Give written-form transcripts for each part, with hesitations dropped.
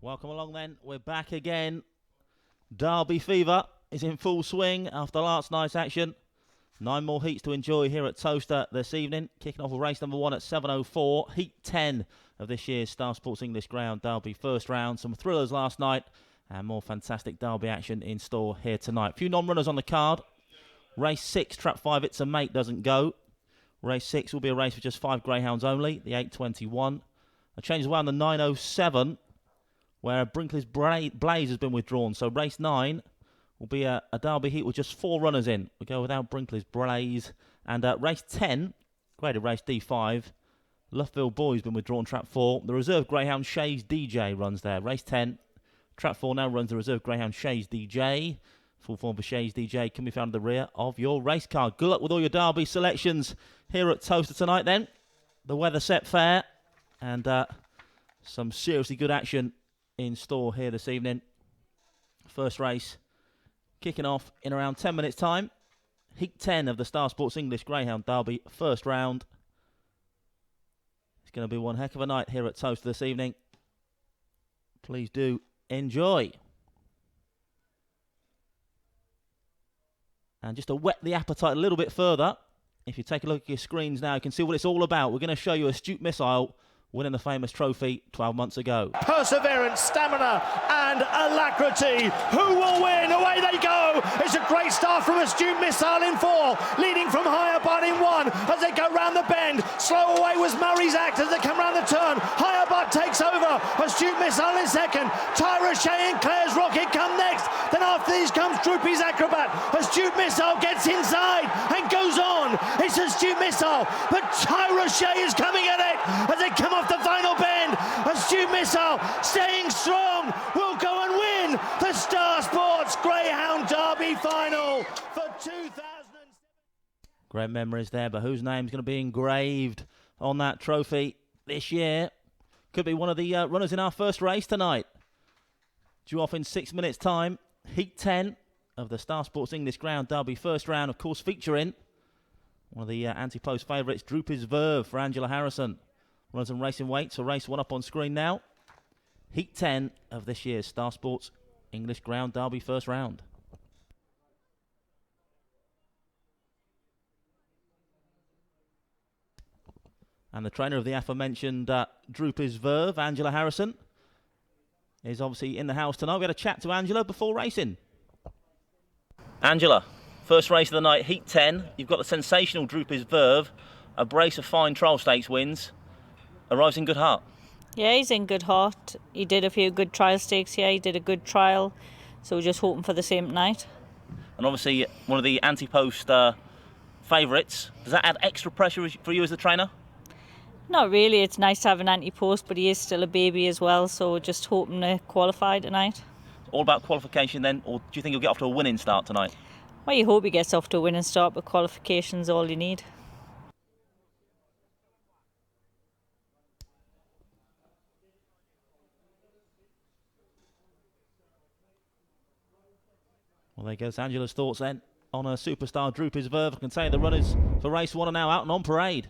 Welcome along then. We're back again. Derby fever is in full swing after last night's action. 9 more heats to enjoy here at Towcester this evening. Kicking off with race number 1 at 7:04. Heat 10 of this year's Star Sports English Ground Derby first round. Some thrillers last night and more fantastic Derby action in store here tonight. A few non-runners on the card. Race 6, Trap 5, It's a Mate doesn't go. Race 6 will be a race with just 5 greyhounds only, the 8:21. A change as well in the 9:07, where Brinkley's Blaze has been withdrawn. So race 9 will be a Derby heat with just 4 runners in. We go without Brinkley's Blaze. And race 10, graded race D5, Loughville Boy's been withdrawn, Trap 4. The reserve greyhound Shays DJ runs there. Race 10, Trap 4 now runs the reserve greyhound Shays DJ. Full form for Shays DJ can be found at the rear of your race card. Good luck with all your Derby selections here at Towcester tonight then. The weather set fair and some seriously good action in store here this evening. First race kicking off in around 10 minutes time. Heat 10 of the Star Sports English Greyhound Derby first round. It's going to be one heck of a night here at Towcester this evening. Please do enjoy. And just to whet the appetite a little bit further, if you take a look at your screens now, you can see what it's all about. We're going to show you Astute Missile winning the famous trophy 12 months ago. Perseverance, stamina and alacrity. Who will win? Away they go. It's a great start from Astute Missile in 4, leading from Higher Bud in 1 as they go round the bend. Slow away was Murray's Act as they come round the turn. Higher Bud takes over. Astute Missile in 2nd. Tyra Shea and Claire's Rocket come next. Then after these comes Droopy's Acrobat. Astute Missile gets inside and goes on. It's Astute Missile, but Tyra Shea is coming at it as they come off the final bend. Astute Missile staying strong will go and win the Star Sports Greyhound Derby final for 2007. Great memories there, but whose name's going to be engraved on that trophy this year? Could be one of the runners in our first race tonight. Due off in 6 minutes time. Heat 10 of the Star Sports English Ground Derby first round, of course, featuring one of the anti-post favourites, Droopy's Verve for Angela Harrison. Runners and racing weight, so race 1 up on screen now. Heat 10 of this year's Star Sports English Ground Derby first round. And the trainer of the aforementioned Droopy's Verve, Angela Harrison, is obviously in the house tonight. We had a chat to Angela before racing. Angela, first race of the night, Heat 10. You've got the sensational Droopy's Verve, a brace of fine trial stakes wins. Arrives in good heart. Yeah, he's in good heart. He did a few good trial stakes here. He did a good trial. So we're just hoping for the same tonight. And obviously one of the anti-post favourites. Does that add extra pressure for you as the trainer? Not really. It's nice to have an anti-post, but he is still a baby as well. So we're just hoping to qualify tonight. All about qualification then, or do you think you'll get off to a winning start tonight? Well, you hope he gets off to a winning start, but qualification's all you need. Well, there goes Angela's thoughts then on her superstar Droopy's Verve. I can say the runners for race 1 are now out and on parade.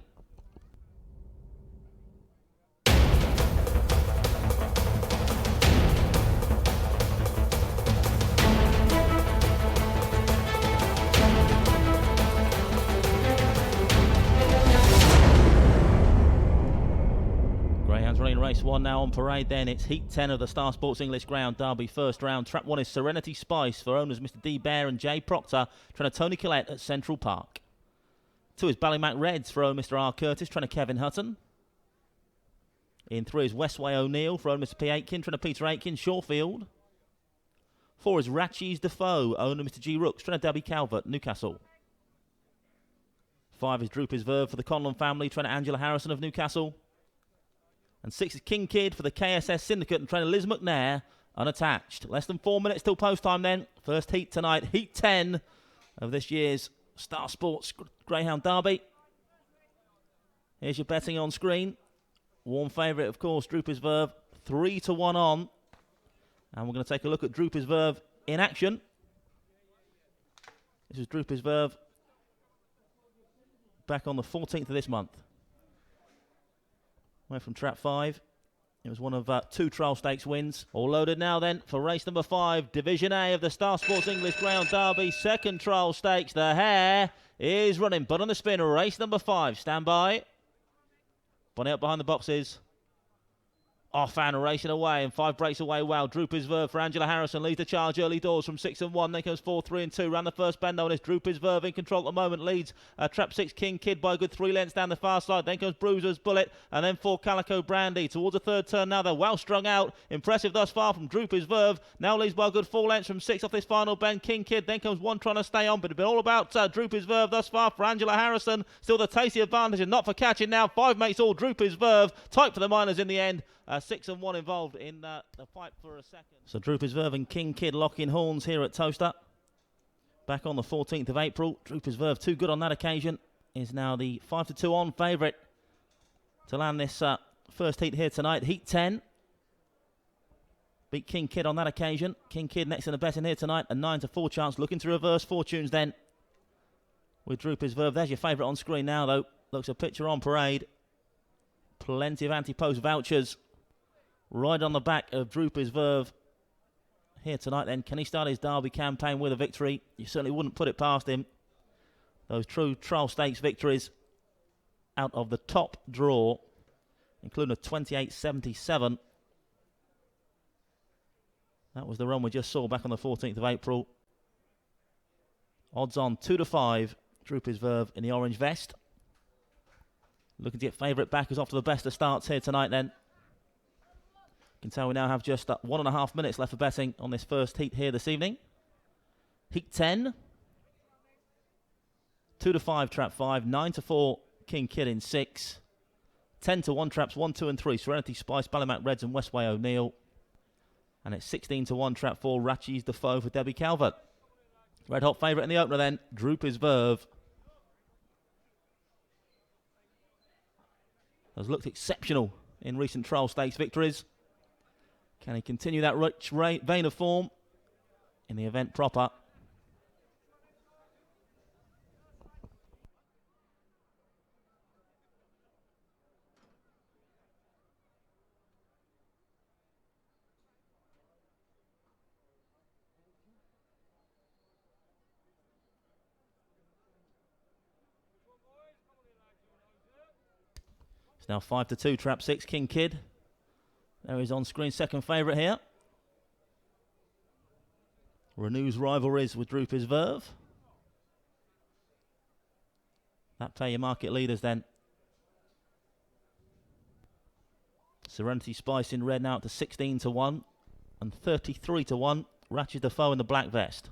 Greyhounds running race 1 now on parade then. It's Heat 10 of the Star Sports English Ground Derby first round. Trap 1 is Serenity Spice for owners Mr. D. Bear and Jay Proctor, trainer Tony Collette at Central Park. 2 is Ballymac Reds for owner Mr. R. Curtis, trainer Kevin Hutton. In 3 is Westway O'Neill for owner Mr. P. Aitken, trainer Peter Aitken, Shawfield. 4 is Ratchies Defoe, owner Mr. G. Rooks, trainer Debbie Calvert, Newcastle. 5 is Droopy's Verve for the Conlon family, trainer Angela Harrison of Newcastle. And 6 is King Kid for the KSS Syndicate and trainer Liz McNair, unattached. Less than 4 minutes till post time then. First heat tonight, Heat 10 of this year's Star Sports Greyhound Derby. Here's your betting on screen. Warm favourite, of course, Droopy's Verve, 3-1 on. And we're going to take a look at Droopy's Verve in action. This is Droopy's Verve back on the 14th of this month. Away from trap 5. It was one of 2 trial stakes wins. All loaded now then for race number 5, Division A of the Star Sports English Greyhound Derby, second trial stakes. The hare is running, but on the spin, race number 5. Stand by. Bonnie up behind the boxes. Off and racing away, and 5 breaks away well. Droopers Verve for Angela Harrison leads the charge early doors from 6 and 1. Then comes 4, 3 and 2. Round the first bend though, and it's Droopers Verve in control at the moment. Leads trap 6 King Kid by a good 3 lengths down the far side. Then comes Bruiser's Bullet, and then 4 Calico Brandy. Towards the third turn now, they're well strung out. Impressive thus far from Droopers Verve. Now leads by a good 4 lengths from 6 off this final bend. King Kid, then comes 1 trying to stay on, but it's been all about Droopers Verve thus far for Angela Harrison. Still the tasty advantage, and not for catching now. 5 mates all, Droopers Verve. Tight for the minors in the end. 6 and 1 involved in the fight for a second. So Droopers Verve and King Kid locking horns here at Towcester. Back on the 14th of April. Droopers Verve, too good on that occasion, is now the 5-2 on favourite to land this first heat here tonight. Heat 10. Beat King Kid on that occasion. King Kid next in the betting here tonight. A 9-4 chance, looking to reverse fortunes then with Droopers Verve. There's your favourite on screen now though. Looks a picture on parade. Plenty of anti-post vouchers right on the back of Droopers Verve here tonight then. Can he start his Derby campaign with a victory? You certainly wouldn't put it past him. Those true trial stakes victories out of the top draw, including a 28.77. That was the run we just saw back on the 14th of April. Odds on 2-5, Droopers Verve in the orange vest. Looking to get favourite backers off to the best of starts here tonight then. You can tell we now have just 1.5 minutes left for betting on this first heat here this evening. Heat 10. 2-5 trap 5. 9-4 King Kid in 6. 10-1 traps 1, 2 and 3. Serenity Spice, Ballymac Reds and Westway O'Neill. And it's 16-1 trap 4. Ratchie's Defoe for Debbie Calvert. Red hot favourite in the opener then. Droopers Verve has looked exceptional in recent trial stakes victories. Can he continue that rich vein of form in the event proper? It's now 5-2, trap 6, King Kid. There is on screen second favourite here. Renews rivalries with Droopers Verve. That pair your market leaders then. Serenity Spice in red now up to 16-1 and 33-1. Ratchet Defoe in the black vest.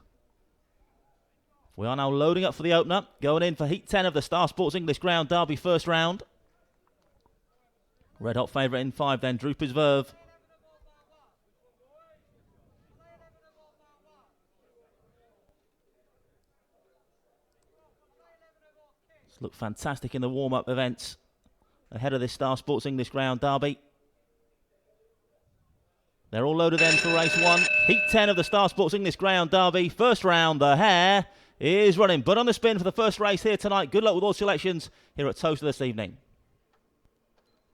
We are now loading up for the opener. Going in for Heat 10 of the Star Sports English Greyhound Derby first round. Red hot favourite in 5 then, Droopers Verve. It's looked fantastic in the warm-up events ahead of this Star Sports English Greyhound Derby. They're all loaded then for race 1. Heat 10 of the Star Sports English Greyhound Derby. First round, the hare is running, but on the spin for the first race here tonight. Good luck with all selections here at Towcester this evening.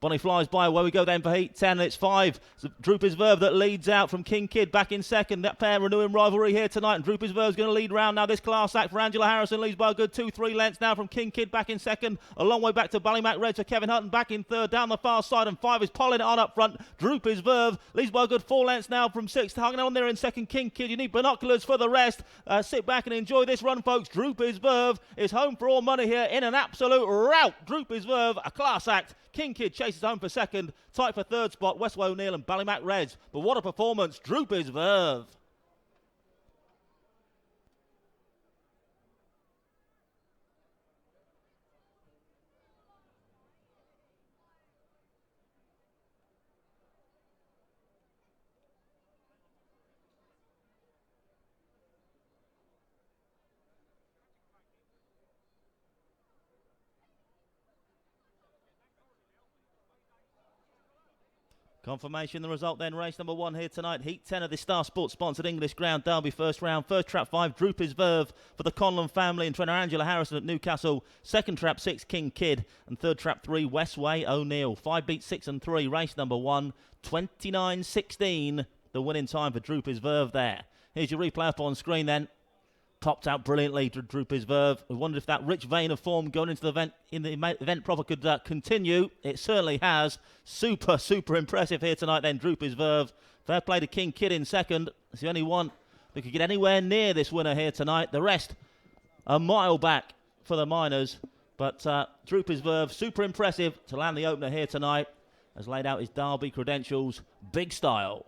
Bonnie flies by where we go then for Heat 10, and it's 5. Droopers Verve that leads out from King Kid back in second. That pair renewing rivalry here tonight, and Droopers Verve's going to lead round now. This class act for Angela Harrison leads by a good 2-3 lengths now from King Kid back in second. A long way back to Ballymac Reds for Kevin Hutton back in third. Down the far side, and 5 is polling it on up front. Droopers Verve leads by a good 4 lengths now from 6. Hanging on there in second, King Kid. You need binoculars for the rest. Sit back and enjoy this run, folks. Droopers Verve is home for all money here in an absolute rout. Droopers Verve, a class act. King Kid chases home for second, tight for third spot, Westway O'Neill and Ballymac Reds. But what a performance, Droopers Verve. Confirmation the result then, race number 1 here tonight, Heat 10 of the Star Sports sponsored English Ground Derby first round. First trap 5, Droopy's Verve for the Conlon family and trainer Angela Harrison at Newcastle. Second trap 6, King Kid, and third trap 3, Westway O'Neill. 5 beat 6 and 3, race number 1, 29.16, the winning time for Droopy's Verve there. Here's your replay up on screen then. Topped out brilliantly to Droopy's Verve. We wondered if that rich vein of form going into the event proper could continue. It certainly has. Super impressive here tonight then, Droopy's Verve. Fair play to King Kid in second. It's the only one that could get anywhere near this winner here tonight. The rest a mile back for the Miners. But Droopy's Verve, super impressive to land the opener here tonight. Has laid out his Derby credentials. Big style.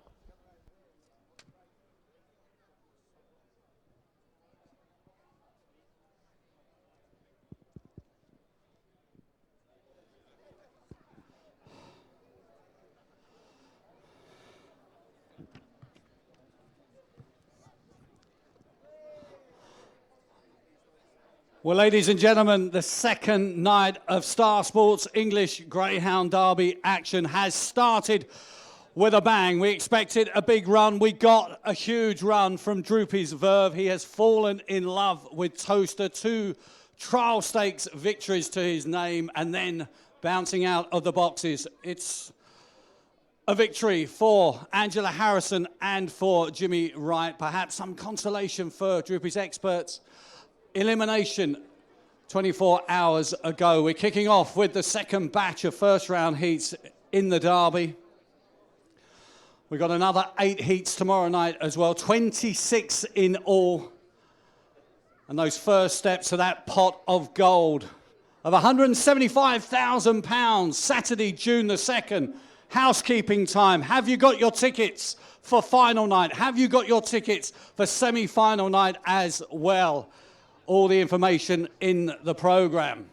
Well, ladies and gentlemen, the second night of Star Sports English Greyhound Derby action has started with a bang. We expected a big run. We got a huge run from Droopy's Verve. He has fallen in love with Towcester. 2 trial stakes victories to his name and then bouncing out of the boxes. It's a victory for Angela Harrison and for Jimmy Wright. Perhaps some consolation for Droopy's experts. Elimination 24 hours ago. We're kicking off with the second batch of first round heats in the Derby. We've got another 8 heats tomorrow night as well, 26 in all. And those first steps to that pot of gold of £175,000, Saturday, June the 2nd. Housekeeping time. Have you got your tickets for final night? Have you got your tickets for semi-final night as well? All the information in the programme.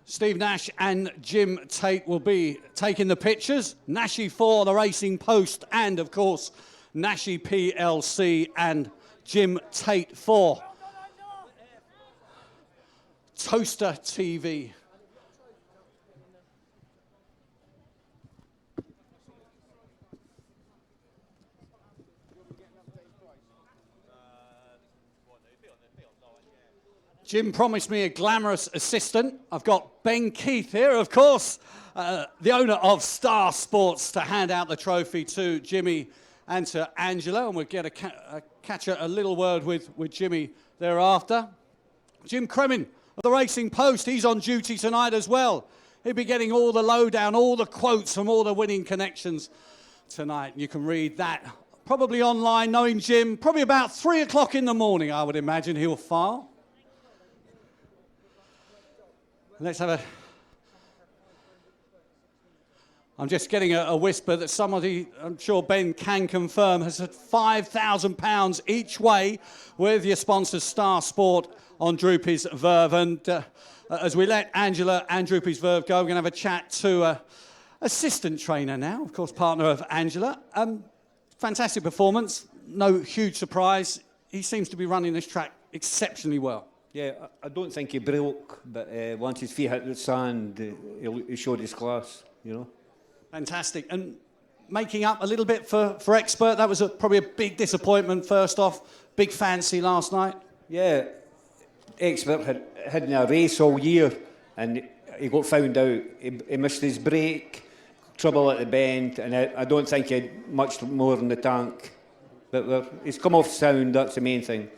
Steve Nash and Jim Tate will be taking the pictures. Nashy for the Racing Post and, of course, Nashy PLC and Jim Tate for Towcester TV. Jim promised me a glamorous assistant. I've got Ben Keith here, of course, the owner of Star Sports, to hand out the trophy to Jimmy and to Angela, and we'll get catch a little word with Jimmy thereafter. Jim Cremin of the Racing Post, he's on duty tonight as well. He'll be getting all the lowdown, all the quotes from all the winning connections tonight. You can read that probably online, knowing Jim, probably about 3 o'clock in the morning, I would imagine he'll file. Let's have a... I'm just getting a whisper that somebody, I'm sure Ben can confirm, has had £5,000 each way with your sponsor Star Sport on Droopy's Verve. And as we let Angela and Droopy's Verve go, we're going to have a chat to assistant trainer now, of course, partner of Angela. Fantastic performance, no huge surprise. He seems to be running this track exceptionally well. Yeah, I don't think he broke, but once his feet hit the sand, he showed his class, you know. Fantastic. And making up a little bit for Expert, that was probably a big disappointment first off. Big fancy last night. Yeah, Expert had in a race all year, and he got found out. He missed his break, trouble at the bend, and I don't think he had much more in the tank. But he's come off sound, that's the main thing.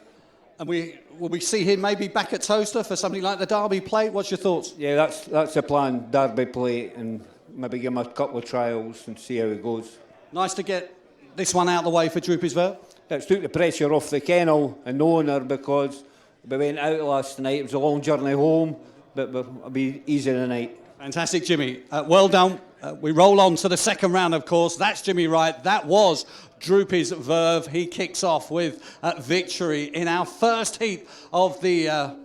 And will we see him maybe back at Towcester for something like the Derby Plate? What's your thoughts? Yeah, that's the plan, Derby Plate, and maybe give him a couple of trials and see how it goes. Nice to get this one out of the way for Droopy's Verve. It's took the pressure off the kennel and the owner, because we went out last night. It was a long journey home, but it'll be easy tonight. Fantastic, Jimmy. Well done. We roll on to the second round, of course. That's Jimmy Wright. That was Droopy's Verve. He kicks off with victory in our first heat of the,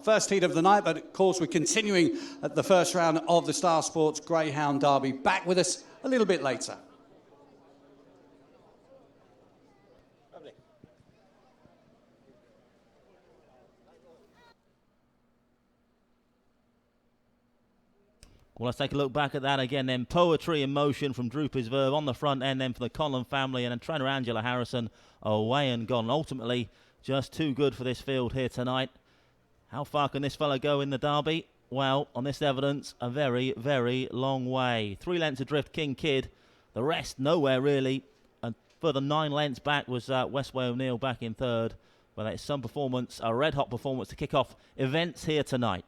first heat of the night. But, of course, we're continuing at the first round of the Star Sports Greyhound Derby. Back with us a little bit later. Well, let's take a look back at that again then. Poetry in motion from Droopers Verve on the front end then for the Conlon family, and then trainer Angela Harrison away and gone. Ultimately, just too good for this field here tonight. How far can this fella go in the Derby? Well, on this evidence, a very, very long way. 3 lengths adrift, King Kid. The rest, nowhere really. And further 9 lengths back was Westway O'Neill back in third. But it's some performance, a red-hot performance to kick off events here tonight.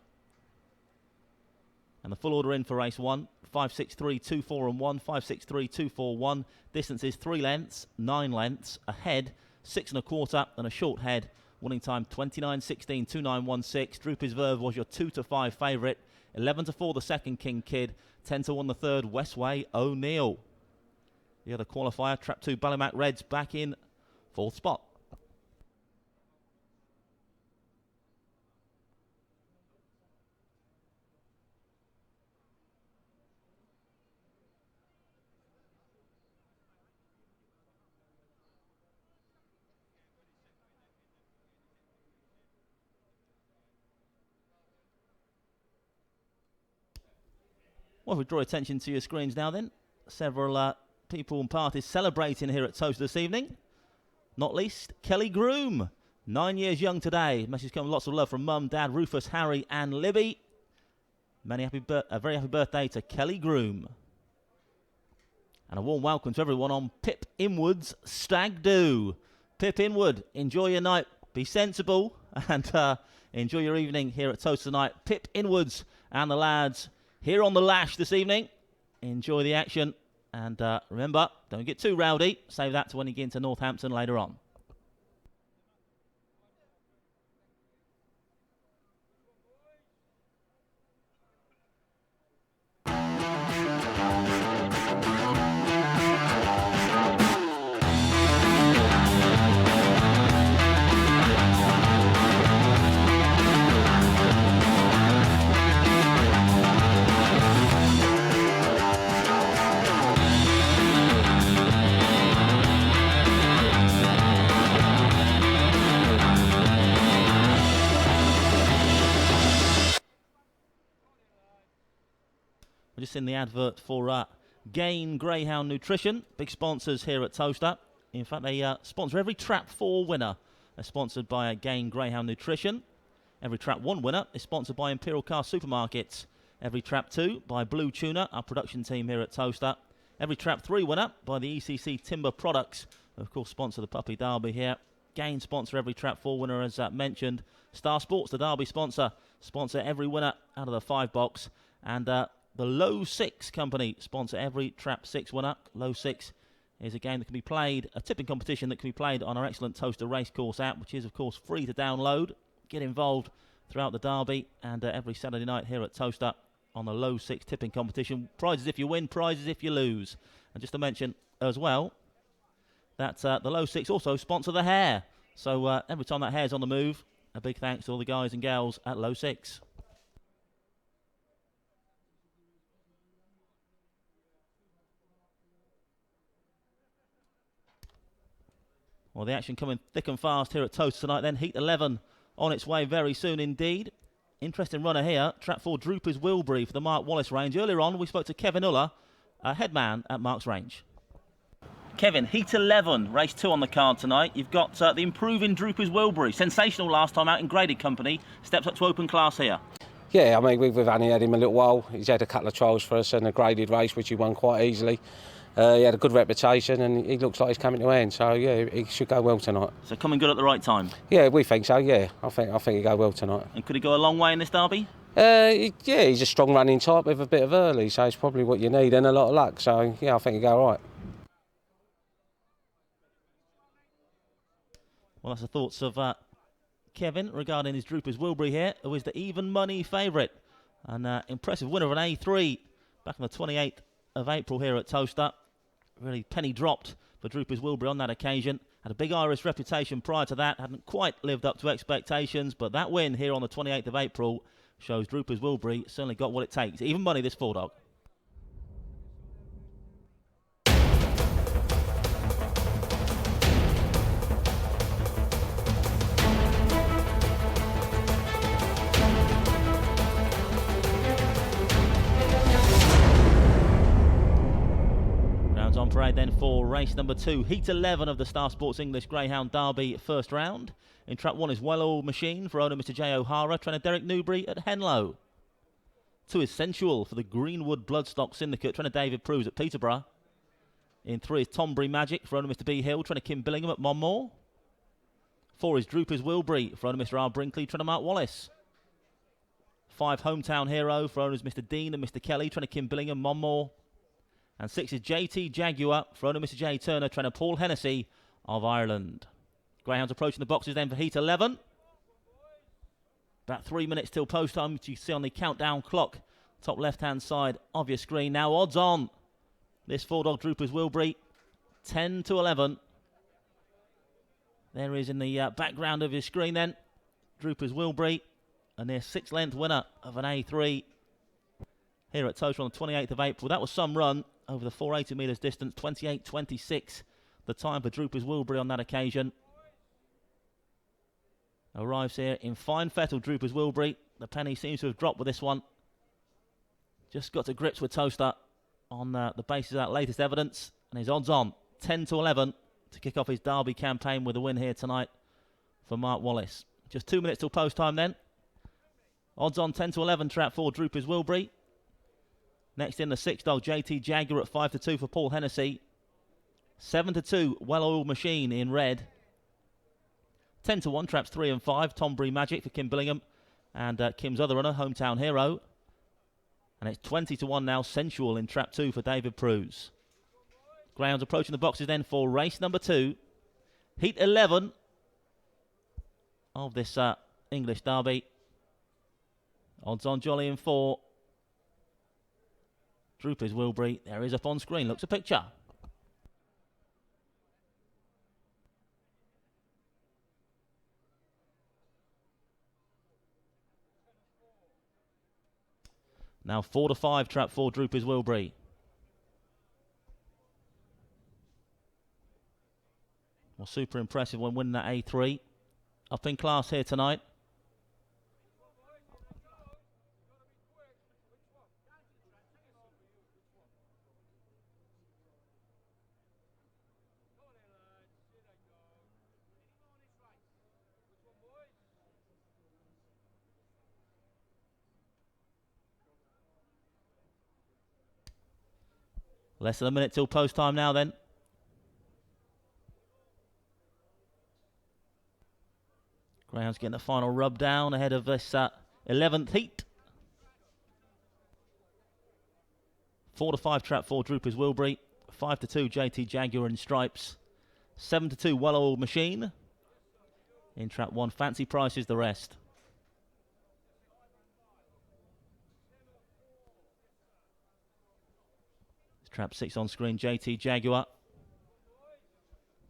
And the full order in for race 1. 5, 6, 3, 2, 4 and 1. 5, 6, 3, 2, 4, 1. Distance is 3 lengths, 9 lengths. A head, 6 1/4, and a short head. Winning time 29.16, 29.16. Droopers Verve was your 2 to 5 favourite. 11 to 4 the second, King Kid. 10 to 1 the third, Westway O'Neill. The other qualifier, Trap 2 Ballymac Reds back in 4th spot. Well, if we draw attention to your screens now then, several people and parties celebrating here at Towcester this evening. Not least, Kelly Groom, 9 years young today. Message coming, lots of love from Mum, Dad, Rufus, Harry and Libby. A very happy birthday to Kelly Groom. And a warm welcome to everyone on Pip Inwood's Stag Do. Pip Inwood, enjoy your night, be sensible and enjoy your evening here at Towcester tonight. Pip Inwoods and the lads here on the lash this evening. Enjoy the action. And remember, don't get too rowdy. Save that to when you get into Northampton later on. We're just in the advert for Gain Greyhound Nutrition, big sponsors here at Towcester. In fact, they sponsor every Trap 4 winner. They're sponsored by Gain Greyhound Nutrition. Every Trap 1 winner is sponsored by Imperial Car Supermarkets. Every Trap 2 by Blue Tuna, our production team here at Towcester. Every Trap 3 winner by the ECC Timber Products. Of course, sponsor the Puppy Derby here. Gain sponsor every Trap 4 winner, as mentioned. Star Sports, the Derby sponsor every winner out of the 5 box. And the Low 6 company sponsor every Trap 6 winner. Low 6 is a game that can be played, a tipping competition that can be played on our excellent Towcester Racecourse app, which is, of course, free to download. Get involved throughout the Derby and every Saturday night here at Towcester on the Low 6 tipping competition. Prizes if you win, prizes if you lose. And just to mention as well that the Low 6 also sponsor the Hare. So every time that Hare's on the move, a big thanks to all the guys and gals at Low 6. Well, the action coming thick and fast here at Towcester tonight then. Heat 11 on its way very soon indeed. Interesting runner here. Trap 4 Droopers Wilbury for the Mark Wallace range. Earlier on, we spoke to Kevin Uller, headman at Mark's range. Kevin, Heat 11, race 2 on the card tonight. You've got the improving Droopers Wilbury. Sensational last time out in graded company. Steps up to open class here. Yeah, I mean, we've only had him a little while. He's had a couple of trials for us and a graded race, which he won quite easily. He had a good reputation and he looks like he's coming to end. So, yeah, he should go well tonight. So coming good at the right time? Yeah, we think so, yeah. I think he'll go well tonight. And could he go a long way in this derby? Yeah, he's a strong running type with a bit of early, so it's probably what you need and a lot of luck. So, yeah, I think he'll go all right. Well, that's the thoughts of Kevin regarding his Droopers Wilbury here, who is the even money favourite. An impressive winner of an A3 back on the 28th of April here at Towcester. Really penny dropped for Droopers Wilbury on that occasion. Had a big Irish reputation prior to that. Hadn't quite lived up to expectations, but that win here on the 28th of April shows Droopers Wilbury certainly got what it takes. Even money, this 4-dog. Odds on parade then for race number 2. Heat 11 of the Star Sports English Greyhound Derby first round. In trap 1 is Well Oiled Machine for owner Mr. J. O'Hara, trainer Derek Newbury at Henlow. 2 is Sensual for the Greenwood Bloodstock Syndicate, trainer David Prues at Peterborough. In 3 is Tombury Magic for owner Mr. B. Hill, trainer Kim Billingham at Monmore. 4 is Droopers Wilbury for owner Mr. R. Brinkley, trainer Mark Wallace. 5 Hometown Hero for owners Mr. Dean and Mr. Kelly, trainer Kim Billingham, Monmore. And 6 is JT Jaguar for owner Mr. J. Turner, trainer Paul Hennessy of Ireland. Greyhounds approaching the boxes then for Heat 11. About 3 minutes till post time, which you see on the countdown clock, top left-hand side of your screen. Now odds on this 4-dog Droopers Wilbury, 10 to 11. There is in the background of your screen then, Droopers Wilbury, a near 6-length winner of an A3 here at Towcester on the 28th of April. That was some run over the 480 metres distance, 28.26 the time for Droopers Wilbury on that occasion. Arrives here in fine fettle, Droopers Wilbury. The penny seems to have dropped with this one. Just got to grips with Towcester on the basis of that latest evidence. And his odds on 10 to 11 to kick off his Derby campaign with a win here tonight for Mark Wallace. Just 2 minutes till post time then. Odds on 10 to 11, trap 4, Droopers Wilbury. Next in the 6-dog JT Jaguar at 5 to 2 for Paul Hennessy. 7 to 2, Well Oiled Machine in red. 10 to 1, traps 3 and 5, Tombury Magic for Kim Billingham and Kim's other runner, Hometown Hero. And it's 20 to 1 now, Sensual in trap 2 for David Prues. Greyhounds approaching the boxes then for race number 2. Heat 11 of this English Derby. Odds on Jolly in 4. Droopers Wilbury, there is up on screen, looks a picture. Now 4 to 5, trap 4, Droopers Wilbury. Well, super impressive when winning that A3. Up in class here tonight. Less than a minute till post time now then. Greyhounds getting the final rub down ahead of this 11th heat. 4 to 5, trap 4, Droopers Wilbury. 5 to 2, JT Jaguar in stripes. 7 to 2, Well Oiled Machine. In trap 1, Fancy Prices the rest. Trap 6 on screen, JT Jaguar.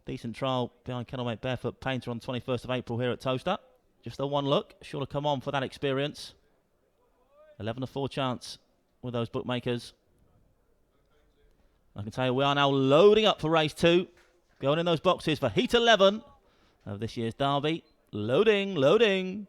Decent trial behind Kennelmate Barefoot Painter on 21st of April here at Towcester. Just the one look, sure to come on for that experience. 11 to 4 chance with those bookmakers. I can tell you we are now loading up for race 2. Going in those boxes for Heat 11 of this year's Derby. Loading, loading.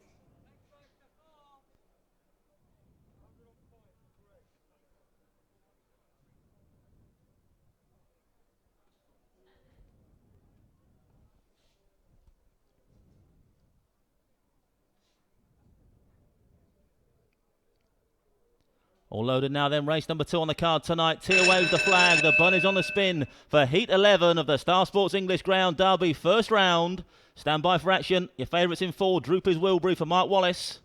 All loaded now then, race number 2 on the card tonight. Tia waves the flag, the bunny's on the spin for Heat 11 of the Star Sports English Greyhound Derby first round. Stand by for action. Your favourites in 4, Droopers Wilbury for Mark Wallace.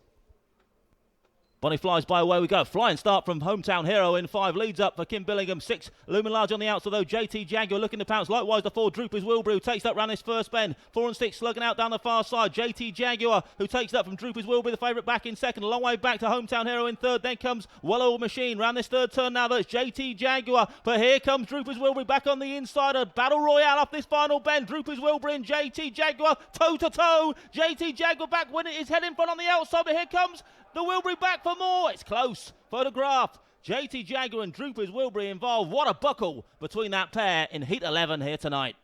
Bonnie flies by, away we go. Flying start from Hometown Hero in 5. Leads up for Kim Billingham. 6, Lumen Large on the outside though. JT Jaguar looking to pounce. Likewise the 4, Droopers Wilbury, who takes that round his first bend. 4 and 6 slugging out down the far side. JT Jaguar, who takes that from Droopers Wilbury, the favourite back in second. A long way back to Hometown Hero in third. Then comes Well Oiled Machine. Round this third turn now, that's JT Jaguar. But here comes Droopers Wilbury back on the inside. A battle royale off this final bend. Droopers Wilbury and JT Jaguar toe to toe. JT Jaguar back winning his head in front on the outside. But here comes the Wilbury back for more. It's close. Photograph. JT Jaguar and Droopers Wilbury involved. What a buckle between that pair in Heat 11 here tonight.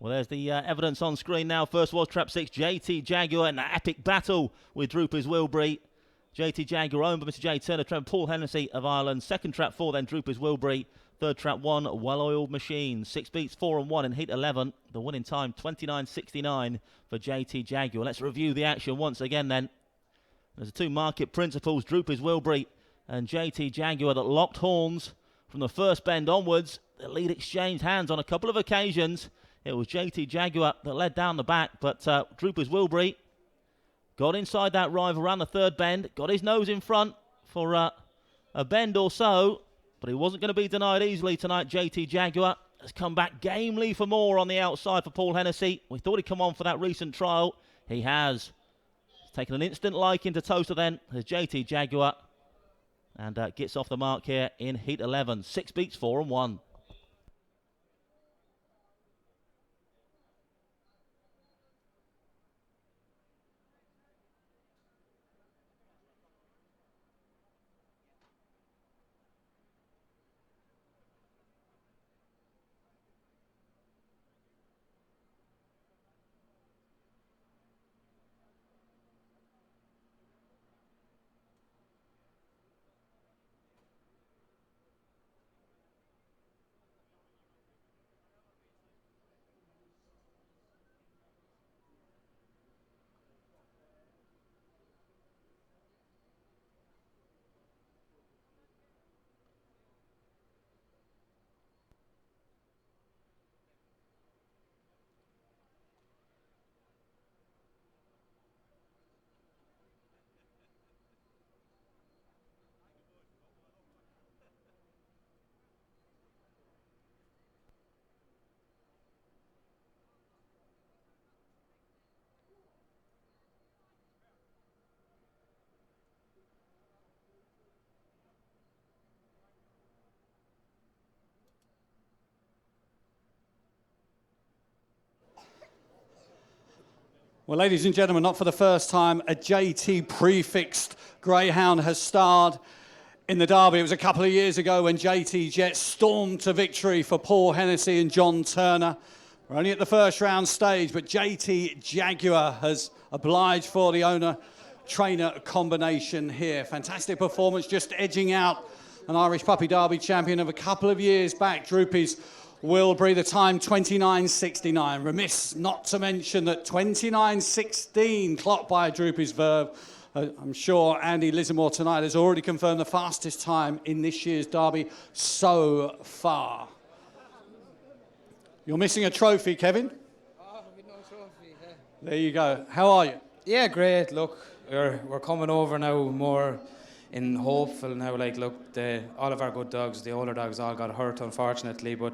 Well, there's the evidence on screen now. First was trap 6, JT Jaguar, in that epic battle with Droopers Wilbury. JT Jaguar owned by Mr. J Turner, trained Paul Hennessy of Ireland. Second trap 4, then Droopers Wilbury. Third trap 1, Well-Oiled Machine. 6 beats 4 and 1 in heat 11. The winning time 29.69 for JT Jaguar. Let's review the action once again then. There's the two market principals, Droopers Wilbury and JT Jaguar, that locked horns from the first bend onwards. The lead exchanged hands on a couple of occasions. It was JT Jaguar that led down the back, but Droopers Wilbury got inside that rival around the third bend, got his nose in front for a bend or so, but he wasn't going to be denied easily tonight. JT Jaguar has come back gamely for more on the outside for Paul Hennessy. We thought he'd come on for that recent trial. He has. He's taken an instant liking to Towcester then, as JT Jaguar, and gets off the mark here in heat 11. 6 beats 4 and 1. Well, ladies and gentlemen, not for the first time, a JT prefixed Greyhound has starred in the Derby. It was a couple of years ago when JT Jet stormed to victory for Paul Hennessy and John Turner. We're only at the first round stage, but JT Jaguar has obliged for the owner-trainer combination here. Fantastic performance, just edging out an Irish Puppy Derby champion of a couple of years back, Droopers Wilbury. The time 29.69. Remiss not to mention that 29.16 clocked by Droopers Verve. I'm sure Andy Lismore tonight has already confirmed the fastest time in this year's Derby so far. You're missing a trophy, Kevin. Oh, with no trophy. Yeah. There you go. How are you? Yeah, great. Look, we're coming over now more in hopeful now. Like, look, all of our good dogs, the older dogs, all got hurt unfortunately, but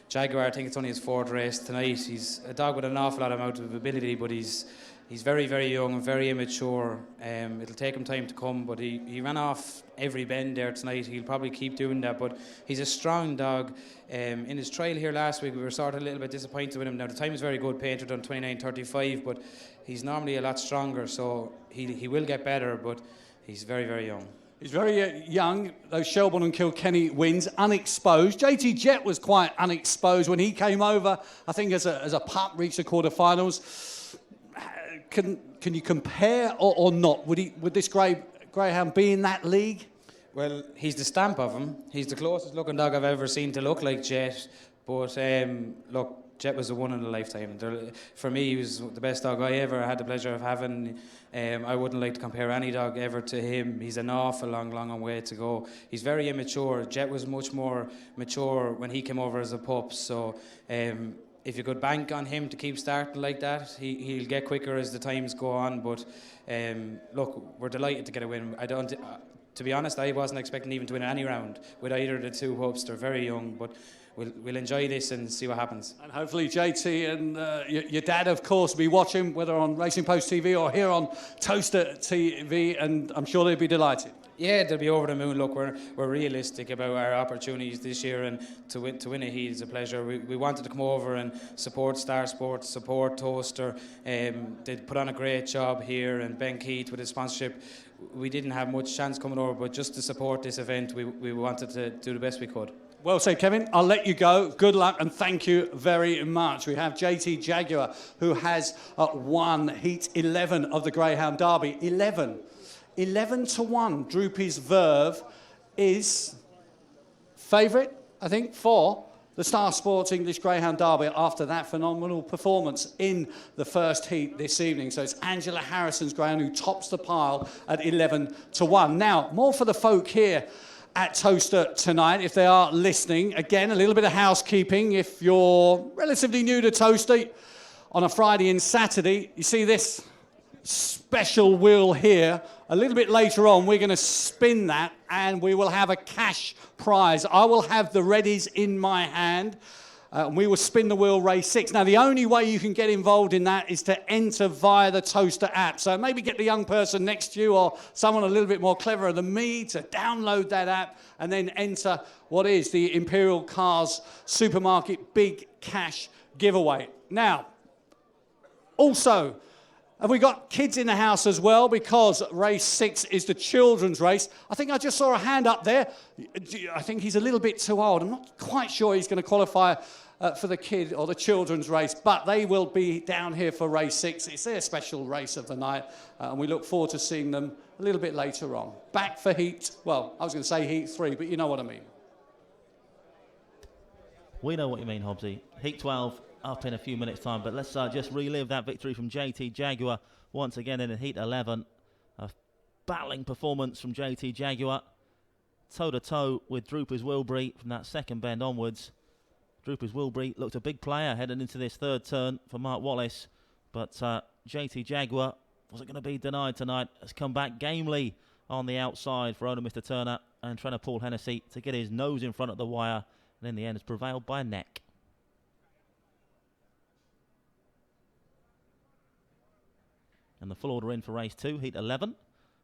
Jaguar, I think it's only his 4th race tonight. He's a dog with an awful lot amount of ability, but he's very, very young and very immature. It'll take him time to come, but he ran off every bend there tonight. He'll probably keep doing that, but he's a strong dog. In his trial here last week, we were sort of a little bit disappointed with him. Now, the time is very good, painted on 29.35, but he's normally a lot stronger, so he will get better, but he's very, very young. He's very young. Those Shelbourne and Kilkenny wins, unexposed. JT Jet was quite unexposed when he came over. I think as a pup, reached the quarterfinals. Can you compare or not? Would this Greyhound be in that league? Well, he's the stamp of him. He's the closest looking dog I've ever seen to look like Jet. But look, Jet was a one in a lifetime. For me, he was the best dog I ever had the pleasure of having. I wouldn't like to compare any dog ever to him. He's an awful long way to go. He's very immature. Jet was much more mature when he came over as a pup. So if you could bank on him to keep starting like that, he'll get quicker as the times go on. But look, we're delighted to get a win. To be honest, I wasn't expecting even to win any round with either of the two pups. They're very young, but we'll enjoy this and see what happens. And hopefully JT and your dad, of course, will be watching, whether on Racing Post TV or here on Towcester TV, and I'm sure they'll be delighted. Yeah, they'll be over the moon. Look, we're realistic about our opportunities this year, and to win a heat is a pleasure. We wanted to come over and support Star Sports, support Towcester. They put on a great job here, and Ben Keith with his sponsorship. We didn't have much chance coming over, but just to support this event, we wanted to do the best we could. Well said, Kevin. I'll let you go. Good luck and thank you very much. We have JT Jaguar, who has won Heat 11 of the Greyhound Derby. 11 to 1. Droopy's Verve is favourite, I think, for the Star Sports English Greyhound Derby after that phenomenal performance in the first heat this evening. So it's Angela Harrison's greyhound who tops the pile at 11 to 1. Now, more for the folk here at Towcester tonight, if they are listening. Again, a little bit of housekeeping. If you're relatively new to Towcester, on a Friday and Saturday, you see this special wheel here. A little bit later on, we're going to spin that and we will have a cash prize. I will have the readies in my hand. We will spin the wheel race 6. Now, the only way you can get involved in that is to enter via the Towcester app. So maybe get the young person next to you or someone a little bit more cleverer than me to download that app and then enter what is the Imperial Cars Supermarket Big Cash Giveaway. Now, also, have we got kids in the house as well? Because race 6 is the children's race. I think I just saw a hand up there. I think he's a little bit too old. I'm not quite sure he's going to qualify for the kid or the children's race, but they will be down here for race 6. It's their special race of the night, and we look forward to seeing them a little bit later on. Back for heat, well, I was going to say heat 3, but you know what I mean. We know what you mean, Hobbsy. Heat 12 up in a few minutes' time, but let's just relive that victory from JT Jaguar once again in Heat 11. A battling performance from JT Jaguar, toe-to-toe with Droopers Wilbury from that second bend onwards. Droopers Wilbury looked a big player heading into this third turn for Mark Wallace, but JT Jaguar wasn't going to be denied tonight. Has come back gamely on the outside for owner Mr. Turner and trainer Paul Hennessy to get his nose in front of the wire, and in the end has prevailed by a neck. And the full order in for race 2, Heat 11,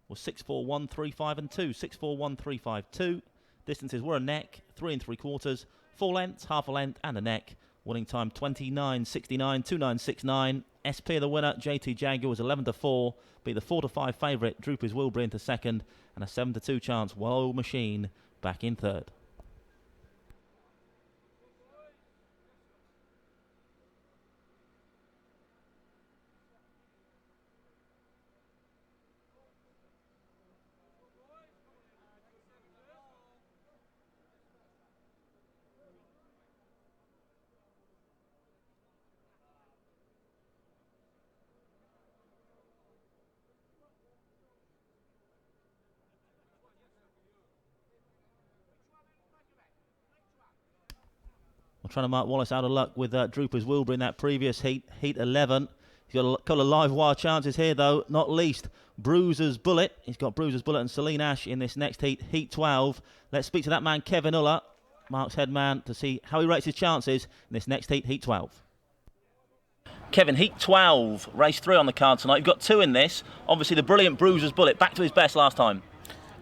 was 6-4-1, 3-5 and 2. 6-4-1, 3-5, 2. Distances were a neck, 3 3/4, 4 lengths, half a length and a neck. Winning time 29.69, 29.69. SP of the winner, JT Jaguar, was 11 to 4. Beat the 4 to 5 favourite, Droopers Wilbury, into second. And a 7 to 2 chance, Wild Machine back in third. Trying to mark Wallace out of luck with Droopers Wilbury in that previous heat, Heat 11. He's got a couple of live wire chances here, though, not least Bruiser's Bullet. He's got Bruiser's Bullet and Celine Ash in this next heat, Heat 12. Let's speak to that man, Kevin Uller, Mark's head man, to see how he rates his chances in this next heat, Heat 12. Kevin, Heat 12, race 3 on the card tonight. You've got 2 in this. Obviously, the brilliant Bruiser's Bullet, back to his best last time.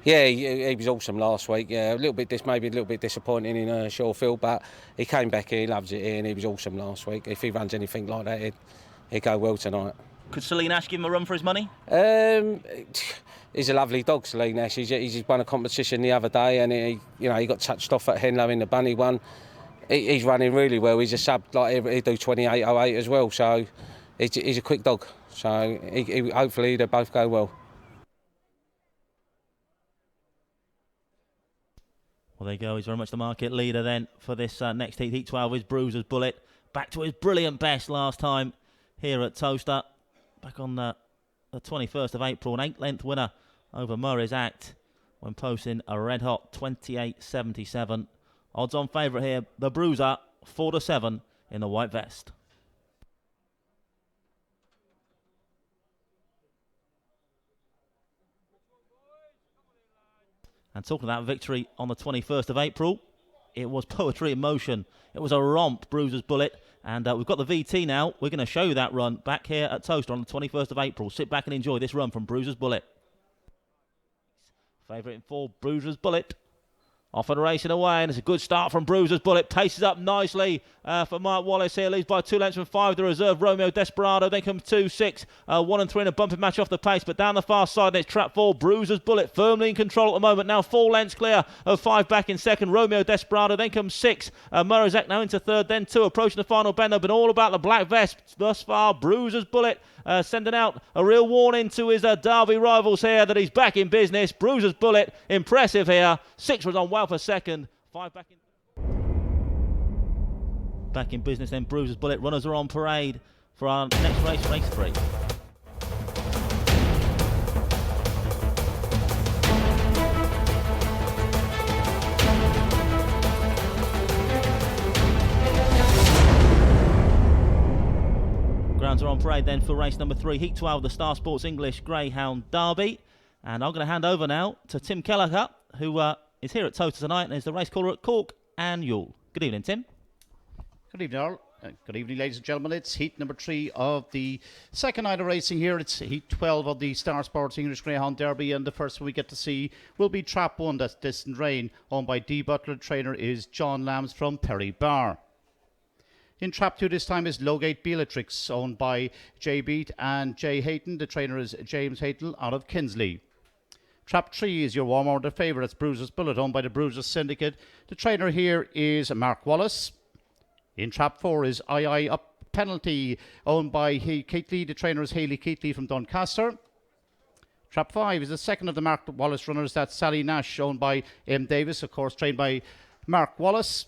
Yeah, he was awesome last week. Yeah, maybe a little bit disappointing in Shawfield, but he came back here, he loves it here, and he was awesome last week. If he runs anything like that, he'd go well tonight. Could Celine Ash give him a run for his money? He's a lovely dog, Celine Ash. He's won a competition the other day, and he got touched off at Henlow in the Bunny one. He's running really well. He's a sub, like he'll do 28.08 as well. So he's a quick dog. So hopefully they both go well. Well, there you go. He's very much the market leader then for this next heat. Heat 12 is Bruiser's Bullet. Back to his brilliant best last time here at Towcester. Back on the 21st of April. An 8-length winner over Murray's Act when posting a red-hot 28.77. Odds-on favourite here, the Bruiser, 4 to 7 in the white vest. And talking about victory on the 21st of April, it was poetry in motion. It was a romp, Bruiser's Bullet. And we've got the VT now. We're going to show you that run back here at Towcester on the 21st of April. Sit back and enjoy this run from Bruiser's Bullet. Favourite in 4, Bruiser's Bullet. Off and racing away, and it's a good start from Bruiser's Bullet. Paces up nicely for Mark Wallace here. Leads by 2 lengths from 5. The reserve Romeo Desperado. Then comes 2, 6, 1 and 3 in a bumping match off the pace. But down the far side, and it's trap 4. Bruiser's Bullet firmly in control at the moment. Now 4 lengths clear of 5 back in second. Romeo Desperado. Then comes 6. Morozek now into third. Then 2 approaching the final bend. They've been all about the black vest thus far. Bruiser's Bullet sending out a real warning to his Derby rivals here that he's back in business. Bruiser's Bullet, impressive here. 6 was on well for second. 5 back in business then. Bruiser's Bullet. Runners are on parade for our next race, race 3. Grounds are on parade then for race number 3, Heat 12, the Star Sports English Greyhound Derby. And I'm going to hand over now to Tim Kelleher, who is here at Towcester tonight and is the race caller at Cork and Youghal. Good evening, Tim. Good evening, all. Good evening, ladies and gentlemen. It's heat number 3 of the second night of racing here. It's heat 12 of the Star Sports English Greyhound Derby, and the first one we get to see will be Trap 1, that's Distant Rain, owned by D. Butler. The trainer is John Lambs from Perry Bar. In Trap 2 this time is Lowgate Bellatrix, owned by J. Beat and Jay Hayton. The trainer is James Hayton out of Kinsley. Trap 3 is your warm order favourite. That's Bruiser's Bullet, owned by the Bruisers Syndicate. The trainer here is Mark Wallace. In Trap 4 is II Up Penalty, owned by Keatley. The trainer is Hayley Keatley from Doncaster. Trap 5 is the second of the Mark Wallace runners. That's Sally Nash, owned by M. Davis, of course, trained by Mark Wallace.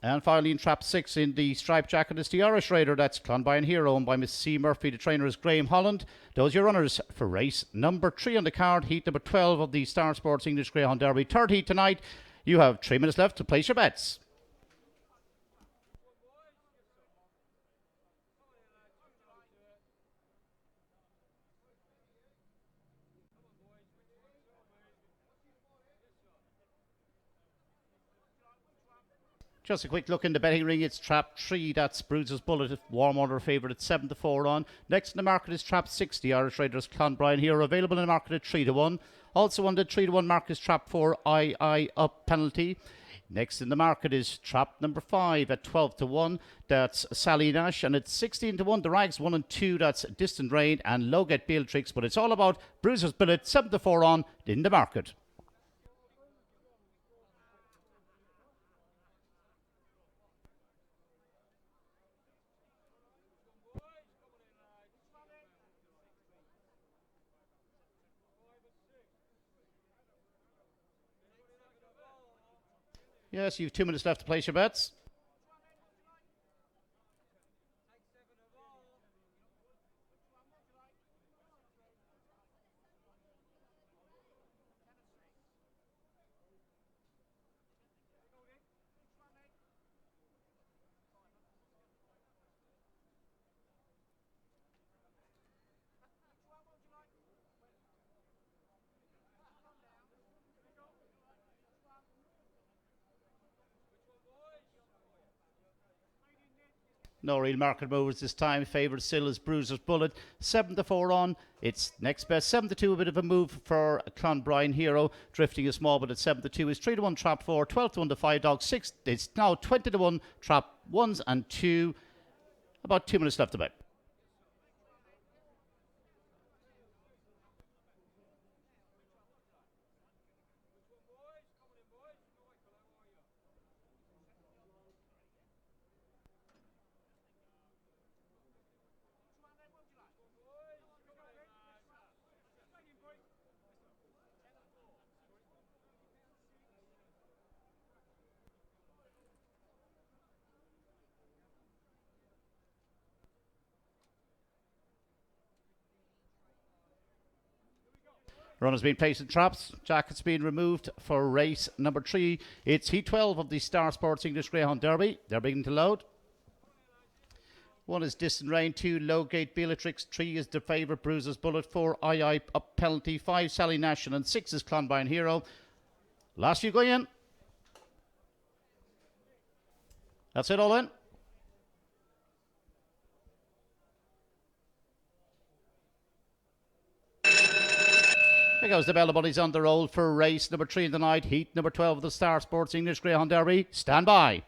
And finally in Trap 6 in the striped jacket is the Irish Raider. That's Clonbrien Hero, owned by Miss C. Murphy. The trainer is Graham Holland. Those are your runners for race number 3 on the card. Heat number 12 of the Star Sports English Greyhound Derby. Third heat tonight. You have 3 minutes left to place your bets. Just a quick look in the betting ring. It's Trap 3. That's Bruiser's Bullet, warm order favourite at 7-4 on. Next in the market is Trap 6. The Irish Raiders Clonbrien here, available in the market at 3-1. Also on the 3-1 mark is Trap 4, II Up Penalty. Next in the market is Trap number 5 at 12-1. That's Sally Nash. And it's 16-1. The Rags 1 and 2. That's Distant Rain and Lowgate Bellatrix. But it's all about Bruiser's Bullet, 7-4 on in the market. Yes, you've 2 minutes left to place your bets. No real market movers this time. Favourite still is Bruiser's Bullet. 7-4 on. It's next best. 7-2, a bit of a move for Clonbrien Hero. Drifting a small bit at 7-2 is 3-1 Trap 4, 12-1 the 5 Dog 6. It's now 20-1 Trap 1s and 2. About 2 minutes left to bet. Runners being placed in traps. Jackets being removed for race number 3. It's heat 12 of the Star Sports English Greyhound Derby. They're beginning to load. 1 is Distant Rain, 2 Lowgate Bellatrix, 3 is the favourite Bruiser's Bullet, 4 II Up Penalty, 5 Sally Nash, and 6 is Clonbrien Hero. Last few going in. That's it all in. There goes the bell. The buddies on the roll for race number 3 in the night. Heat number 12 of the Star Sports English Greyhound Derby. Stand by.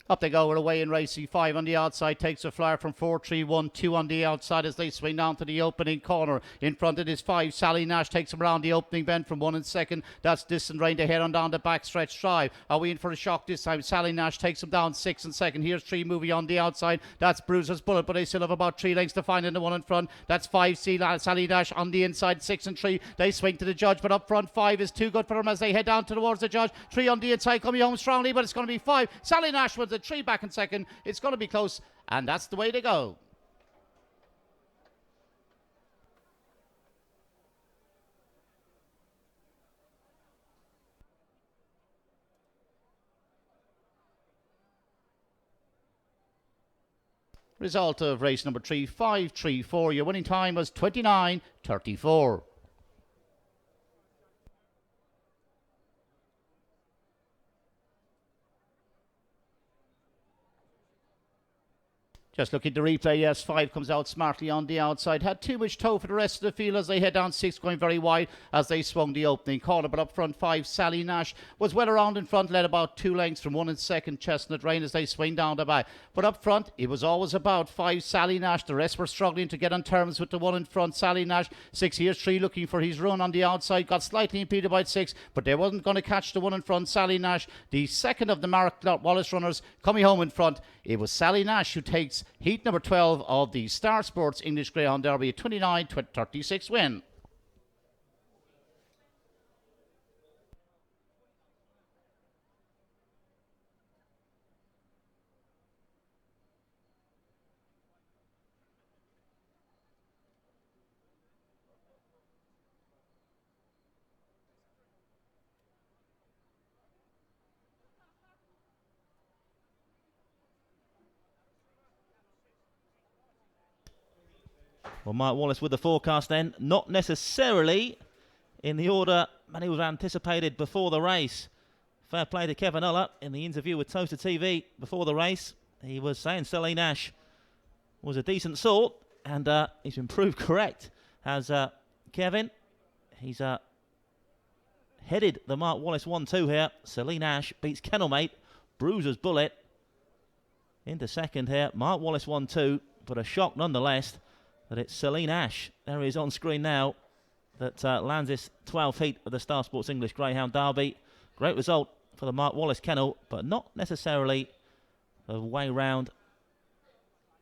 Up they go, we're away in racing. 5 on the outside, takes a flyer from 4-3-1, 2 on the outside as they swing down to the opening corner. In front it is 5, Sally Nash takes him around the opening bend from 1 and 2nd. That's Distant Rain to head on down the backstretch drive. Are we in for a shock this time? Sally Nash takes him down 6 and 2nd. Here's 3 Movie on the outside. That's Bruiser's Bullet, but they still have about 3 lengths to find in the one in front. That's 5, Sally Nash on the inside, 6 and 3. They swing to the judge, but up front 5 is too good for them as they head down towards the judge. 3 on the inside coming home strongly, but it's going to be 5. Sally Nash wins it, 3 back in 2nd. It's going to be close, and that's the way to go. Result of race number 3, 5-3-4. Your winning time was 29:34. Just looking at the replay, yes, 5 comes out smartly on the outside. Had too much toe for the rest of the field as they head down 6, going very wide as they swung the opening corner. But up front, 5, Sally Nash was well around in front, led about 2 lengths from 1 and 2nd, Chestnut Rain, as they swing down the back. But up front, it was always about 5, Sally Nash. The rest were struggling to get on terms with the one in front, Sally Nash. 6, here's 3 looking for his run on the outside, got slightly impeded by 6, but they wasn't going to catch the one in front, Sally Nash. The second of the Mark Wallace runners coming home in front. It was Sally Nash who takes heat number 12 of the Star Sports English Greyhound Derby, a 29-36 win. Well, Mike Wallace with the forecast then. Not necessarily in the order many was anticipated before the race. Fair play to Kevin Uller in the interview with Towcester TV before the race. He was saying Sally Nash was a decent sort, and he's been proved correct. Has Kevin. He's headed the Mark Wallace 1-2 here. Sally Nash beats Kennelmate. Bruiser's Bullet into second here. Mark Wallace 1-2, but a shock nonetheless that it's Sally Nash. There he is on screen now. That lands this 12th heat of the Star Sports English Greyhound Derby. Great result for the Mark Wallace kennel, but not necessarily the way round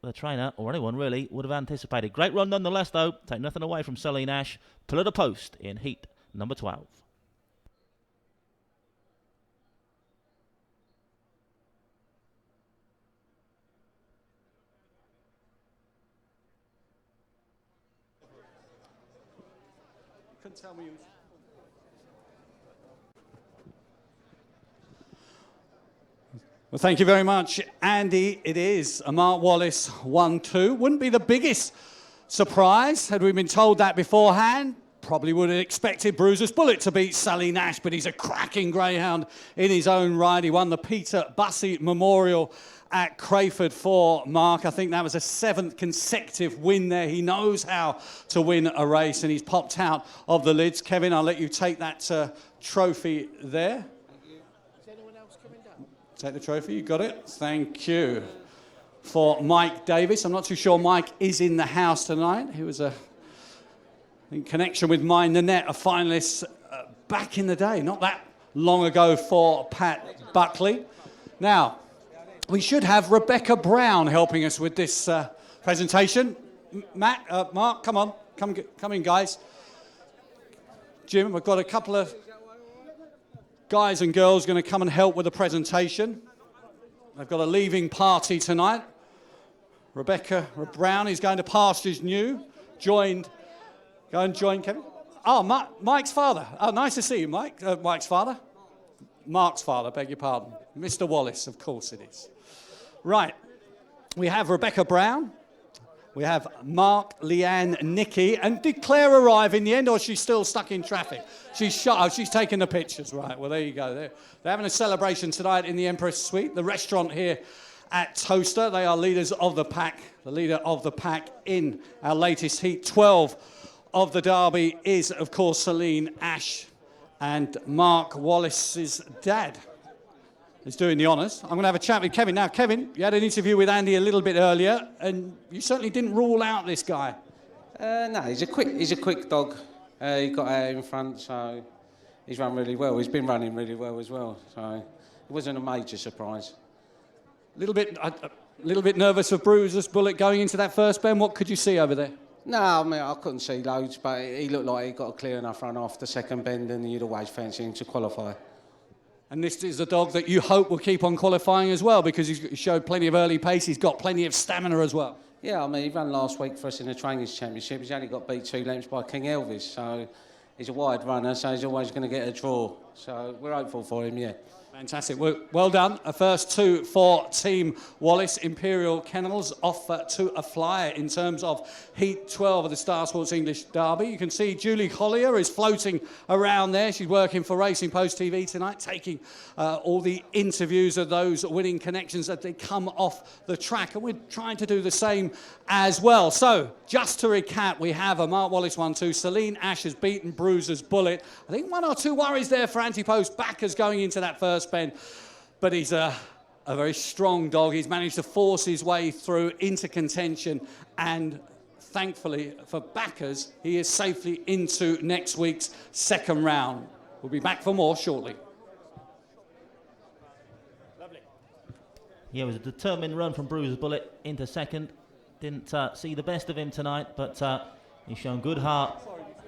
the trainer or anyone really would have anticipated. Great run nonetheless, though. Take nothing away from Sally Nash. Pillar to post in heat number 12. Tell me. Well, thank you very much, Andy. It is a Mark Wallace 1-2. Wouldn't be the biggest surprise had we been told that beforehand. Probably would have expected Bruiser's Bullet to beat Sally Nash, but he's a cracking greyhound in his own right. He won the Peter Bussey Memorial at Crayford for Mark. I think that was a 7th consecutive win there. He knows how to win a race, and he's popped out of the lids. Kevin, I'll let you take that trophy there. Thank you. Is anyone else coming down? Take the trophy, you got it? Thank you. For Mike Davis. I'm not too sure Mike is in the house tonight. He was in connection with Mind the Net, a finalist back in the day, not that long ago for Pat Buckley. Now, we should have Rebecca Brown helping us with this presentation. Mark, come on. Come in, guys. Jim, we've got a couple of guys and girls going to come and help with the presentation. They've got a leaving party tonight. Rebecca Brown is going to Pastures New. Go and join Kevin. Oh, Mike's father. Oh, nice to see you, Mike. Mike's father. Mark's father, beg your pardon. Mr. Wallace, of course it is. Right. We have Rebecca Brown. We have Mark, Leanne, Nikki. And did Claire arrive in the end, or she's still stuck in traffic? She's shot. Oh, she's taking the pictures. Right, well, there you go. They're having a celebration tonight in the Empress Suite, the restaurant here at Towcester. They are leaders of the pack. The leader of the pack in our latest heat 12 of the Derby is, of course, Celine Ash, and Mark Wallace's dad is doing the honours. I'm going to have a chat with Kevin. Now, Kevin, you had an interview with Andy a little bit earlier, and you certainly didn't rule out this guy. No, he's a quick dog. He got out in front, so he's run really well. He's been running really well as well, so it wasn't a major surprise. A little bit nervous for Bruiser's Bullet going into that first bend. What could you see over there? No, I mean, I couldn't see loads, but he looked like he got a clear enough run off the second bend, and you'd always fancy him to qualify. And this is a dog that you hope will keep on qualifying as well, because he showed plenty of early pace. He's got plenty of stamina as well. Yeah, I mean, he ran last week for us in the Trainers' Championship. He's only got beat 2 lengths by King Elvis, so he's a wide runner, so he's always going to get a draw. So we're hopeful for him, yeah. Fantastic. Well done. A first 2 for Team Wallace. Imperial Kennels off to a flyer in terms of Heat 12 of the Star Sports English Derby. You can see Julie Collier is floating around there. She's working for Racing Post TV tonight, taking all the interviews of those winning connections as they come off the track. And we're trying to do the same as well. So, just to recap, we have a Mark Wallace 1-2. Celine Ash has beaten Bruiser's Bullet. I think 1 or 2 worries there for anti-post backers going into that first bend. But he's a very strong dog. He's managed to force his way through into contention, and thankfully for backers, he is safely into next week's second round. We'll be back for more shortly. Yeah, it was a determined run from Bruiser's Bullet into second. Didn't see the best of him tonight, but he's shown good heart,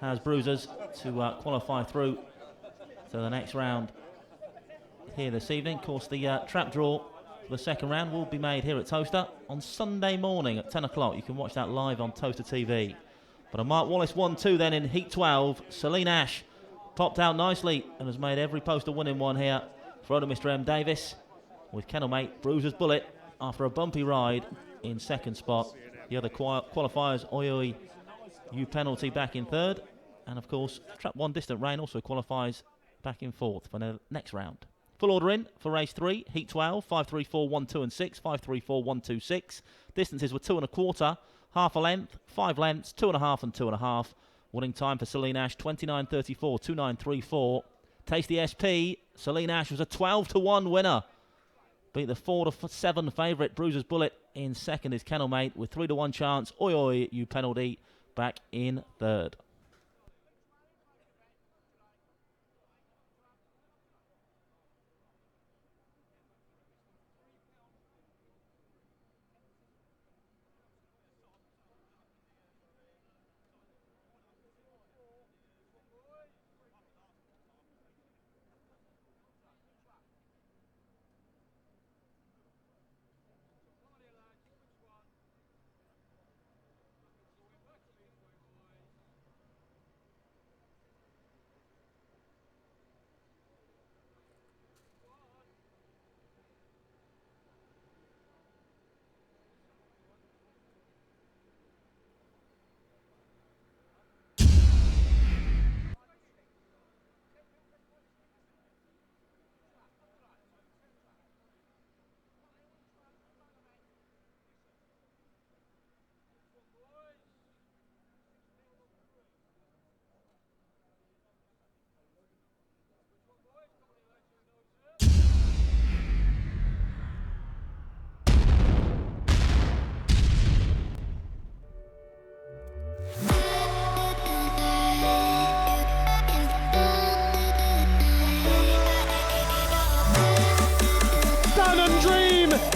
has Bruiser's, to qualify through to the next round here this evening. Of course, the trap draw for the second round will be made here at Towcester on Sunday morning at 10 o'clock. You can watch that live on Towcester TV. But a Mark Wallace 1-2 then in Heat 12. Celine Ash popped out nicely and has made every post a winning one here for older Mr. M. Davis, with kennelmate Bruiser's Bullet after a bumpy ride in second spot. The other qualifiers, Oi U Penalty back in third, and of course Trap 1 Distant Rain also qualifies back in fourth for the next round. Full order in for race 3, Heat 12, 534, 1, 2 and 6, 534, 1, 2, 6. Distances were 2 1/4, half a length, 5 lengths, 2 1/2 and 2 1/2. Winning time for Celine Ash, 29.34, 29.34. Tasty SP, Celine Ash was a 12-1 winner. Beat the 4-7 favourite Bruiser's Bullet in second, his kennelmate, with 3-1 chance. Oi U Penalty back in third.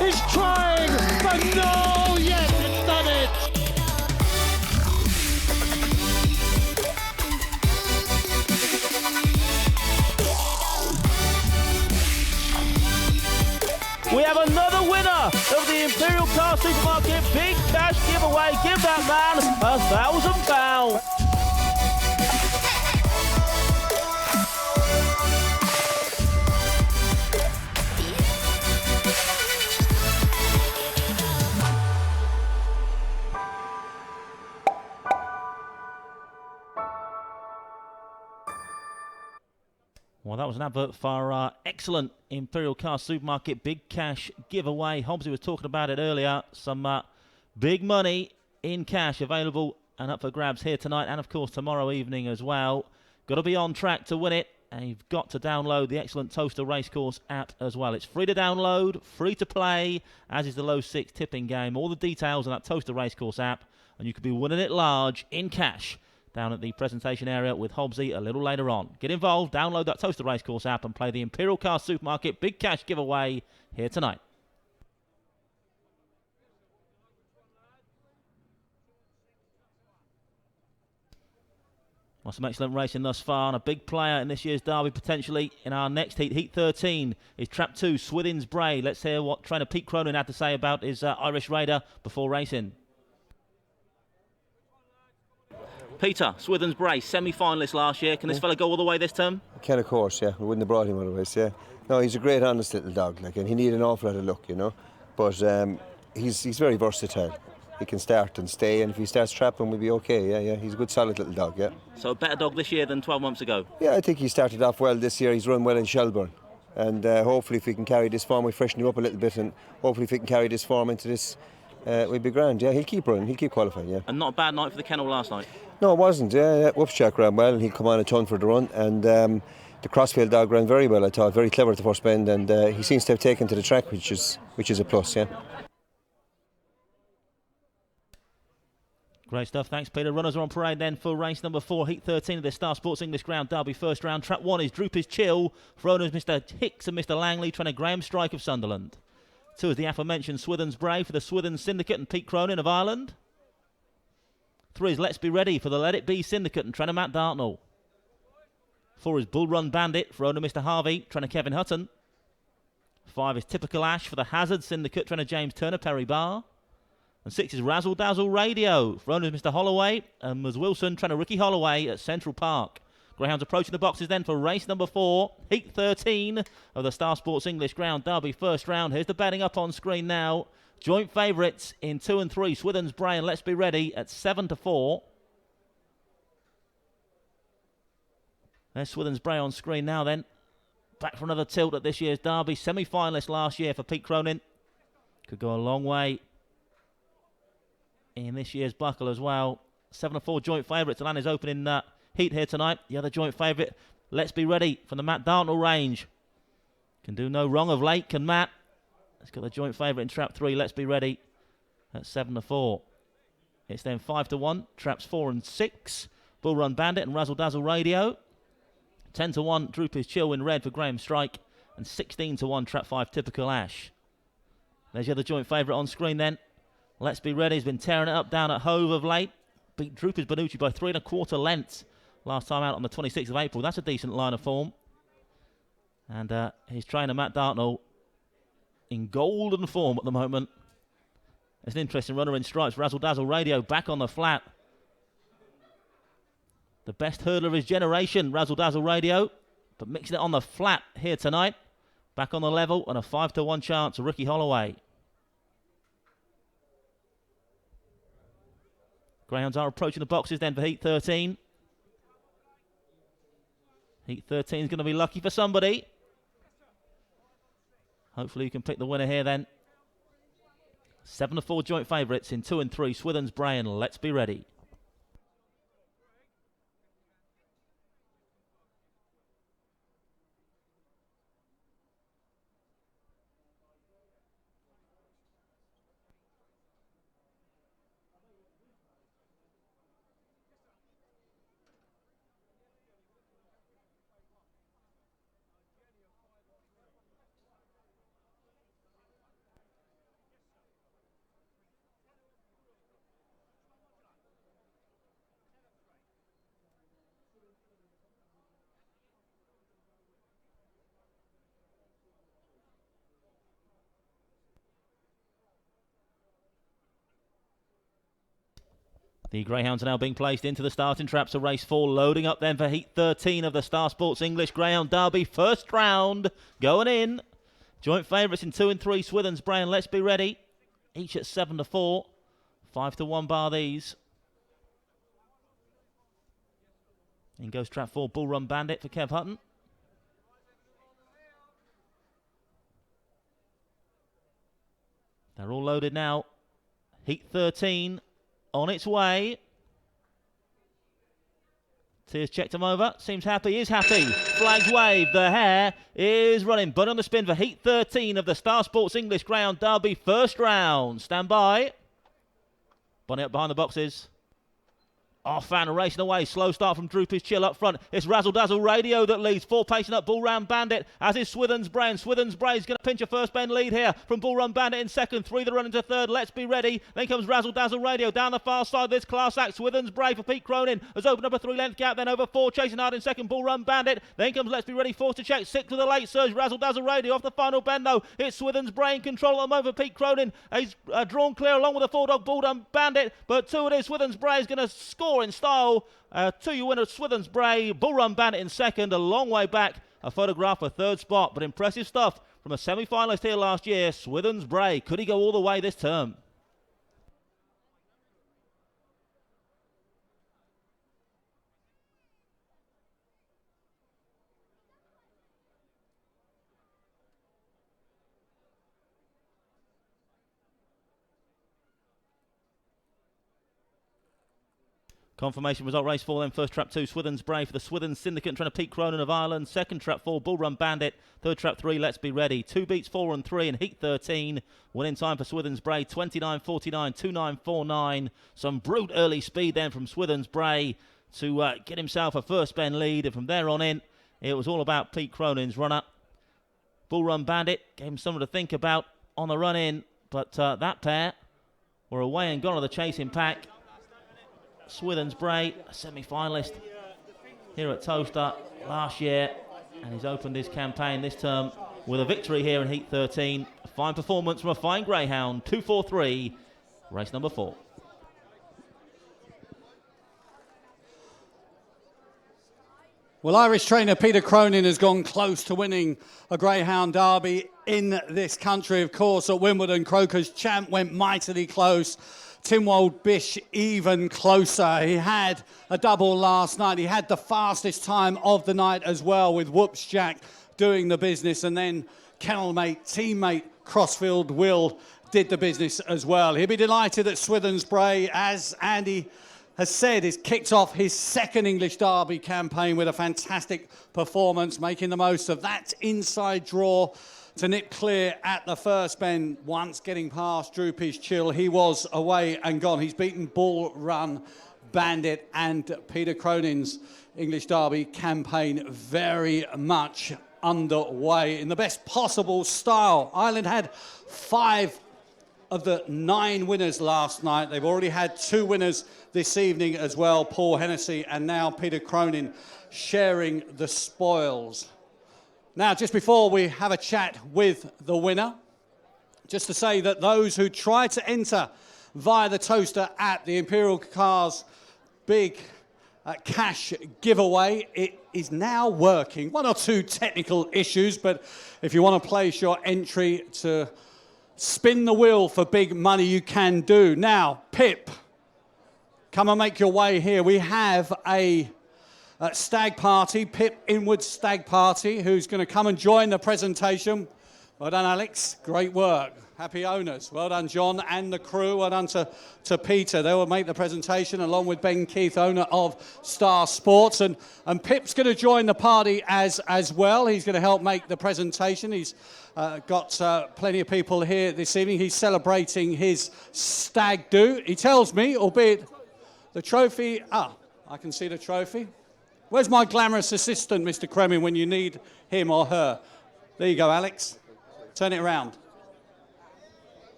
Is trying, but no, yes, it's done it. We have another winner of the Imperial Car Supermarket Big Cash Giveaway. Give that man £1,000. Well, that was an advert for our excellent Imperial Car Supermarket Big Cash giveaway. Hobbsy was talking about it earlier. Some big money in cash available and up for grabs here tonight and, of course, tomorrow evening as well. Got to be on track to win it, and you've got to download the excellent Towcester Racecourse app as well. It's free to download, free to play, as is the Low 6 tipping game. All the details on that Towcester Racecourse app, and you could be winning it large in cash down at the presentation area with Hobbsy a little later on. Get involved, download that Towcester Racecourse app and play the Imperial Car Supermarket Big Cash giveaway here tonight. Well, some excellent racing thus far, and a big player in this year's derby potentially in our next heat. Heat 13 is Trap 2, Swithin's Bray. Let's hear what trainer Pete Cronin had to say about his Irish Raider before racing. Peter, Swithin's Bray, semi-finalist last year. Can this fella go all the way this term? Can, of course, yeah. We wouldn't have brought him otherwise, yeah. No, he's a great, honest little dog, like, and he needed an awful lot of luck, you know. But he's very versatile. He can start and stay, and if he starts trapping, we'll be okay, yeah. He's a good, solid little dog, yeah. So a better dog this year than 12 months ago? Yeah, I think he started off well this year. He's run well in Shelburne. And hopefully if we can carry this form, we freshen him up a little bit, and hopefully if we can carry this form into this, we'll be grand, yeah. He'll keep running, he'll keep qualifying, yeah. And not a bad night for the kennel last night? No, it wasn't. Yeah, Whoopsjack ran well, and he'll come on a ton for the run. And the Crossfield dog ran very well, I thought. Very clever at the first bend, and he seems to have taken to the track, which is a plus, yeah. Great stuff, thanks Peter. Runners are on parade then for race number 4, Heat 13 of the Star Sports English Ground Derby first round. Trap 1 is Droopy's Chill for owners Mr Hicks and Mr Langley, trainer Graham Strike of Sunderland. 2 is the aforementioned Swithin's Bray for the Swithin Syndicate and Pete Cronin of Ireland. 3 is Let's Be Ready for the Let It Be Syndicate and trainer Matt Dartnell. 4 is Bull Run Bandit for owner Mr Harvey, trainer Kevin Hutton. 5 is Typical Ash for the Hazard Syndicate, trainer James Turner, Perry Barr. And 6 is Razzle Dazzle Radio for owners Mr Holloway and Ms Wilson, trainer Ricky Holloway at Central Park. Greyhounds approaching the boxes then for race number 4, Heat 13 of the Star Sports English Ground Derby first round. Here's the betting up on screen now. Joint favourites in 2 and 3, Swithin's Bray and Let's Be Ready at 7-4. There's Swithin's Bray on screen now then. Back for another tilt at this year's derby. Semi-finalist last year for Pete Cronin. Could go a long way in this year's buckle as well. 7-4 joint favourites. Alan is opening heat here tonight. The other joint favourite, Let's Be Ready from the Matt Dartnell range. Can do no wrong of late, can Matt. It's got the joint favourite in Trap 3, Let's Be Ready, at 7-4. It's then 5-1, Traps 4 and 6, Bull Run Bandit and Razzle Dazzle Radio. 10-1, Droopy's Chill in red for Graham Strike, and 16-1, Trap 5, Typical Ash. There's your other joint favourite on screen then. Let's Be Ready has been tearing it up down at Hove of late. Beat Droopy's Benucci by 3 1/4 lengths last time out on the 26th of April. That's a decent line of form. And his trainer, Matt Dartnell, in golden form at the moment. It's an interesting runner in stripes. Razzle Dazzle Radio back on the flat. The best hurdler of his generation, Razzle Dazzle Radio. But mixing it on the flat here tonight. Back on the level and a 5-1 chance of Ricky Holloway. Greyhounds are approaching the boxes then for Heat 13. Heat 13 is going to be lucky for somebody. Hopefully you can pick the winner here then. 7-4 joint favourites in 2 and 3. Swithin's Bray and Let's Be Ready. The Greyhounds are now being placed into the starting traps of race 4, loading up then for Heat 13 of the Star Sports English Greyhound Derby. First round, going in. Joint favourites in 2 and 3, Swithin's Bray and Let's Be Ready. Each at 7-4. 5-1 bar these. In goes trap 4, Bull Run Bandit for Kev Hutton. They're all loaded now. Heat 13 on its way. Tears checked him over. Seems happy, is happy. Flags wave. The hare is running. But on the spin for Heat 13 of the Star Sports English Greyhound Derby first round. Stand by. Bonnie up behind the boxes. Off and racing away. Slow start from Droopy's Chill up front. It's Razzle Dazzle Radio that leads. 4 pacing up Bull Run Bandit, as is Swithin's Brain. Swithin's Brain's going to pinch a first bend lead here from Bull Run Bandit in second. 3 that run into third. Let's be ready. Then comes Razzle Dazzle Radio down the far side of this class act. Swithin's Brain for Pete Cronin has opened up a 3-length gap. Then over 4 chasing hard in second. Bull Run Bandit. Then comes Let's Be Ready. Forced to check. 6 with a late surge. Razzle Dazzle Radio off the final bend though. It's Swithin's Brain control at the moment for Pete Cronin. He's drawn clear along with the 4-dog Bull Run Bandit. But 2 it is. Swithin's Brain is going to score in style. 2 winner Swithin's Bray, Bull Run Bandit in second, a long way back, a photograph for third spot, but impressive stuff from a semi-finalist here last year, Swithin's Bray. Could he go all the way this term? Confirmation result, race 4 then, first trap 2, Swithin's Bray for the Swithin Syndicate, trying to Pete Cronin of Ireland. Second trap 4, Bull Run Bandit. Third trap 3, Let's Be Ready. 2 beats 4 and 3 in Heat 13. Winning time for Swithin's Bray, 29.49, 29.49. Some brute early speed then from Swithin's Bray to get himself a first bend lead. And from there on in, it was all about Pete Cronin's runner. Bull Run Bandit gave him something to think about on the run in. But that pair were away and gone to the chasing pack. Swithin's Bray, a semi-finalist here at Towcester last year, and he's opened his campaign this term with a victory here in Heat 13. A fine performance from a fine Greyhound, 2-4-3, race number 4. Well, Irish trainer Peter Cronin has gone close to winning a Greyhound Derby in this country. Of course, at Wimbledon, Croker's Champ went mightily close. Tynwald Bish even closer. He had a double last night. He had the fastest time of the night as well, with Whoops Jack doing the business, and then kennelmate, teammate Crossfield Will did the business as well. He'll be delighted that Swithin's Bray, as Andy has said, has kicked off his second English Derby campaign with a fantastic performance, making the most of that inside draw to nip clear at the first bend. Once getting past Droopy's Chill, he was away and gone. He's beaten Bull Run Bandit, and Peter Cronin's English Derby campaign very much underway in the best possible style. Ireland had 5 of the 9 winners last night. They've already had 2 winners this evening as well, Paul Hennessy and now Peter Cronin sharing the spoils. Now, just before we have a chat with the winner, just to say that those who try to enter via the Towcester app, the Imperial Cars big cash giveaway, it is now working. 1 or 2 technical issues, but if you want to place your entry to spin the wheel for big money, you can do. Now, Pip, come and make your way here. We have a stag party, Pip Inwood Stag Party, who's going to come and join the presentation. Well done, Alex. Great work. Happy owners. Well done, John and the crew. Well done to Peter. They will make the presentation along with Ben Keith, owner of Star Sports. And Pip's going to join the party as well. He's going to help make the presentation. He's got plenty of people here this evening. He's celebrating his stag do. He tells me, albeit the trophy... I can see the trophy. Where's my glamorous assistant, Mr. Kremin, when you need him or her? There you go, Alex. Turn it around.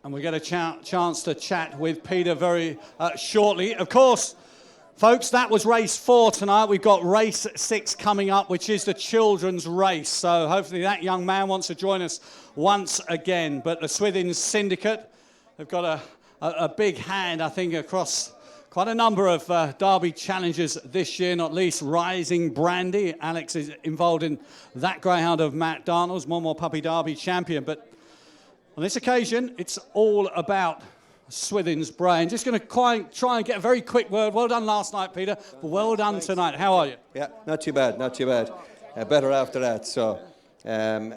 And we get a chance to chat with Peter very shortly. Of course, folks, that was race 4 tonight. We've got race 6 coming up, which is the children's race. So hopefully that young man wants to join us once again. But the Swithin Syndicate have got a big hand, I think, across quite a number of Derby challenges this year, not least Rising Brandy. Alex is involved in that greyhound of Matt Darnell's, more Puppy Derby champion. But on this occasion, it's all about Swithin's Bray. Just going to try and get a very quick word. Well done last night, Peter, but well done tonight. How are you? Yeah, not too bad, not too bad. better after that. So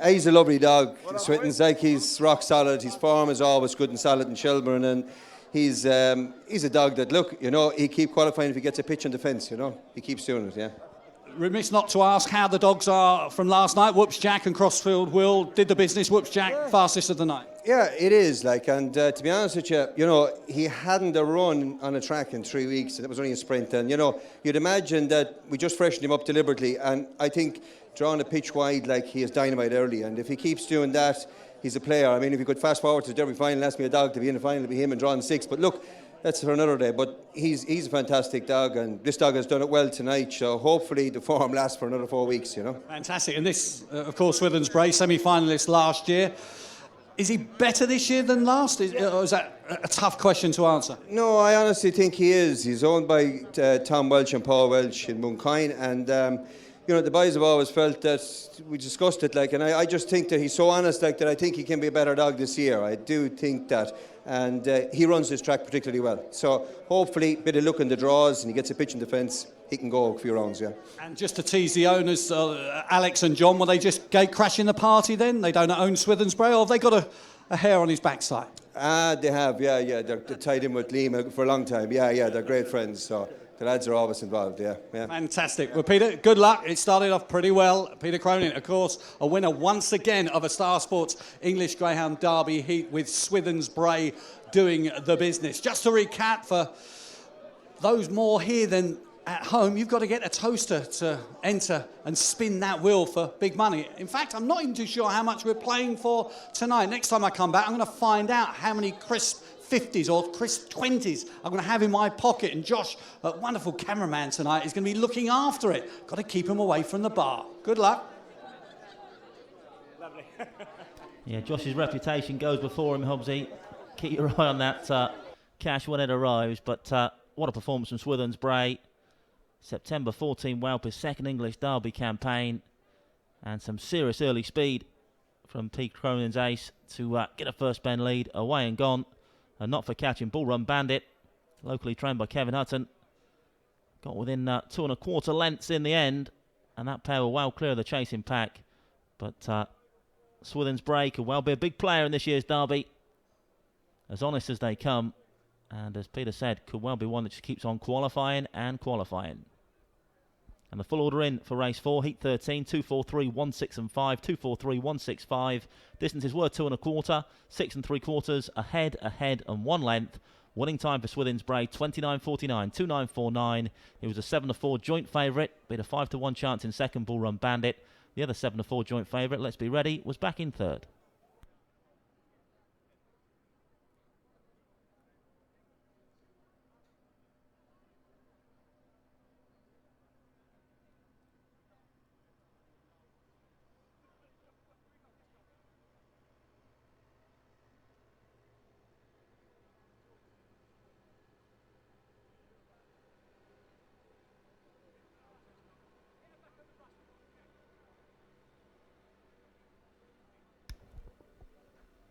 he's a lovely dog. Switten's like he's rock solid. His form is always good and solid in Shelburne, and he's a dog that, look, you know, he keep qualifying if he gets a pitch on the fence, you know. He keeps doing it, yeah. Remiss not to ask how the dogs are from last night. Whoops Jack and Crossfield Will did the business. Whoops Jack, fastest of the night. Yeah, it is, like, and to be honest with you, you know, he hadn't a run on a track in 3 weeks, and it was only a sprint, and, you know, you'd imagine that we just freshened him up deliberately, and I think drawing the pitch wide, like, he is dynamite early, and if he keeps doing that, he's a player. I mean, if you could fast forward to the Derby final, ask me a dog to be in the final, it'd be him and drawing 6, but look, that's for another day, but he's a fantastic dog, and this dog has done it well tonight, so hopefully the form lasts for another 4 weeks, you know. Fantastic, and this, of course, Swithin's Bray, semi-finalist last year. Is he better this year than last? Or is that a tough question to answer? No, I honestly think he is. He's owned by Tom Welch and Paul Welch in Mooncoin, and you know, the boys have always felt that, we discussed it, like, and I just think that he's so honest, like, that I think he can be a better dog this year. I do think that, and he runs this track particularly well. So hopefully, bit of luck in the draws, and he gets a pitch in defence, he can go a few rounds, yeah. And just to tease the owners, Alex and John, will they just gate crashing the party then? They don't own Swithin's Bray, or have they got a hair on his backside? They have, yeah. They're tied in with Liam for a long time. Yeah, they're great friends, so the lads are always involved, yeah. Fantastic. Well, Peter, good luck. It started off pretty well. Peter Cronin, of course, a winner once again of a Star Sports English Greyhound Derby heat with Swithin's Bray doing the business. Just to recap, for those more here than at home, you've got to get a toaster to enter and spin that wheel for big money. In fact, I'm not even too sure how much we're playing for tonight. Next time I come back, I'm going to find out how many crisp 50s or crisp 20s I'm going to have in my pocket. And Josh, a wonderful cameraman tonight, is going to be looking after it. Got to keep him away from the bar. Good luck. Lovely. Yeah, Josh's reputation goes before him, Hobbsy. Keep your eye on that cash when it arrives. But what a performance from Swithin's Bray. September 14, Welper's second English Derby campaign, and some serious early speed from Pete Cronin's ace to get a first bend lead, away and gone, and not for catching Bull Run Bandit, locally trained by Kevin Hutton. Got within 2 1/4 lengths in the end, and that pair were well clear of the chasing pack. But Swithin's Bray could well be a big player in this year's Derby, as honest as they come, and as Peter said, could well be one that just keeps on qualifying and qualifying. And the full order in for race 4, heat 13, 2, 4, 3, 1, 6 and 5, 2, 4, 3, 1, 6, 5. Distances were 2 1/4, 6 3/4, ahead and 1 length. Winning time for Swithin's Bray, 29.49, 2.949. It was a 7-4 joint favourite, beat a 5-1 chance in second, Bull Run Bandit. The other 7-4 joint favourite, let's be ready, was back in third.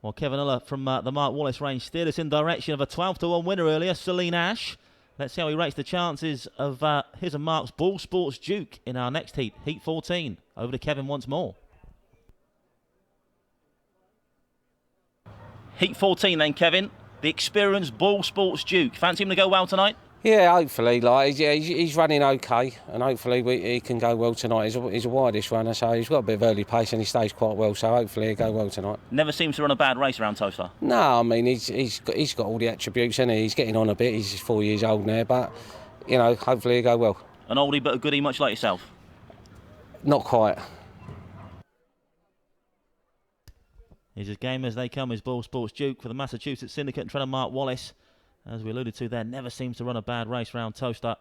Well, Kevin Uller from the Mark Wallace range steered us in direction of a 12-1 winner earlier, Celine Ash. Let's see how he rates the chances of his and Mark's Ball Sports Duke in our next heat, heat 14. Over to Kevin once more. Heat 14 then, Kevin. The experienced Ball Sports Duke. Fancy him to go well tonight? Yeah, hopefully. Like he's running okay, and hopefully he can go well tonight. He's a wideish runner, so he's got a bit of early pace and he stays quite well. So hopefully he'll go well tonight. Never seems to run a bad race around Towcester. No, I mean he's got all the attributes, and he's getting on a bit. He's 4 years old now, but you know, hopefully he'll go well. An oldie but a goodie, much like yourself. Not quite. He's as game as they come, is Ball Sports Duke for the Massachusetts Syndicate and trainer Mark Wallace. As we alluded to there, never seems to run a bad race round Towcester.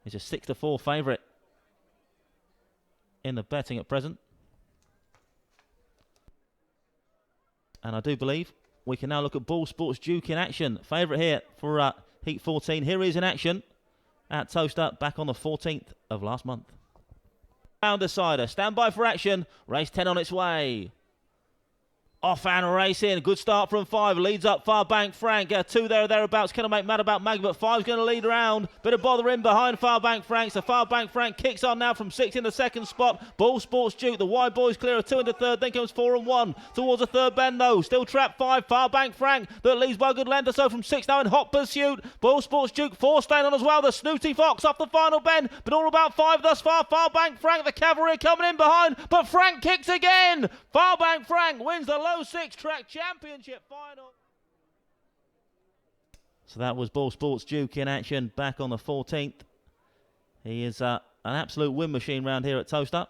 He's a 6-4 favourite in the betting at present. And I do believe we can now look at Ball Sports Duke in action. Favourite here for Heat 14. Here he is in action at Towcester, back on the 14th of last month. Round decider, stand by for action. Race 10 on its way. Off-hand racing, good start from 5, leads up Far Bank Frank, 2 there or thereabouts, can I make mad about Maggie, but 5's going to lead around, bit of bother in behind Far Bank Frank, so Far Bank Frank kicks on now from 6 in the second spot, Ball Sports Duke, the wide boys clear of 2 into third, then comes 4 and 1, towards the third bend though, still trapped 5, Far Bank Frank, that leads by a good length or so from 6 now in hot pursuit, Ball Sports Duke, 4 staying on as well, the Snooty Fox off the final bend, but all about 5 thus far, Far Bank Frank, the cavalry coming in behind, but Frank kicks again, Far Bank Frank wins the low 6 track championship final. So that was Ball Sports Duke in action back on the 14th. He is an absolute win machine round here at Towcester.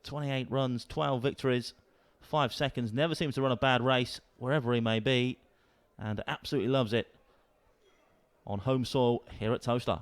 28 runs, 12 victories, 5 seconds. Never seems to run a bad race wherever he may be, and absolutely loves it on home soil here at Towcester.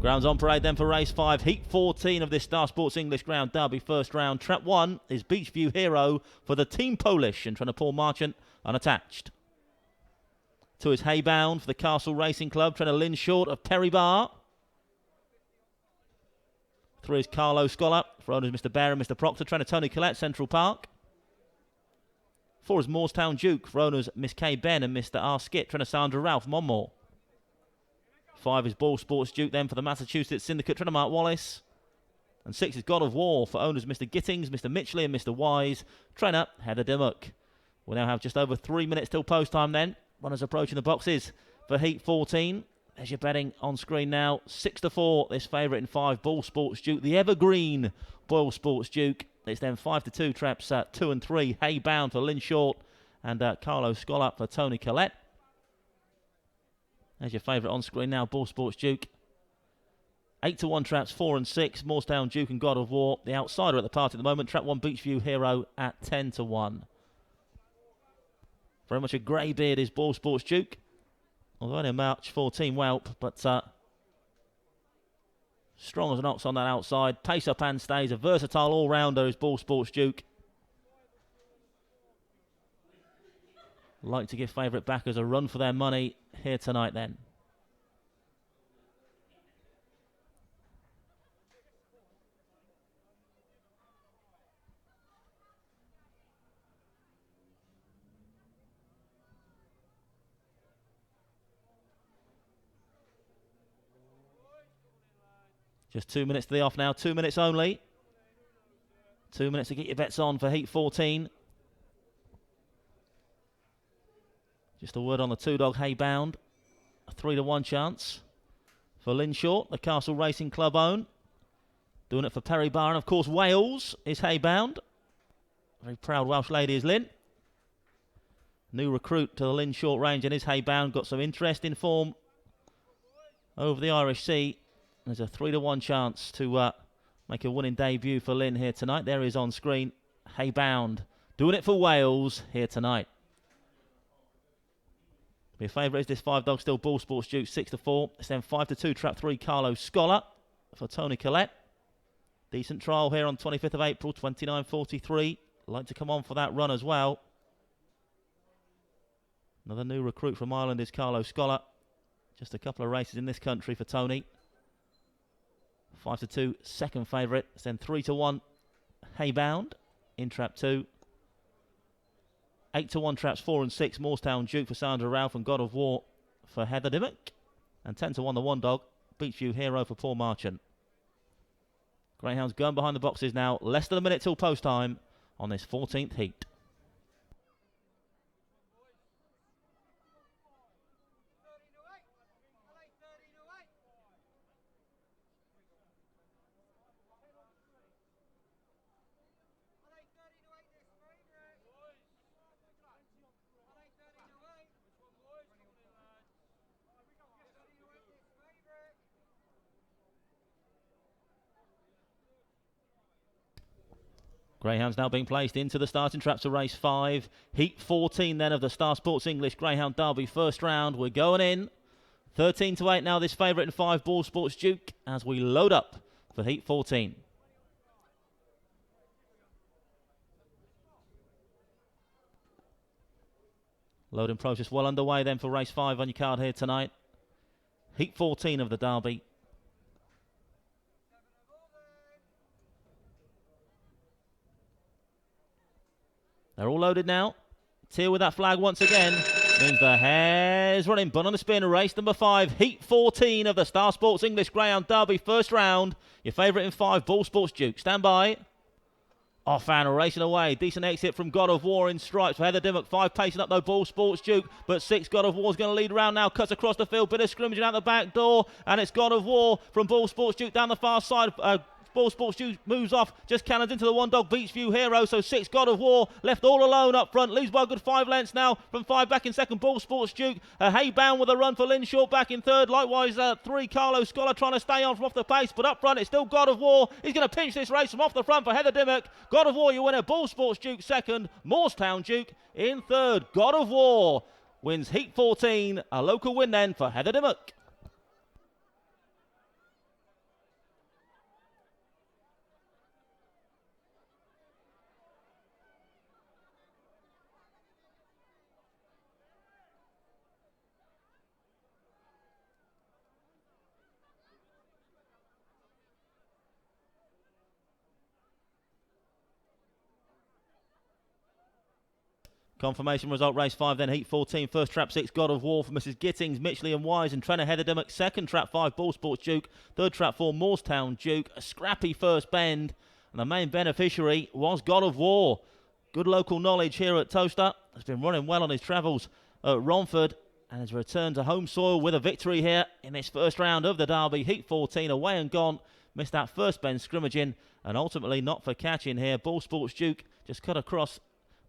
Grounds on parade then for race 5, heat 14 of this Star Sports English Ground Derby first round. Trap 1 is Beachview Hero for the Team Polish and trying to Paul Marchant unattached. 2 is Haybound for the Castle Racing Club, trying to Lynn Short of Perry Bar. 3 is Carlo Scholar for owners Mr. Bear and Mr. Proctor, trying to Tony Collette, Central Park. 4 is Moorestown Duke for owners Miss Kay Ben and Mr. R. Skit, trying to Sandra Ralph, Monmore. 5 is Ball Sports Duke then for the Massachusetts Syndicate, trying to Mark Wallace. And 6 is God of War for owners Mr. Gittings, Mr. Mitchley and Mr. Wise, trainer Heather Dimmock. We now have just over 3 minutes till post time then. Runners approaching the boxes for heat 14. There's your betting on screen now. 6-4, this favourite in 5, Ball Sports Duke. The evergreen Ball Sports Duke. It's then 5-2 traps 2 and 3. Haybound for Lynn Short and Carlo Scholar for Tony Collette. There's your favourite on screen now, Ball Sports Duke. 8-1 traps 4 and 6, Moorestown Duke and God of War. The outsider at the party at the moment, trap 1 Beachview Hero at 10-1. Very much a grey beard is Ball Sports Duke. Although only a March 14 whelp, but strong as an ox on that outside. Pace up and stays, a versatile all-rounder is Ball Sports Duke. Like to give favourite backers a run for their money here tonight then. Just 2 minutes to the off now, 2 minutes only. 2 minutes to get your bets on for heat 14. Just a word on the 2-dog Haybound. A 3-1 chance for Lynn Short, the Castle Racing Club own. Doing it for Perry Bar, and of course Wales is Haybound. Very proud Welsh lady is Lynn. New recruit to the Lynn Short range and is Haybound. Got some interesting form over the Irish Sea. There's a 3-1 chance to make a winning debut for Lynn here tonight. There he is on screen. Haybound doing it for Wales here tonight. Your favourite is this 5-dog still, Ball Sports Duke, 6-4. It's then 5-2, trap 3, Carlo Scholar for Tony Collette. Decent trial here on 25th of April, 29.43. Like to come on for that run as well. Another new recruit from Ireland is Carlo Scholar. Just a couple of races in this country for Tony. 5-2, second favourite. It's then 3-1, Haybound in trap 2. 8-1 traps 4 and 6, Moorestown Duke for Sandra Ralph and God of War for Heather Dimmock. And 10-1 the 1-dog, Beachview Hero for Paul Marchant. Greyhounds going behind the boxes now. Less than a minute till post time on this 14th heat. Greyhounds now being placed into the starting traps of race 5. Heat 14 then of the Star Sports English Greyhound Derby first round. We're going in. 13-8 now, this favourite in 5, Ball Sports Duke, as we load up for Heat 14. Loading process well underway then for race 5 on your card here tonight. Heat 14 of the Derby. They're all loaded now. Teal with that flag once again. Means the hare's running. Bun on the spin. Race number 5. Heat 14 of the Star Sports English Greyhound Derby. First round. Your favourite in 5. Ball Sports Duke. Stand by. Off and racing away. Decent exit from God of War in stripes for Heather Dimmock. 5 pacing up though. Ball Sports Duke. But 6 God of War's going to lead around now. Cuts across the field. Bit of scrimmaging out the back door. And it's God of War from Ball Sports Duke down the far side. Ball Sports Duke moves off, just cannons into the one dog Beachview Hero. So 6 God of War left all alone up front. Leaves by a good 5 lengths now from 5 back in second. Ball Sports Duke. Haybound with a run for Lynn Short back in third. Likewise 3 Carlo Scholar trying to stay on from off the pace. But up front it's still God of War. He's going to pinch this race from off the front for Heather Dimmock. God of War your winner. Ball Sports Duke second. Moorestown Duke in third. God of War wins Heat 14. A local win then for Heather Dimmock. Confirmation result, race 5, then Heat 14. First trap 6, God of War for Mrs. Gittings, Mitchley and Wise, and trainer Heather Dimmock. Second trap 5, Ball Sports Duke. Third trap 4, Moorestown Duke. A scrappy first bend, and the main beneficiary was God of War. Good local knowledge here at Towcester. Has been running well on his travels at Romford, and has returned to home soil with a victory here in this first round of the Derby. Heat 14 away and gone. Missed that first bend scrimmaging, and ultimately not for catching here. Ball Sports Duke just cut across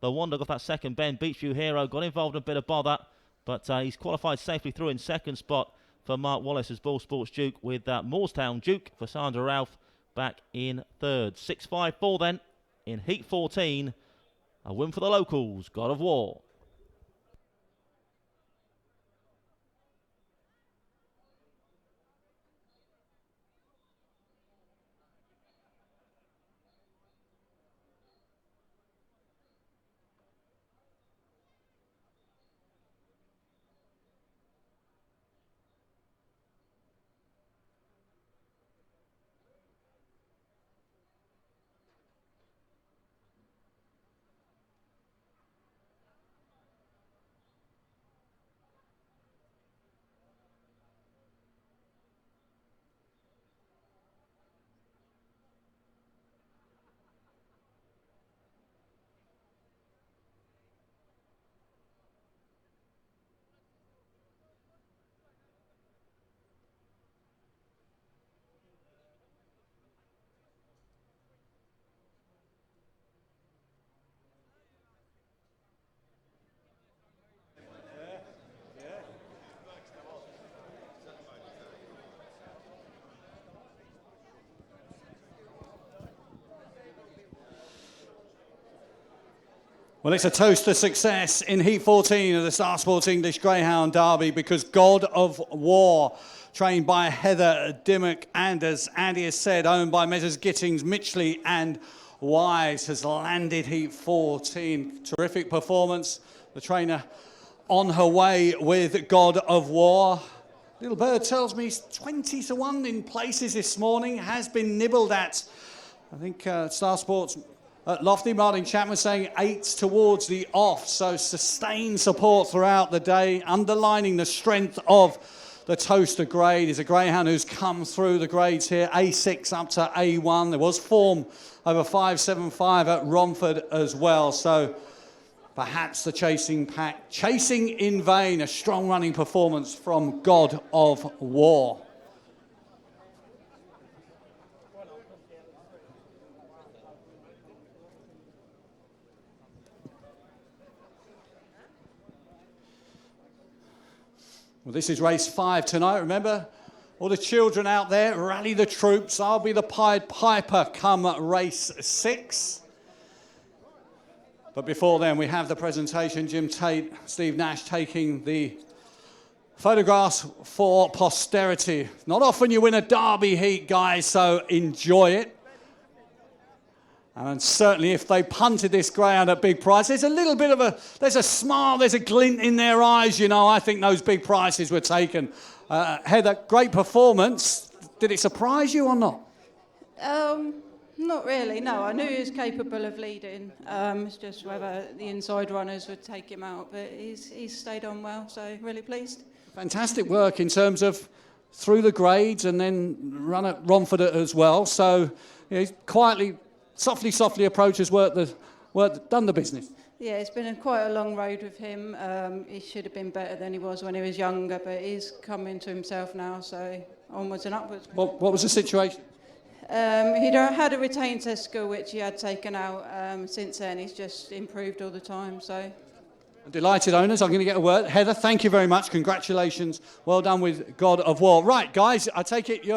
the one dog off that second bend. Beachview Hero got involved in a bit of bother, but he's qualified safely through in second spot for Mark Wallace as Ball Sports Duke, with Moorestown Duke for Sandra Ralph back in third. 6-5-4 then in Heat 14. A win for the locals, God of War. Well, it's a toast to success in Heat 14 of the Star Sports English Greyhound Derby, because God of War, trained by Heather Dimmock and, as Andy has said, owned by Messrs Gittings, Mitchley and Wise, has landed Heat 14. Terrific performance. The trainer on her way with God of War. Little Bird tells me 20-1 in places this morning. Has been nibbled at. I think Star Sports at Lofty, Martin Chapman saying 8 towards the off. So sustained support throughout the day, underlining the strength of the Towcester grade. Is a greyhound who's come through the grades here, A6 up to A1. There was form over 5.75 at Romford as well. So perhaps the chasing pack, chasing in vain. A strong running performance from God of War. Well, this is race 5 tonight. Remember, all the children out there, rally the troops. I'll be the Pied Piper come race 6. But before then, we have the presentation. Jim Tate, Steve Nash taking the Photographs for posterity. Not often you win a Derby heat, guys, so enjoy it. And certainly if they punted this greyhound at big price, there's a little bit of there's a smile, there's a glint in their eyes, you know. I think those big prices were taken. Heather, great performance. Did it surprise you or not? Not really, no. I knew he was capable of leading. It's just whether the inside runners would take him out, but he's stayed on well, so really pleased. Fantastic work in terms of through the grades and then run at Romford as well. So you know, he's quietly, softly approach has done the business. Yeah, it's been quite a long road with him. He should have been better than he was when he was younger, but he's come into himself now, so onwards and upwards. What was the situation? He'd had a retained testicle, which he had taken out. Since then, he's just improved all the time, so... Delighted owners, I'm going to get a word. Heather, thank you very much. Congratulations. Well done with God of War. Right, guys, I take it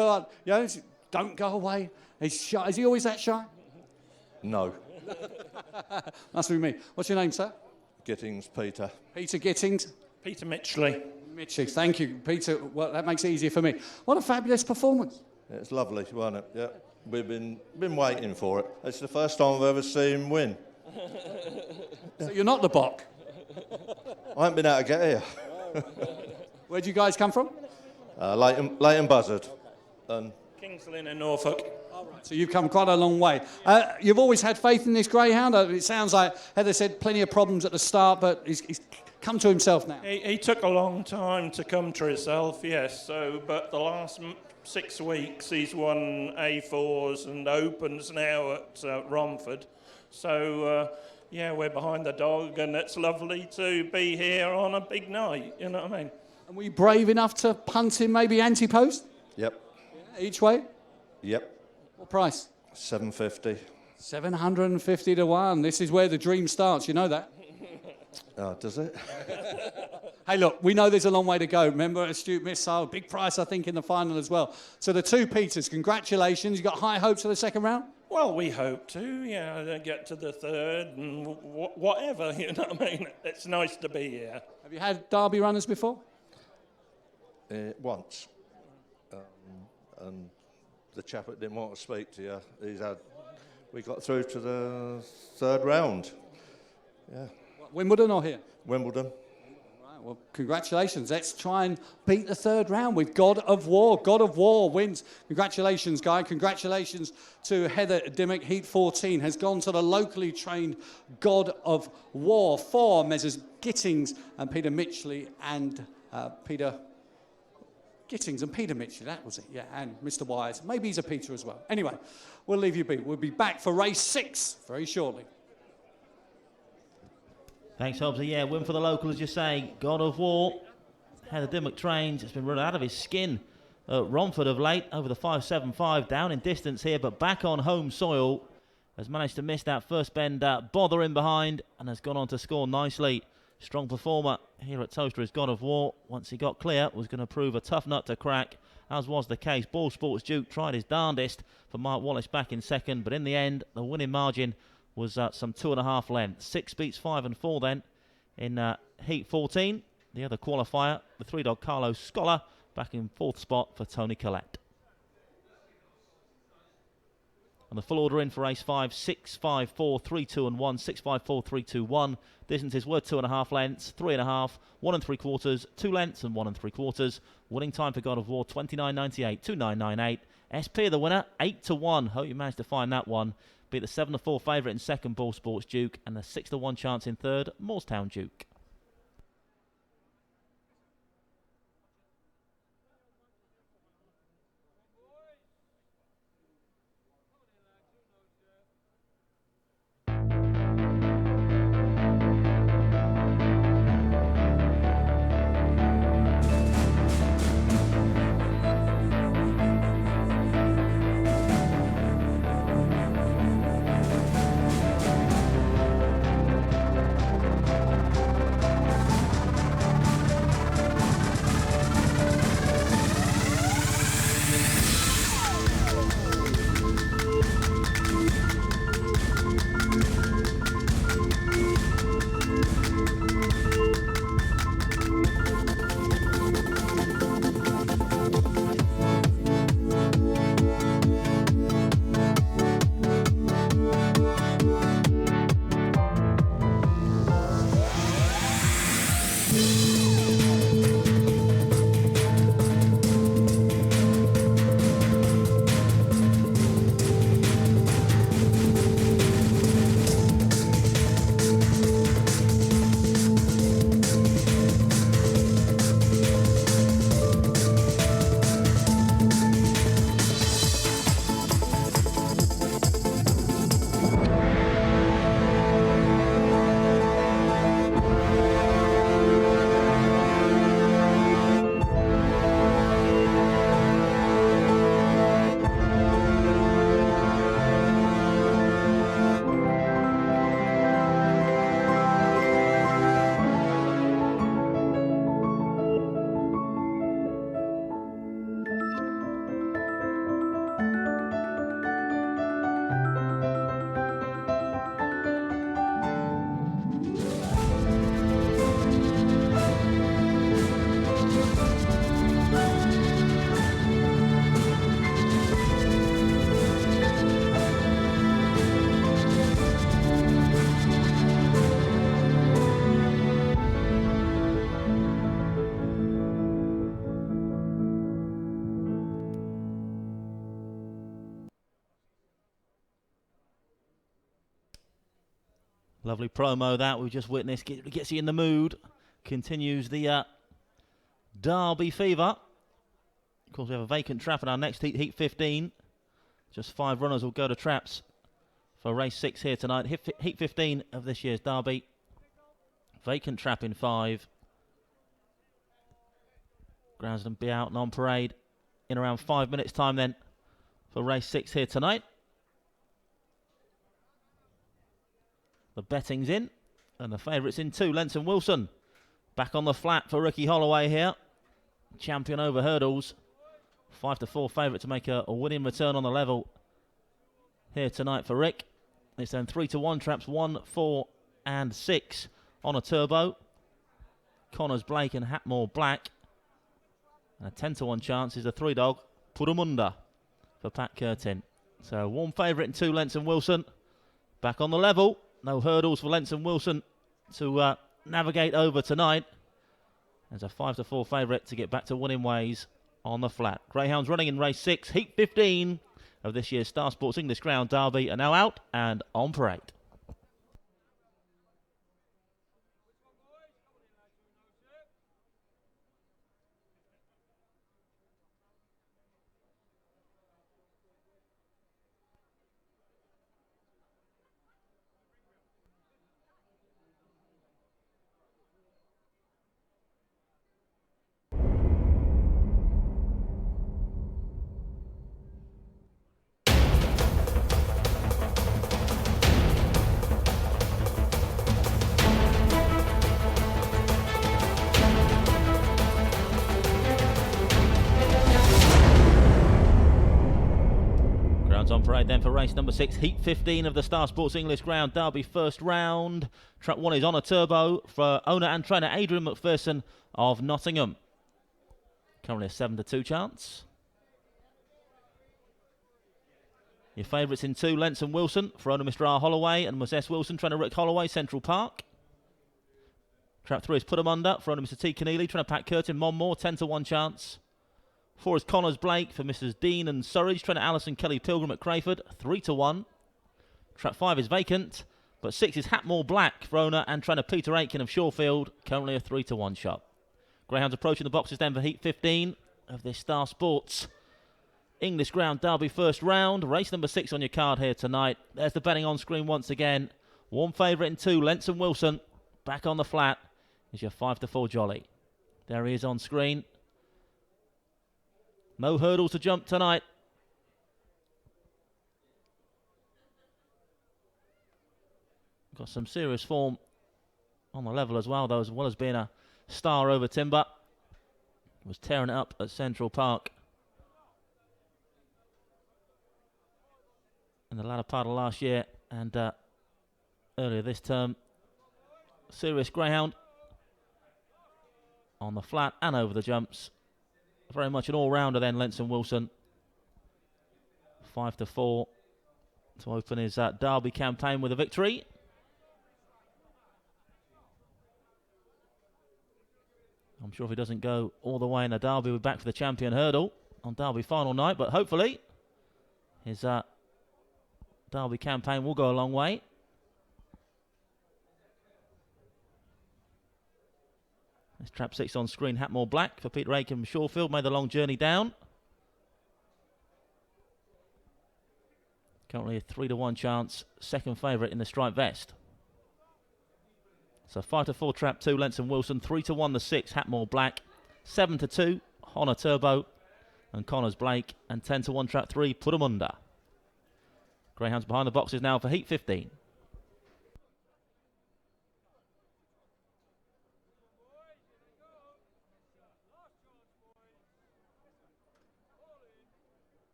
don't go away. He's shy. Is he always that shy? No. Must be me. What's your name, sir? Gittings, Peter. Peter Gittings. Peter Mitchley. Mitchley, thank you, Peter. Well, that makes it easier for me. What a fabulous performance. It's lovely, wasn't it? Yeah. We've been waiting for it. It's the first time I've ever seen him win. So you're not the Bok? I haven't been able to get here. Where do you guys come from? Leighton Buzzard. And Kings Lynn in Norfolk. So you've come quite a long way. You've always had faith in this greyhound. It sounds like Heather said plenty of problems at the start, but he's come to himself now. He took a long time to come to himself, yes. But the last 6 weeks he's won A4s and Opens now at Romford. So yeah, we're behind the dog, and it's lovely to be here on a big night. You know what I mean? And were you brave enough to punt him, maybe anti-post? Yep. Yeah, each way? Yep. What price? 750. 750 to 1. This is where the dream starts. You know that? Oh, does it? Hey, look, we know there's a long way to go. Remember, Astute Missile, big price, I think, in the final as well. So the two Peters, congratulations. You got high hopes for the second round? Well, we hope to, yeah, get to the third and whatever, you know what I mean? It's nice to be here. Have you had Derby runners before? Once. And the chap that didn't want to speak to you, we got through to the third round. Yeah. Wimbledon or here? Wimbledon. Well, congratulations. Let's try and beat the third round with God of War. God of War wins. Congratulations, Guy. Congratulations to Heather Dimmock. Heat 14 has gone to the locally trained God of War for Messrs. Gittings and Peter Mitchley and Peter Gittings and Peter Mitchley. That was it, yeah. And Mr. Wise. Maybe he's a Peter as well. Anyway, we'll leave you be. We'll be back for race 6 very shortly. Thanks, Hobbsy. Yeah, win for the local, as you say. God of War. Heather Dimmock trains. It's been run out of his skin at Romford of late. Over the 5.75. Down in distance here, but back on home soil. Has managed to miss that first bend bother in behind and has gone on to score nicely. Strong performer here at Towcester is God of War. Once he got clear, was going to prove a tough nut to crack, as was the case. Ball Sports Duke tried his darndest for Mark Wallace back in second, but in the end, the winning margin was some 2.5 lengths. 6 beats 5 and 4 then in Heat 14. The other qualifier, the 3-dog Carlos Scholar, back in 4th spot for Tony Collette. And the full order in for race 5, 6, 5, 4, 3, 2 and 1, 6, 5, 4, 3, 2, 1. Distances were 2.5 lengths, 3.5, 1 3/4, 2 lengths and 1 3/4. Winning time for God of War, 29.98, 2.998. SP the winner, 8 to 1. Hope you managed to find that one. Beat the 7 to 4 favourite in second, Ball Sports Duke, and the 6 to 1 chance in third, Moorestown Duke. Lovely promo that we've just witnessed. Gets you in the mood. Continues the Derby fever. Of course, we have a vacant trap in our next heat, heat 15. Just 5 runners will go to traps for race 6 here tonight. Heat 15 of this year's Derby. Vacant trap in 5. Grounds will be out and on parade in around 5 minutes' time then for race 6 here tonight. The betting's in, and the favourites in 2. Lenson Wilson back on the flat for Ricky Holloway here. Champion over hurdles. 5-4 favourite to make a winning return on the level here tonight for Rick. It's then 3-1 traps 1, 4 and 6 on a turbo. Connors Blake and Hatmore Black. And a 10-1 chance is the 3-dog Pudamunda for Pat Curtin. So 1 favourite and 2 Lenson Wilson. Back on the level. No hurdles for Lenson Wilson to navigate over tonight. There's a 5-4 favourite to get back to winning ways on the flat. Greyhounds running in race 6, heat 15 of this year's Star Sports English Ground Derby are now out and on parade. On parade then for race number 6, heat 15 of the Star Sports English Ground Derby first round. Track 1 is on a turbo for owner and trainer Adrian McPherson of Nottingham. Currently a 7-2 chance. Your favourites in 2, Lenson Wilson for owner Mr. R. Holloway and Ms. S. Wilson, trainer Rick Holloway, Central Park. Trap 3 is Pudamunda for owner Mr. T. Keneally, trainer Pat Curtin, Monmore, 10-1 chance. 4 is Connors Blake for Mrs. Dean and Surridge, trainer Alison Kelly Pilgrim at Crayford, 3-1. Trap 5 is vacant, but 6 is Hatmore Black for owner and trainer Peter Aitken of Shorefield, currently a 3-1 shot. Greyhounds approaching the boxes then for heat 15 of this Star Sports English Ground Derby first round. Race number 6 on your card here tonight. There's the betting on screen once again. 1 favourite in 2, Lenson Wilson. Back on the flat is your 5-4 jolly. There he is on screen. No hurdles to jump tonight. Got some serious form on the level as well, though, as well as being a star over timber. Was tearing it up at Central Park in the latter part of last year and earlier this term. Serious greyhound on the flat and over the jumps. Very much an all-rounder then, Lenson Wilson. 5-4 to open his Derby campaign with a victory. I'm sure if he doesn't go all the way in the Derby, we'll be back for the champion hurdle on Derby final night. But hopefully his Derby campaign will go a long way. There's trap 6 on screen, Hatmore Black for Peter Aiken from Shorefield. Made the long journey down. Currently a 3-1 chance. Second favourite in the striped vest. So 5-4 trap 2, Lenson Wilson. 3-1 the 6, Hatmore Black. 7-2, Honor Turbo and Connors Blake. And 10-1 trap 3, Pudamunda. Greyhounds behind the boxes now for heat 15.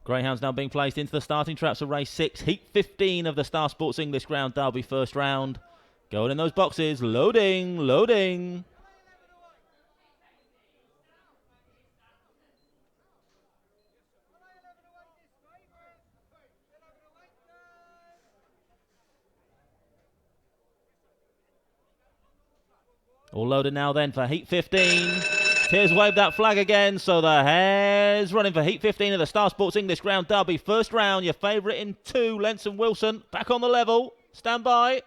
Greyhounds now being placed into the starting traps of race 6, heat 15 of the Star Sports English Ground Derby first round. Going in those boxes, loading, loading. All loaded now then for Heat 15. Tears wave that flag again, so the hare's running for Heat 15 of the Star Sports English Ground Derby. First round, your favourite in 2, Lenson Wilson, back on the level. Stand by.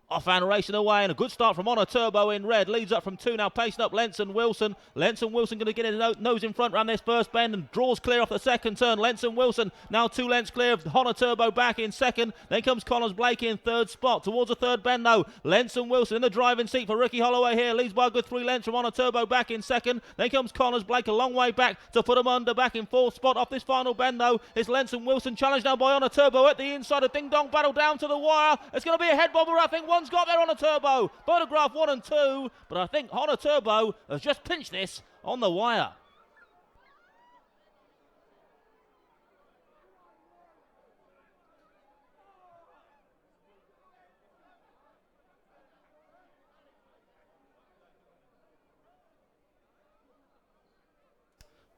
Off-hand racing away, and a good start from Honor Turbo in red. Leads up from 2 now, pacing up Lenson Wilson. Lenson Wilson going to get his nose in front around this first bend and draws clear off the second turn. Lenson Wilson now 2 lengths clear of Honor Turbo back in second. Then comes Connors Blake in third spot. Towards the third bend though, Lenson Wilson in the driving seat for Ricky Holloway here. Leads by a good 3 lengths from Honor Turbo back in second. Then comes Connors Blake a long way back to put him under back in fourth spot. Off this final bend though, it's Lenson Wilson challenged now by Honor Turbo at the inside. A ding-dong battle down to the wire. It's going to be a head bobber. I think one's got there. Honor Turbo. Photograph 1 and 2, but I think Honor Turbo has just pinched this on the wire.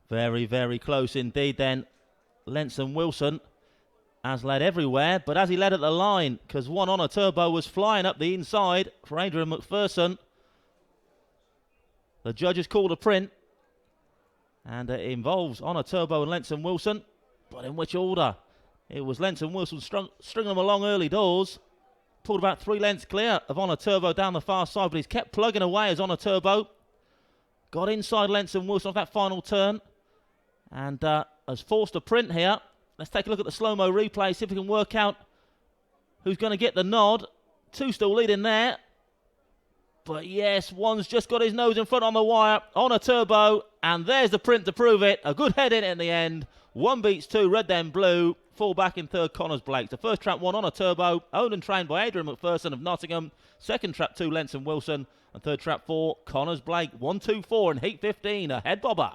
Very, very close indeed then. Lenson Wilson has led everywhere, but as he led at the line, because one Honor Turbo was flying up the inside for Adrian McPherson. The judges called a print, and it involves Honor Turbo and Lenson Wilson, but in which order? It was Lenson Wilson stringing them along early doors, pulled about 3 lengths clear of Honor Turbo down the far side, but he's kept plugging away as Honor Turbo got inside Lenson Wilson off that final turn, and has forced a print here. Let's take a look at the slow-mo replay, see if we can work out who's going to get the nod. 2 still leading there. But yes, one's just got his nose in front on the wire. Honor Turbo, and there's the print to prove it. A good head in the end. 1 beats 2, red then blue. Fall back in third, Connors Blake. The first trap 1, Honor Turbo, owned and trained by Adrian McPherson of Nottingham. Second trap 2, Lenson Wilson. And third trap 4, Connors Blake. 1, 2, 4 in Heat 15, a head bobber.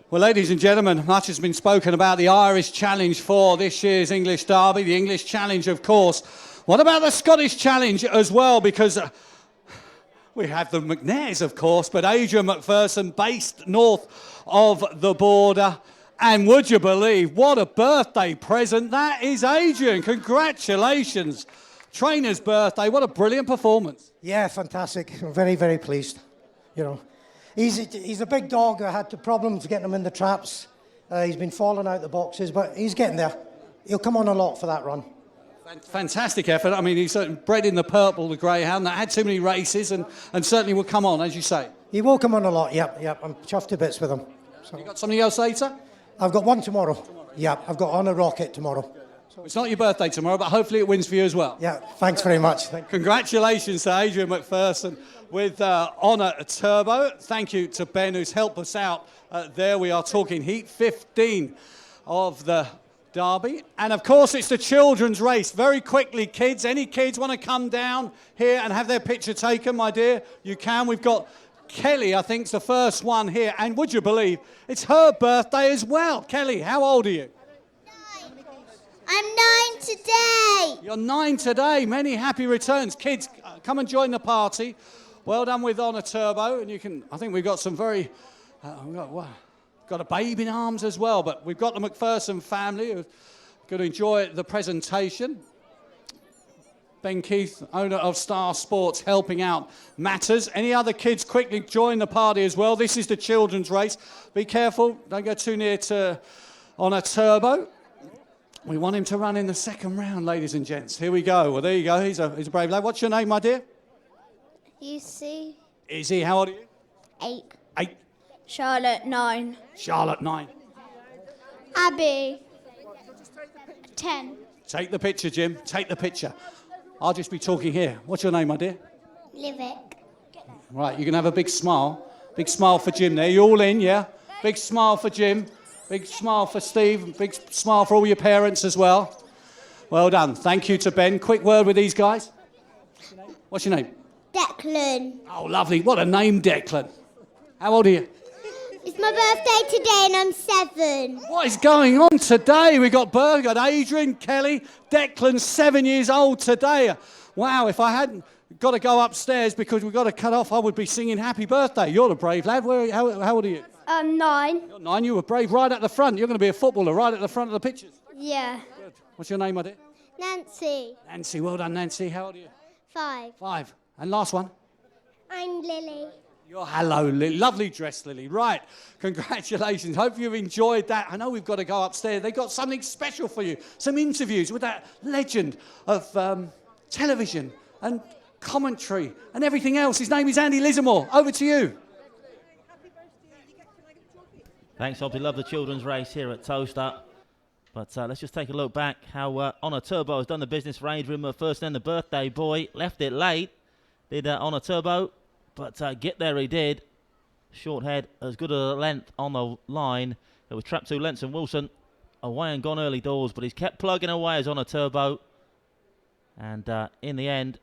Well, ladies and gentlemen, much has been spoken about the Irish Challenge for this year's English Derby, the English Challenge, of course. What about the Scottish Challenge as well? Because we have the McNairs, of course, but Adrian McPherson based north of the border. And would you believe, what a birthday present that is, Adrian. Congratulations. Trainer's birthday, what a brilliant performance. Yeah, fantastic. I'm very, very pleased. You know, he's a big dog. I had the problems getting him in the traps. He's been falling out the boxes, but he's getting there. He'll come on a lot for that run. Fantastic effort. I mean, he's bred in the purple, the Greyhound, that had too many races and certainly will come on, as you say. He will come on a lot, yep. I'm chuffed to bits with him. So. You got something else later? I've got one tomorrow. Yep, I've got On a Rocket tomorrow. It's not your birthday tomorrow, but hopefully it wins for you as well. Yeah, thanks very much. Congratulations to Adrian McPherson with Honor Turbo. Thank you to Ben, who's helped us out. There we are talking Heat 15 of the Derby. And of course, it's the children's race. Very quickly, kids. Any kids want to come down here and have their picture taken, my dear? You can. We've got Kelly, I think, is the first one here. And would you believe, it's her birthday as well. Kelly, how old are you? 9. I'm 9 today. You're 9 today. Many happy returns. Kids, come and join the party. Well done with Honor Turbo. And you can, I think we've got some very, got a babe in arms as well. But we've got the McPherson family who are going to enjoy the presentation. Ben Keith, owner of Star Sports, helping out matters. Any other kids, quickly join the party as well. This is the children's race. Be careful, don't go too near to Honor Turbo. We want him to run in the second round, ladies and gents. Here we go. Well, there you go. He's a brave lad. What's your name, my dear? Izzy. Izzy, how old are you? 8. 8. Charlotte, 9. Charlotte, 9. Abby, 10. Take the picture, Jim. Take the picture. I'll just be talking here. What's your name, my dear? Livik. Right, you can have a big smile. Big smile for Jim there. You all in, yeah? Big smile for Jim. Big smile for Steve. Big smile for all your parents as well. Well done. Thank you to Ben. Quick word with these guys. What's your name? Declan. Oh, lovely. What a name, Declan. How old are you? It's my birthday today and I'm 7. What is going on today? We got Berg, got Adrian, Kelly, Declan, 7 years old today. Wow, if I hadn't got to go upstairs because we've got to cut off, I would be singing happy birthday. You're the brave lad. How old are you? 9. You're 9. You were brave right at the front. You're going to be a footballer right at the front of the pictures. Yeah. Good. What's your name, my dear? Nancy. Nancy. Well done, Nancy. How old are you? 5. 5. And last one? I'm Lily. You're hello, Lily. Lovely dress, Lily. Right. Congratulations. Hope you've enjoyed that. I know we've got to go upstairs. They've got something special for you. Some interviews with that legend of television and commentary and everything else. His name is Andy Lissamore. Over to you. Thanks, Hobbs. Love the children's race here at Towcester. But let's just take a look back how Honor Turbo has done the business for Adrian first, then the birthday boy. Left it late. Did Honor Turbo. But get there he did. Short head, as good a length on the line. It was trapped to Lenson Wilson. Away and gone early doors, but he's kept plugging away as Honor Turbo. And in the end,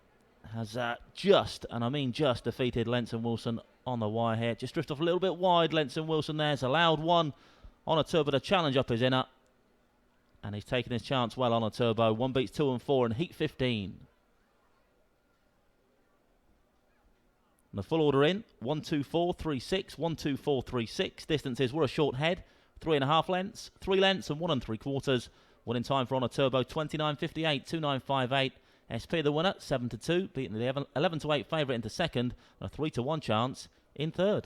has just, and I mean just, defeated Lenson Wilson on the wire here. Just drifted off a little bit wide, Lenson Wilson there. It's allowed one Honor Turbo to challenge up his inner. And he's taken his chance well, Honor Turbo. 1 beats 2 and 4 in heat 15. And the full order in, 1, 2, 4, 3, 6, 1, 2, 4, 3, 6. Distances were a short head, 3.5 lengths, 3 lengths and 1 3/4. Winning time for Honor Turbo, 29.58, 2.958. SP the winner, 7-2, beating the 11-8 favourite into second, and a 3-1 chance in third.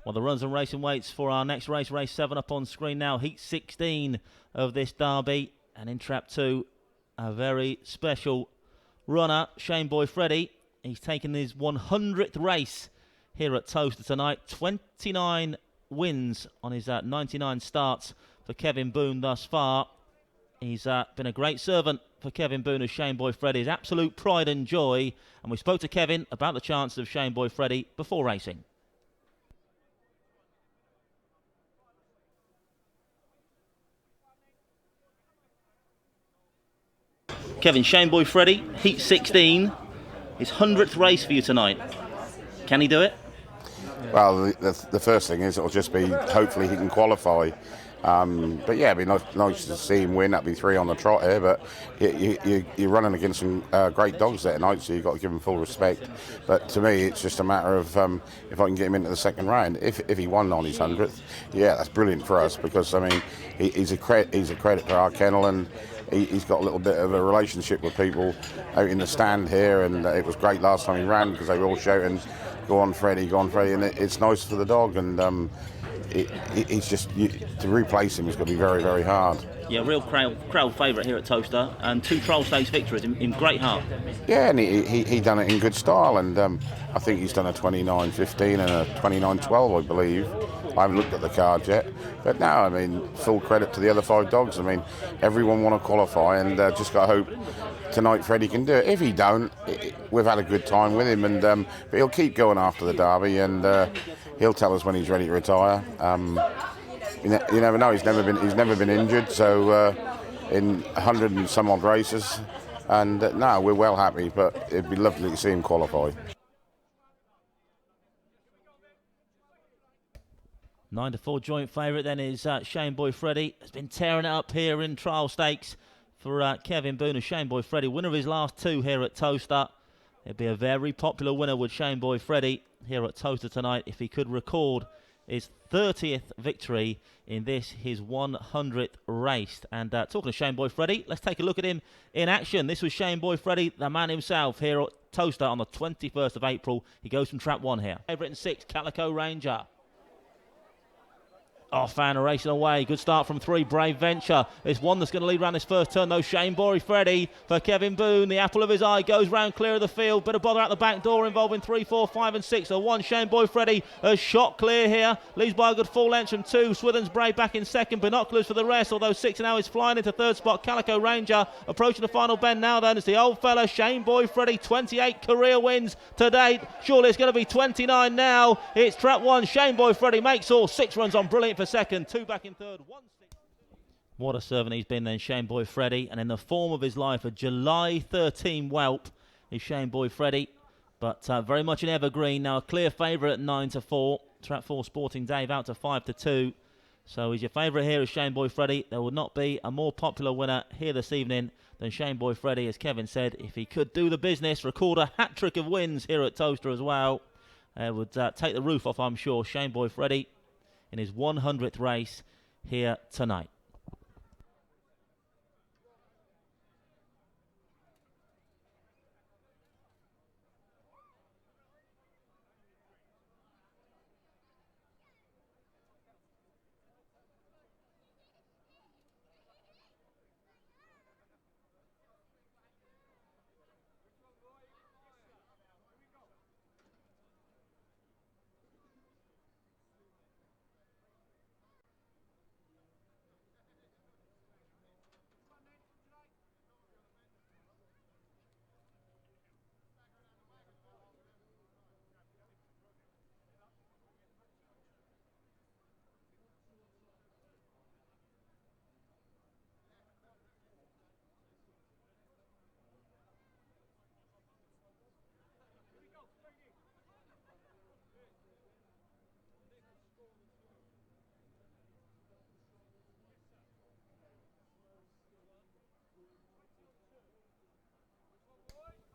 Well, the runs and racing weights for our next race, race 7 up on screen now. Heat 16 of this derby. And in trap 2, a very special runner, Shane Boy Freddy. He's taken his 100th race here at Towcester tonight. 29 wins on his 99 starts for Kevin Boone thus far. He's been a great servant for Kevin Boone as Shane Boy Freddy. His absolute pride and joy. And we spoke to Kevin about the chances of Shane Boy Freddy before racing. Kevin, Shane Boy Freddy, heat 16, his 100th race for you tonight. Can he do it? Well, the first thing is it'll just be hopefully he can qualify. But yeah, it'd be nice to see him win. That'd be 3 on the trot here. But you're running against some great dogs there tonight, so you've got to give him full respect. But to me, it's just a matter of if I can get him into the second round. If he won on his 100th, yeah, that's brilliant for us because I mean he's a credit to our kennel and. He's got a little bit of a relationship with people out in the stand here, and it was great last time he ran because they were all shouting, "Go on, Freddie, go on, Freddie!" And it's nice for the dog, and he's just to replace him is going to be very, very hard. Yeah, real crowd favourite here at Towcester, and 2 trial stakes victories in great heart. Yeah, and he done it in good style, and I think he's done a 29.15 and a 29.12, I believe. I haven't looked at the card yet, but no, I mean, full credit to the other 5 dogs. I mean, everyone want to qualify, and just got to hope tonight Freddie can do it. If he don't, we've had a good time with him, and but he'll keep going after the derby, and he'll tell us when he's ready to retire. You never know. He's never been injured, so in 100 and some odd races, and no, we're well happy. But it'd be lovely to see him qualify. 9-4 joint favourite then is Shane Boy Freddy. Has been tearing it up here in trial stakes for Kevin Boone. Shane Boy Freddy, winner of his last 2 here at Towcester. It'd be a very popular winner with Shane Boy Freddy here at Towcester tonight if he could record his 30th victory in this, his 100th race. And talking to Shane Boy Freddy, let's take a look at him in action. This was Shane Boy Freddy, the man himself, here at Towcester on the 21st of April. He goes from trap 1 here. Favourite in 6, Calico Ranger. Fan racing away. Good start from 3. Brave Venture. It's one that's going to lead round this first turn, though. Shane Boy Freddy for Kevin Boone. The apple of his eye goes round clear of the field. Bit of bother out the back door involving 3, 4, 5 and 6. 1. Shane Boy Freddy has shot clear here. Leads by a good 4 lengths from 2. Swithin's Brave back in second. Binoculars for the rest, although 6 now is flying into third spot. Calico Ranger approaching the final bend now then. It's the old fella, Shane Boy Freddy. 28 career wins to date. Surely it's going to be 29 now. It's trap 1. Shane Boy Freddy makes all. 6 runs on Brilliant for second. 2 back in third. 1 6. What a servant he's been then, Shane Boy Freddy. And in the form of his life, a July 13 whelp is Shane Boy Freddy. But very much an evergreen. Now a clear favourite at 9-4. Trap 4 Sporting Dave out to 5-2. So he's your favourite here is Shane Boy Freddy. There would not be a more popular winner here this evening than Shane Boy Freddy, as Kevin said. If he could do the business, record a hat-trick of wins here at Towcester as well, would take the roof off, I'm sure. Shane Boy Freddy in his 100th race here tonight.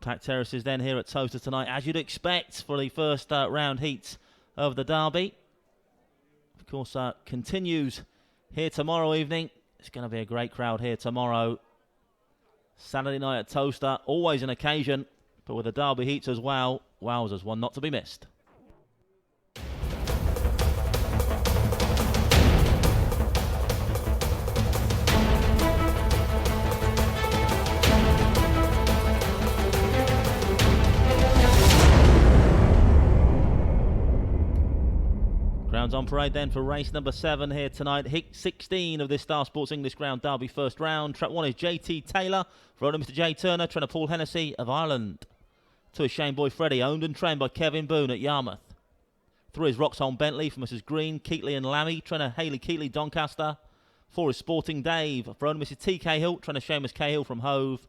Packed terraces then here at Towcester tonight, as you'd expect for the first round heats of the Derby. Of course, continues here tomorrow evening. It's going to be a great crowd here tomorrow. Saturday night at Towcester, always an occasion, but with the Derby heats as well, wowzers, one not to be missed. Grounds on parade then for race number 7 here tonight. Heat 16 of this Star Sports English Ground Derby first round. Track 1 is JT Taylor for owner Mr. J Turner, trainer Paul Hennessy of Ireland. 2 is Shane Boy Freddy, owned and trained by Kevin Boone at Yarmouth. 3 is Roxholm Bentley for Mrs. Green, Keatley and Lammy, trainer Hayley Keatley, Doncaster. 4 is Sporting Dave for owner Mrs. T Cahill, trainer Seamus Cahill from Hove.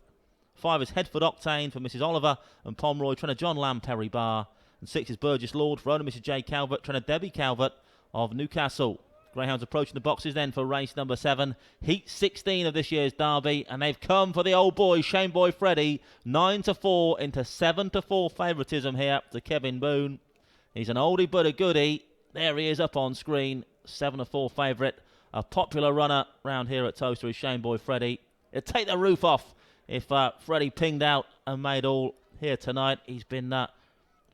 5 is Headford Octane for Mrs. Oliver and Pomeroy, trainer John Lamb, Perry Bar. And 6 is Burgess Lord for owner Mrs. J Calvert, trainer Debbie Calvert of Newcastle. Greyhounds approaching the boxes then for race number 7. Heat 16 of this year's Derby, and they've come for the old boy, Shane Boy Freddy. 9-4 into 7-4 favouritism here to Kevin Boone. He's an oldie but a goodie. There he is up on screen. 7-4 favourite. A popular runner round here at Towcester is Shane Boy Freddy. It'd take the roof off if Freddy pinged out and made all here tonight. He's been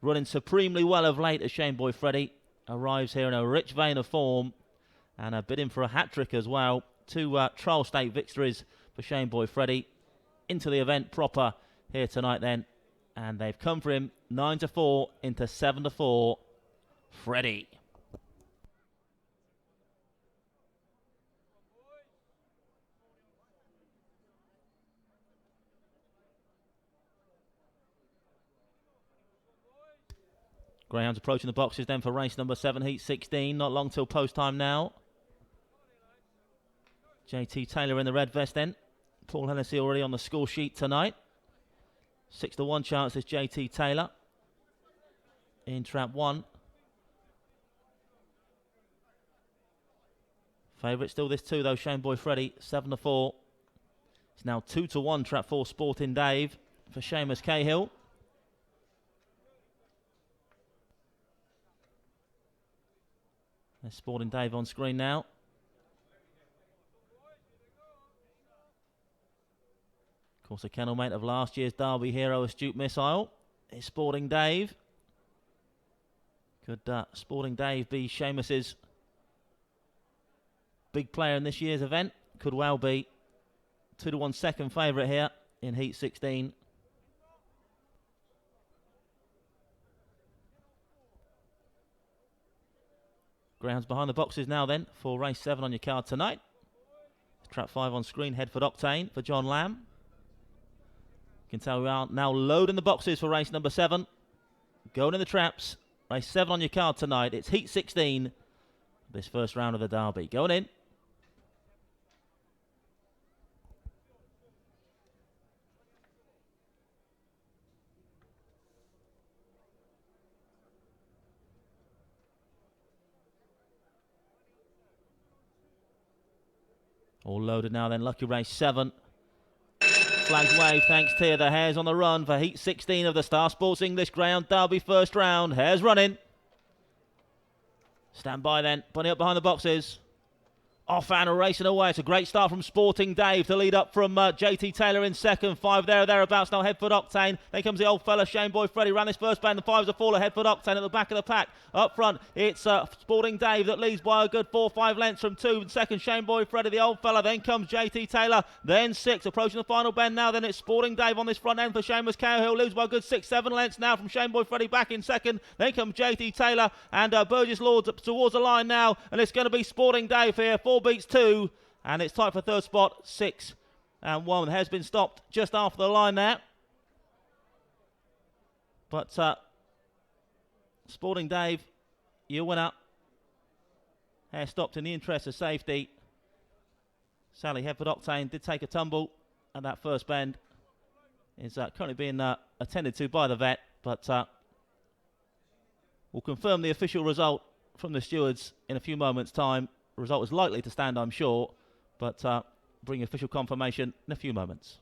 running supremely well of late as Shane Boy Freddy arrives here in a rich vein of form and bidding for a hat-trick as well. 2 trial state victories for Shane Boy Freddy into the event proper here tonight then, and they've come for him 9-4 into 7-4. Freddy. Greyhounds approaching the boxes then for race number 7, heat 16. Not long till post time now. JT Taylor in the red vest then. Paul Hennessy already on the score sheet tonight. 6-1 chance is JT Taylor in trap 1. Favourite still this 2 though, Shane Boy Freddy, 7-4. It's now 2-1 trap 4 Sporting Dave for Seamus Cahill. There's Sporting Dave on screen now. Of course, a kennel mate of last year's Derby hero, Astute Missile, is Sporting Dave. Could Sporting Dave be Seamus's big player in this year's event. Could well be 2-1 second favourite here in Heat 16. Greyhounds behind the boxes now then for race 7 on your card tonight. Trap 5 on screen, Headford Octane for John Lamb. You can tell we are now loading the boxes for race number 7. Going in the traps. Race 7 on your card tonight. It's Heat 16. This first round of the Derby. Going in. All loaded now then. Lucky race 7. Flags wave, thanks to the Hares on the run for Heat 16 of the Star Sports English Greyhound Derby first round. Hares running. Stand by then. Bunny up behind the boxes. Off and racing away. It's a great start from Sporting Dave to lead up from JT Taylor in second. 5 there or thereabouts now. Headford Octane. Then comes the old fella Shane Boy Freddy. Ran this first band. The 5's a faller. Headford Octane at the back of the pack. Up front, it's Sporting Dave that leads by a good 4-5 lengths from 2. And second, Shane Boy Freddy, the old fella. Then comes JT Taylor. Then 6. Approaching the final bend now. Then it's Sporting Dave on this front end for Seamus Cahill. Leads by a good 6-7 lengths now from Shane Boy Freddy back in second. Then comes JT Taylor and Burgess Lords up towards the line now. And it's going to be Sporting Dave here. 4 beats 2. And it's tight for third spot, 6 and 1. Has been stopped just after the line there. But Sporting Dave, your winner. Hare stopped in the interest of safety. Sally Headford Octane did take a tumble at that first bend. Is currently being attended to by the vet. But we'll confirm the official result from the stewards in a few moments' time. The result is likely to stand, I'm sure. But bring official confirmation in a few moments.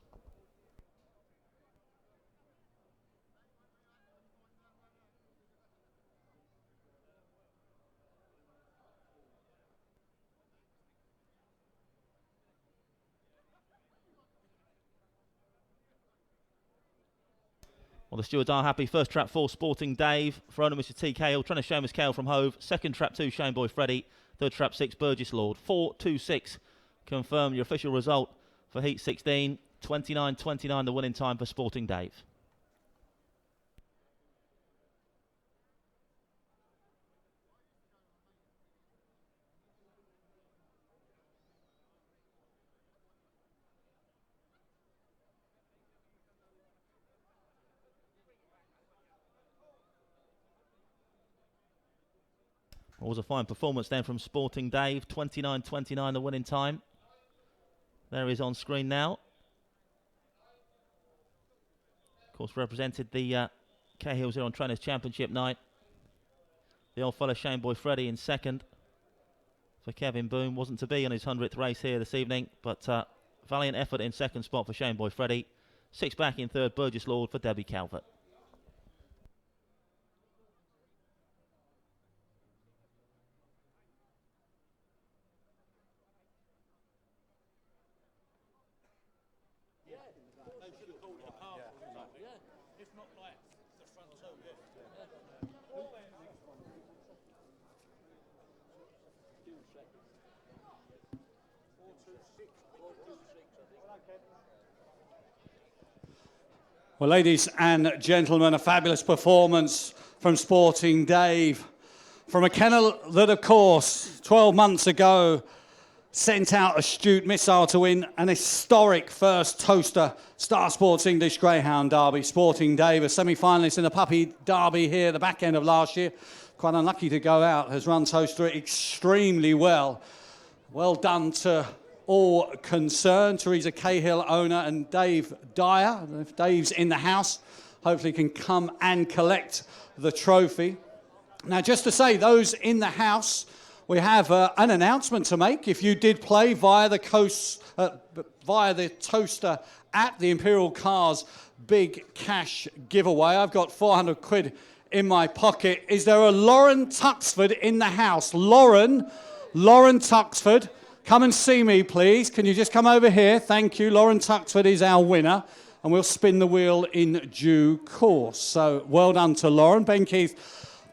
Well, the stewards are happy. First trap 4, Sporting Dave. For owner Mr. T. Cale. Trying to Seamus Cale from Hove. Second trap 2, Shane Boy Freddy. Third trap 6, Burgess Lord. 4-2-6. Confirm your official result for Heat 16. 29.29 the winning time for Sporting Dave. It was a fine performance then from Sporting Dave. 29.29 the winning time. There he is on screen now. Of course, represented the Cahills here on Trainers Championship night. The old fella Shane Boy Freddy in second for Kevin Boone. Wasn't to be on his 100th race here this evening, but valiant effort in second spot for Shane Boy Freddy. 6 back in third, Burgess Lord for Debbie Calvert. Well, ladies and gentlemen, a fabulous performance from Sporting Dave. From a kennel that, of course, 12 months ago, sent out astute missile to win an historic first Towcester Star Sports English Greyhound Derby. Sporting Dave, a semi-finalist in the Puppy Derby here at the back end of last year. Quite unlucky to go out, has run Towcester extremely well. Well done to all concerned. Teresa Cahill, owner, and Dave Dyer. If Dave's in the house, hopefully can come and collect the trophy. Now, just to say, those in the house, we have an announcement to make. If you did play via the Towcester at the Imperial Cars big cash giveaway, I've got 400 quid in my pocket. Is there a Lauren Tuxford in the house? Lauren Tuxford. Come and see me, please. Can you just come over here? Thank you. Lauren Tuxford is our winner, and we'll spin the wheel in due course. So well done to Lauren. Ben Keith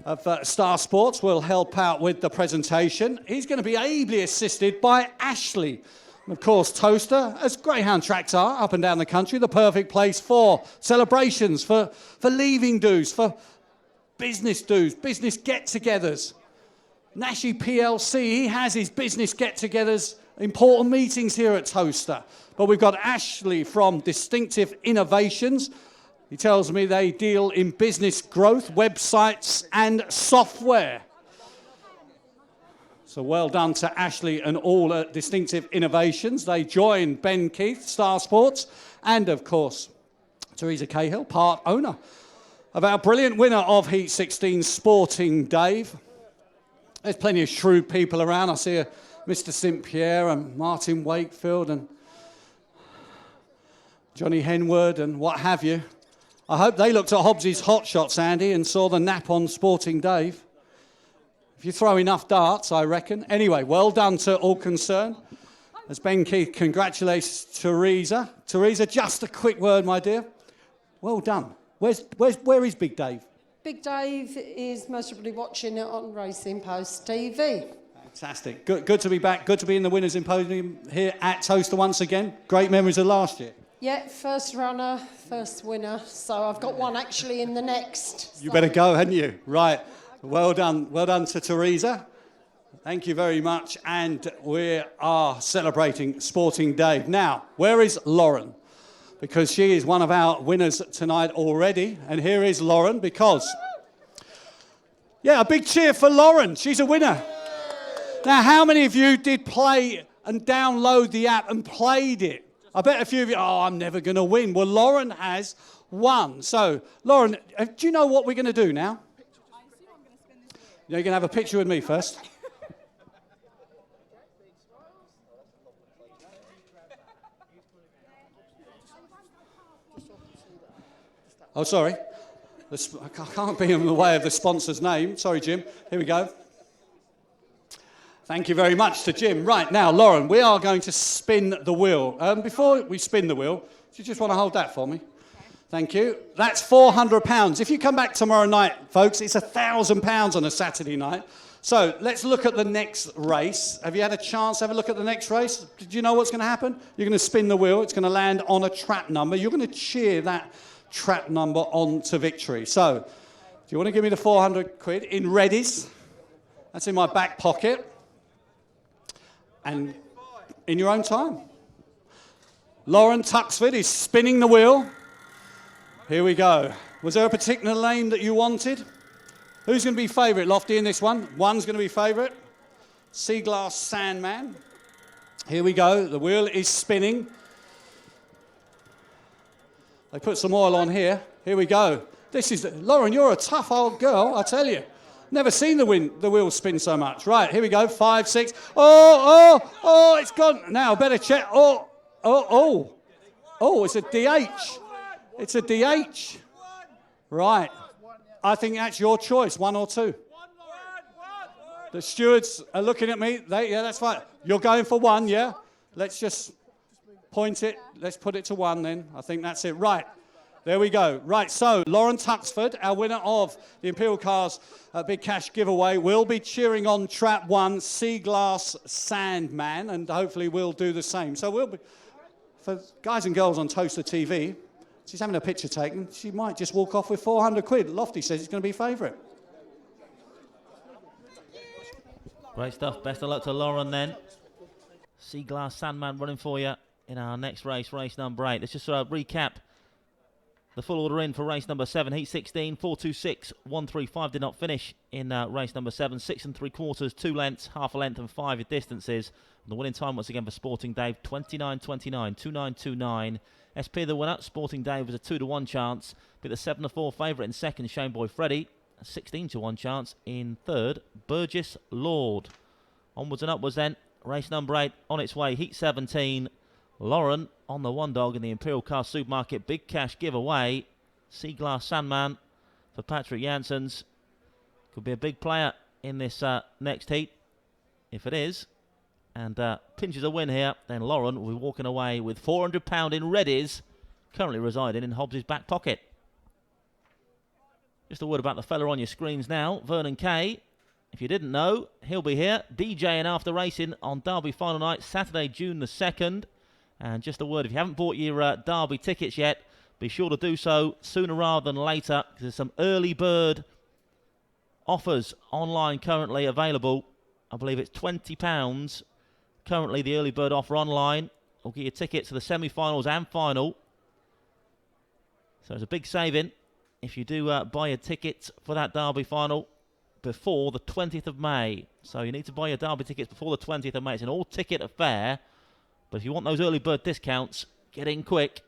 of Star Sports will help out with the presentation. He's going to be ably assisted by Ashley. And of course, Towcester, as Greyhound tracks are up and down the country, the perfect place for celebrations, for leaving dues, for business dues, business get-togethers. Nashi PLC, he has his business get-togethers, important meetings here at Towcester. But we've got Ashley from Distinctive Innovations. He tells me they deal in business growth, websites and software. So well done to Ashley and all at Distinctive Innovations. They join Ben Keith, Star Sports, and of course, Teresa Cahill, part owner of our brilliant winner of Heat 16, Sporting Dave. There's plenty of shrewd people around. I see Mr. St. Pierre and Martin Wakefield and Johnny Henwood and what have you. I hope they looked at Hobbs's Hot Shots, Andy, and saw the nap on Sporting Dave. If you throw enough darts, I reckon. Anyway, well done to all concerned. As Ben Keith congratulates Teresa. Teresa, just a quick word, my dear. Well done. Where is Big Dave? Big Dave is most probably watching it on Racing Post TV. Fantastic. Good to be back. Good to be in the Winners' Symposium here at Towcester once again. Great memories of last year. Yeah, first runner, first winner. So I've got one actually in the next. You better go, hadn't you? Right. Well done. Well done to Teresa. Thank you very much. And we are celebrating Sporting Dave. Now, where is Lauren? Because she is one of our winners tonight already. And here is Lauren because... Yeah, a big cheer for Lauren. She's a winner. Now, how many of you did play and download the app and played it? I bet a few of you, I'm never going to win. Well, Lauren has won. So, Lauren, do you know what we're going to do now? You're going to have a picture with me first. Oh, sorry. I can't be in the way of the sponsor's name. Sorry, Jim. Here we go. Thank you very much to Jim. Right, now, Lauren, we are going to spin the wheel. Before we spin the wheel, do you just want to hold that for me? Thank you. That's £400. If you come back tomorrow night, folks, it's £1,000 on a Saturday night. So let's look at the next race. Have you had a chance to have a look at the next race? Did you know what's going to happen? You're going to spin the wheel. It's going to land on a trap number. You're going to cheer that trap number on to victory. So, do you want to give me the 400 quid in Reddy's? That's in my back pocket. And in your own time. Lauren Tuxford is spinning the wheel. Here we go. Was there a particular name that you wanted? Who's going to be favourite, Lofty, in this one? One's going to be favourite. Seaglass Sandman. Here we go. The wheel is spinning. They put some oil on here. Here we go. This is... Lauren, you're a tough old girl, I tell you. Never seen the wheel spin so much. Right, here we go. 5, 6. Oh, it's gone. Now, better check. Oh, it's a DH. It's a DH. Right. I think that's your choice, 1 or 2. The stewards are looking at me. Yeah, that's right. You're going for 1, yeah? Let's just point it. Let's put it to 1 then. I think that's it. Right. There we go. Right, so Lauren Tuxford, our winner of the Imperial Cars Big Cash giveaway, will be cheering on Trap 1, Seaglass Sandman, and hopefully we'll do the same. So we'll be, for guys and girls on Towcester TV, she's having a picture taken. She might just walk off with 400 quid. Lofty says it's going to be favourite. Great stuff. Best of luck to Lauren then. Seaglass Sandman running for you in our next race, race number 8. Let's just recap the full order in for race number 7. Heat 16, 426, 135 did not finish in race number 7. 6 3/4, 2 lengths, half a length and 5 distances. And the winning time once again for Sporting Dave, 29.29, 29.29. SP the winner. Sporting Dave was a 2-to-1 chance. Be the 7-4 favourite in second, Shane Boy Freddy. A 16-to-1 chance in third, Burgess Lord. Onwards and upwards then. Race number 8 on its way. Heat 17. Lauren on the 1 dog in the Imperial Car Supermarket Big Cash giveaway. Seaglass Sandman for Patrick Janssens. Could be a big player in this next heat. If it is, and pinches a win here, then Lauren will be walking away with £400 in Reddy's, currently residing in Hobbs's back pocket. Just a word about the fella on your screens now, Vernon Kay. If you didn't know, he'll be here DJing after racing on Derby final night, Saturday, June the 2nd. And just a word, if you haven't bought your Derby tickets yet, be sure to do so sooner rather than later, because there's some early bird offers online currently available. I believe it's £20 currently, the early bird offer online. Will get you tickets to the semi-finals and final. So it's a big saving if you do buy your tickets for that Derby final before the 20th of May. So you need to buy your Derby tickets before the 20th of May. It's an all-ticket affair. But if you want those early bird discounts, get in quick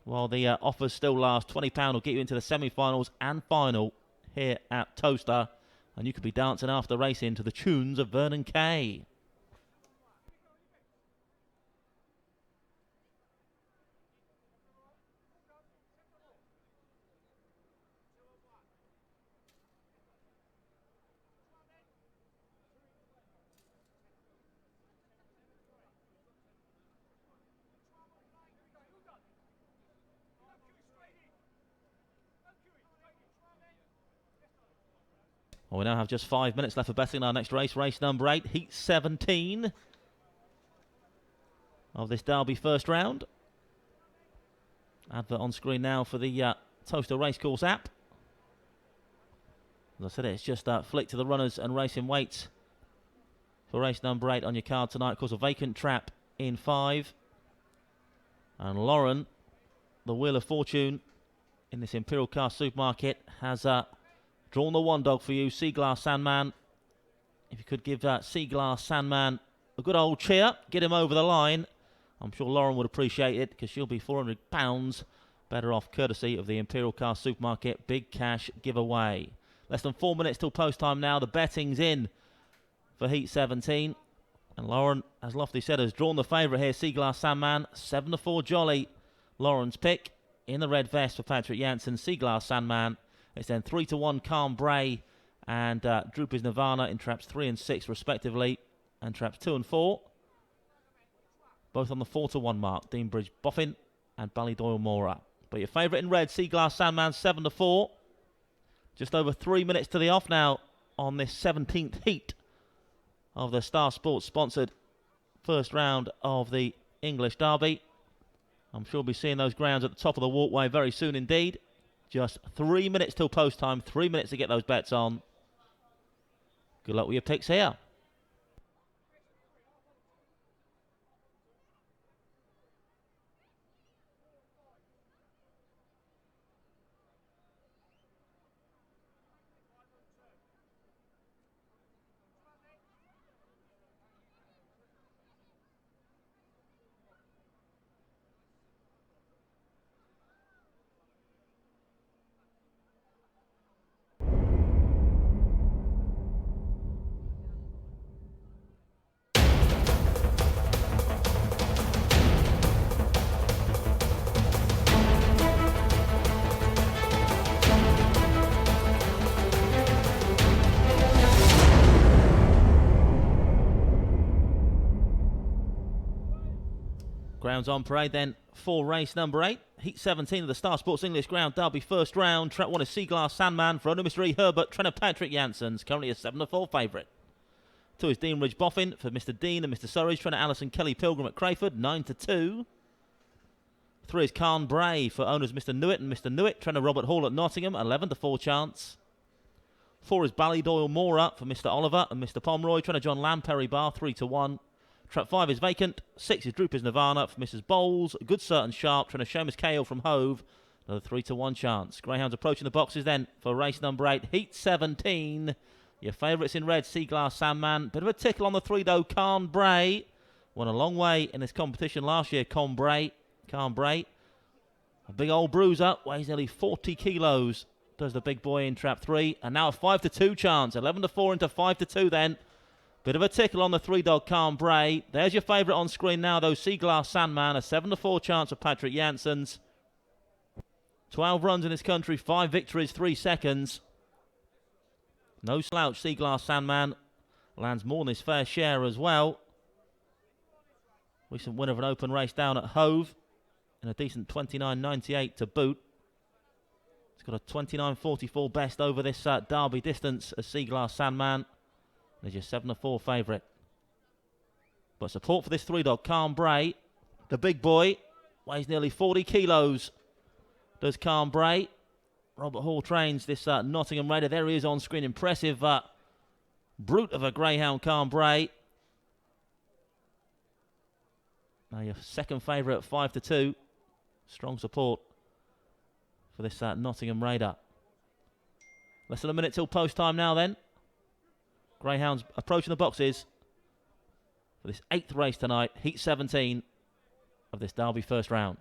while the offers still last. £20 will get you into the semi-finals and final here at Towcester. And you could be dancing after racing to the tunes of Vernon Kay. Well, we now have just 5 minutes left for betting in our next race, race number 8, Heat 17 of this Derby first round. Advert on screen now for the Towcester Racecourse app. As I said, it's just flick to the runners and racing weights for race number 8 on your card tonight. Of course, a vacant trap in 5. And Lauren, the Wheel of Fortune in this Imperial Car Supermarket, has drawn the one dog for you, Seaglass Sandman. If you could give Seaglass Sandman a good old cheer, get him over the line, I'm sure Lauren would appreciate it, because she'll be £400 better off courtesy of the Imperial Car Supermarket Big Cash giveaway. Less than 4 minutes till post time now. The betting's in for Heat 17. And Lauren, as Lofty said, has drawn the favourite here, Seaglass Sandman. 7-4 Jolly, Lauren's pick. In the red vest for Patrick Janssen, Seaglass Sandman. It's then 3-1 Calm Bray and Droopers Nirvana in traps 3 and 6 respectively, and traps 2 and 4. Both on the 4-1 mark, Deanbridge Boffin and Ballydoyle Mora. But your favourite in red, Seaglass Sandman, 7-4. Just over 3 minutes to the off now on this 17th heat of the Star Sports sponsored first round of the English Derby. I'm sure we'll be seeing those grounds at the top of the walkway very soon indeed. Just 3 minutes till post time, 3 minutes to get those bets on. Good luck with your picks here. Grounds on parade then for race number 8. Heat 17 of the Star Sports English Ground Derby first round. Track 1 is Seaglass Sandman for owner Mr. E. Herbert, trainer Patrick Janssens, currently a 7-4 favourite. 2 is Deanbridge Boffin for Mr. Dean and Mr. Surridge, trainer Alison Kelly Pilgrim at Crayford, 9-2. 3 is Calm Bray for owners Mr. Newitt and Mr. Newitt, trainer Robert Hall at Nottingham, 11-4 chance. 4 is Ballydoyle Mora for Mr. Oliver and Mr. Pomeroy, trainer John Lamperry Bar, 3-1. Trap 5 is vacant. 6 is Droopers Nirvana for Mrs. Bowles. Good Certain Sharp, trainer Seamus Cahill from Hove. Another 3-1 chance. Greyhounds approaching the boxes then for race number 8. Heat 17. Your favourites in red, Seaglass Sandman. Bit of a tickle on the 3 though, Calm Bray. Went a long way in this competition last year, Calm Bray. A big old bruiser, weighs nearly 40 kilos. Does the big boy in trap 3. And now a 5-2 chance. 11-4 into 5-2 then. Bit of a tickle on the 3-dog Calm Bray. There's your favourite on screen now, though, Seaglass Sandman. A 7-4 chance of Patrick Janssens. 12 runs in this country, 5 victories, 3 seconds. No slouch, Seaglass Sandman. Lands more than his fair share as well. Recent winner of an open race down at Hove. And a decent 29.98 to boot. It's got a 29.44 best over this Derby distance as Seaglass Sandman. There's your 7-4 favourite. But support for this three-dog, Calm Bray, the big boy, weighs nearly 40 kilos. Does Calm Bray. Robert Hall trains this Nottingham Raider. There he is on screen. Impressive brute of a Greyhound, Calm Bray. Now your second favourite at 5-2. Strong support for this Nottingham Raider. Less than a minute till post time now then. Greyhounds approaching the boxes for this 8th race tonight, Heat 17 of this Derby first round.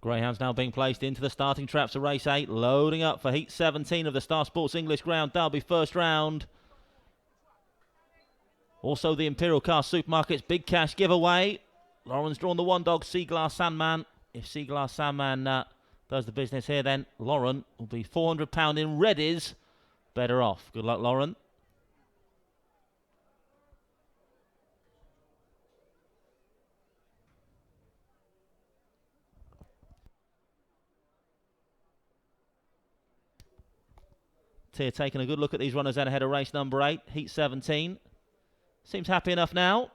Greyhounds now being placed into the starting traps of race 8, loading up for Heat 17 of the Star Sports English Ground Derby first round. Also the Imperial Car Supermarkets Big Cash giveaway. Lauren's drawn the one dog, Seaglass Sandman. If Seaglass Sandman does the business here, then Lauren will be £400 in readies better off. Good luck, Lauren. Tier taking a good look at these runners out ahead of race number 8, Heat 17. Seems happy enough now.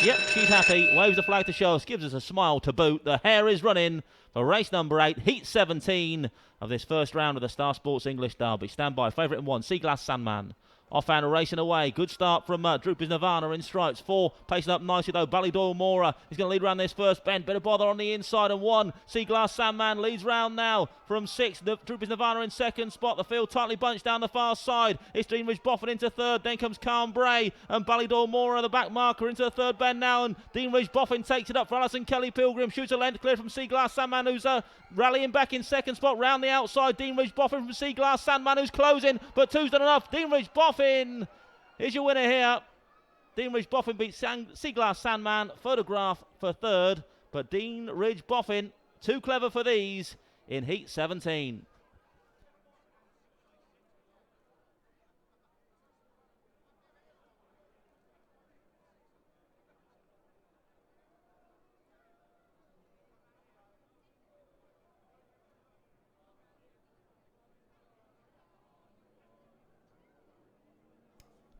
Yep, she's happy. Waves the flag to show us, gives us a smile to boot. The hare is running for race number 8, Heat 17 of this first round of the Star Sports English Derby. Stand by, favourite in 1, Seaglass Sandman. Offhand racing away. Good start from Droopers Nirvana in stripes. 4 pacing up nicely though. Ballydoyle Mora is going to lead around this first bend. Bit of bother on the inside and 1. Seaglass Sandman leads round now from 6. Droopers Nirvana in second spot. The field tightly bunched down the far side. It's Deanridge Boffin into third. Then comes Calm Bray and Ballydoyle Mora, the back marker, into the third bend now. And Deanridge Boffin takes it up for Alison Kelly Pilgrim. Shoots a length clear from Seaglass Sandman, who's rallying back in second spot. Round the outside, Deanridge Boffin from Seaglass Sandman, who's closing, but 2's done enough. Deanridge Boffin is your winner here. Deanridge Boffin beats Seaglass Sandman. Photograph for third, but Deanridge Boffin, too clever for these in Heat 17.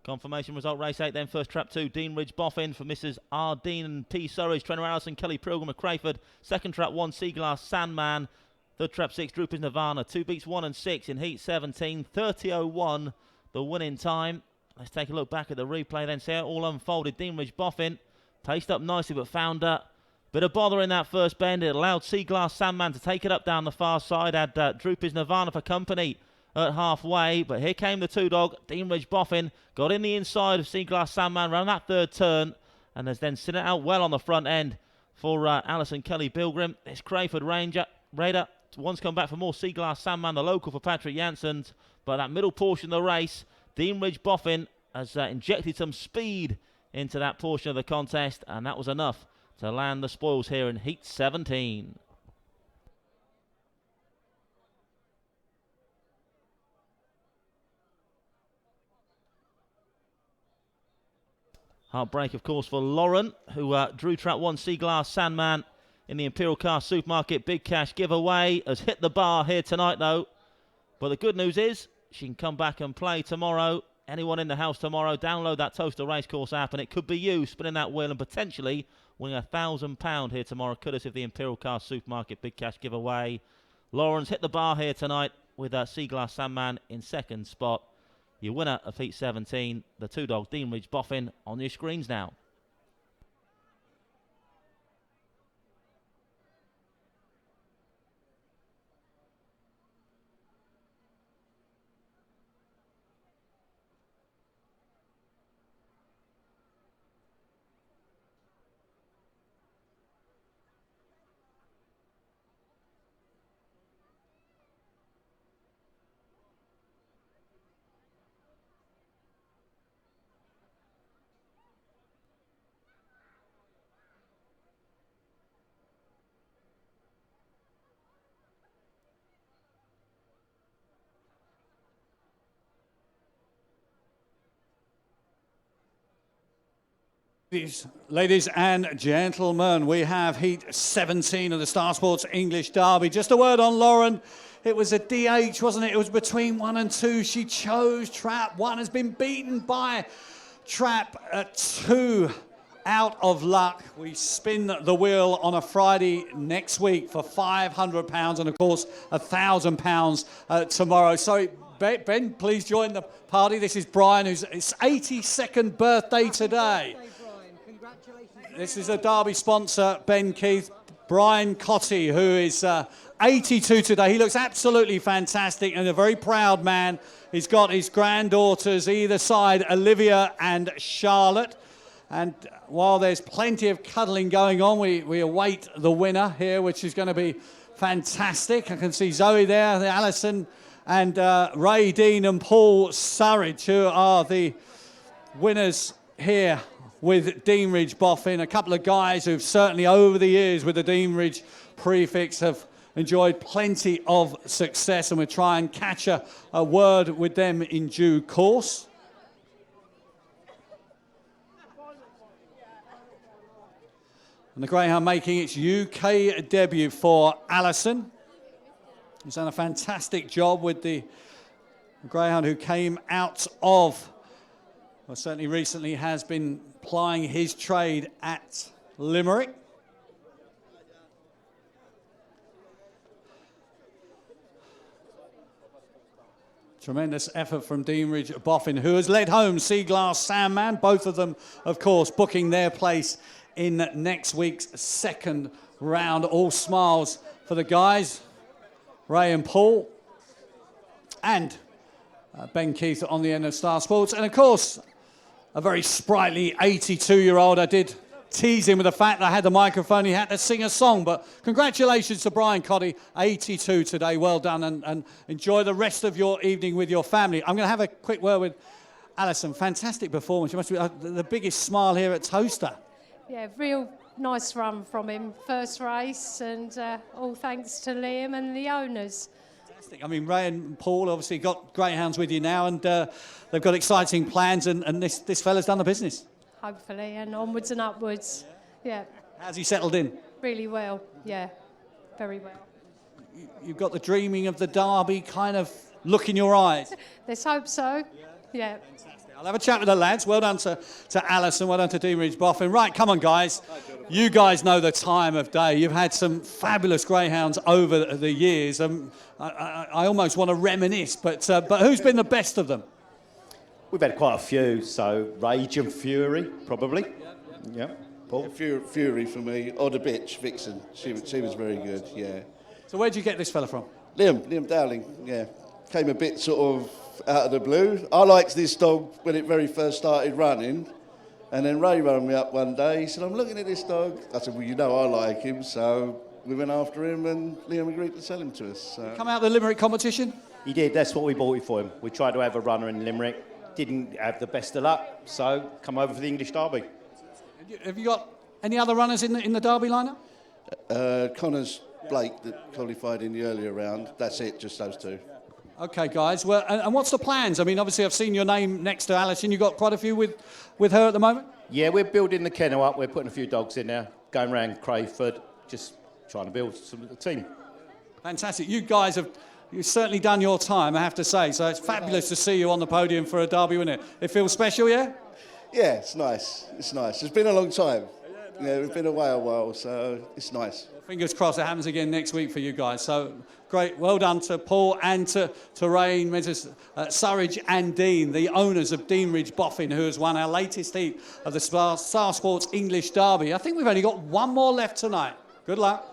Confirmation result, race 8 then. First trap 2, Deanridge Boffin for Mrs. R. Dean and P. Surridge. Trainer Alison Kelly Pilgrim of Crayford. Second trap 1, Seaglass Sandman. Third trap 6, Droopers Nirvana. 2 beats 1 and 6 in Heat 17. 30.01 the winning time. Let's take a look back at the replay then. See how it all unfolded. Deanridge Boffin paced up nicely but found a bit of bother in that first bend. It allowed Seaglass Sandman to take it up down the far side. Had Droopers Nirvana for company at halfway, but here came the 2-dog. Deanridge Boffin got in the inside of Seaglass Sandman around that third turn and has then sent it out well on the front end for Alison Kelly Pilgrim. This Crayford Raider, one's come back for more Seaglass Sandman, the local for Patrick Janssen, but that middle portion of the race, Deanridge Boffin has injected some speed into that portion of the contest, and that was enough to land the spoils here in Heat 17. Heartbreak, of course, for Lauren, who drew trap 1, Seaglass Sandman, in the Imperial Car Supermarket Big Cash giveaway. Has hit the bar here tonight, though. But the good news is she can come back and play tomorrow. Anyone in the house tomorrow, download that Towcester Racecourse app, and it could be you spinning that wheel and potentially winning £1,000 here tomorrow, courtesy of the Imperial Car Supermarket Big Cash giveaway. Lauren's hit the bar here tonight with Seaglass Sandman in second spot. Your winner of Heat 17, the 2-dog Deanridge Boffin, on your screens now. Ladies and gentlemen, we have Heat 17 of the Star Sports English Derby. Just a word on Lauren. It was a DH, wasn't it? It was between 1 and 2. She chose Trap. 1 has been beaten by Trap at 2. Out of luck. We spin the wheel on a Friday next week for £500 and, of course, £1,000 tomorrow. Sorry, Ben, please join the party. This is Brian, who's his 82nd birthday today. This is a Derby sponsor, Ben Keith. Brian Cotty, who is 82 today. He looks absolutely fantastic and a very proud man. He's got his granddaughters either side, Olivia and Charlotte. And while there's plenty of cuddling going on, we await the winner here, which is going to be fantastic. I can see Zoe there, Alison, and Ray Dean and Paul Surridge, who are the winners here with Deanridge Boffin. A couple of guys who've certainly over the years with the Deanridge prefix have enjoyed plenty of success, and we'll try and catch a word with them in due course. And the Greyhound making its UK debut for Alison. He's done a fantastic job with the Greyhound who came out of, well, certainly recently has been plying his trade at Limerick. Tremendous effort from Deanridge Boffin, who has led home Seaglass Sandman. Both of them, of course, booking their place in next week's second round. All smiles for the guys, Ray and Paul, and Ben Keith on the end of Star Sports. And of course, a very sprightly 82-year-old. I did tease him with the fact that I had the microphone. He had to sing a song, but congratulations to Brian Cotty, 82 today. Well done, and enjoy the rest of your evening with your family. I'm going to have a quick word with Alison. Fantastic performance. You must be the biggest smile here at Towcester. Yeah, real nice run from him. First race, and all thanks to Liam and the owners. Fantastic. I mean, Ray and Paul obviously got Greyhounds with you now, and they've got exciting plans, and this fella's done the business. Hopefully, and onwards and upwards. Yeah. How's he settled in? Really well, yeah. Very well. You've got the dreaming of the Derby kind of look in your eyes. Let's hope so. Yeah. I'll have a chat with the lads. Well done to Alison, well done to Deanridge Boffin. Right, come on, guys. You guys know the time of day. You've had some fabulous Greyhounds over the years. I almost want to reminisce, but who's been the best of them? We've had quite a few, so Rage and Fury, probably. Yeah. Paul? Fury for me, or the bitch, Vixen. She was very good, yeah. So where'd you get this fella from? Liam Dowling, yeah. Came a bit sort of out of the blue. I liked this dog when it very first started running, and then Ray rang me up one day. He said, "I'm looking at this dog." I said, "Well, you know I like him," so we went after him, and Liam agreed to sell him to us. So. Come out of the Limerick competition? He did, that's what we bought it for him. We tried to have a runner in Limerick, didn't have the best of luck, so come over for the English Derby. Have you got any other runners in the Derby lineup? Connors Blake that qualified in the earlier round. That's it, just those two. Okay, guys. Well, and what's the plans? I mean, obviously, I've seen your name next to Alison. You've got quite a few with her at the moment? Yeah, we're building the kennel up. We're putting a few dogs in there, going around Crayford, just trying to build a team. Fantastic. You guys you've certainly done your time, I have to say. So it's fabulous to see you on the podium for a Derby, isn't it? It feels special, yeah? Yeah, it's nice. It's nice. It's been a long time. Yeah, we've been away a while, so it's nice. Fingers crossed it happens again next week for you guys. So great, well done to Paul and to Rain, Mrs. Surridge and Dean, the owners of Deanridge Boffin, who has won our latest heat of the Star Sports English Derby. I think we've only got one more left tonight. Good luck.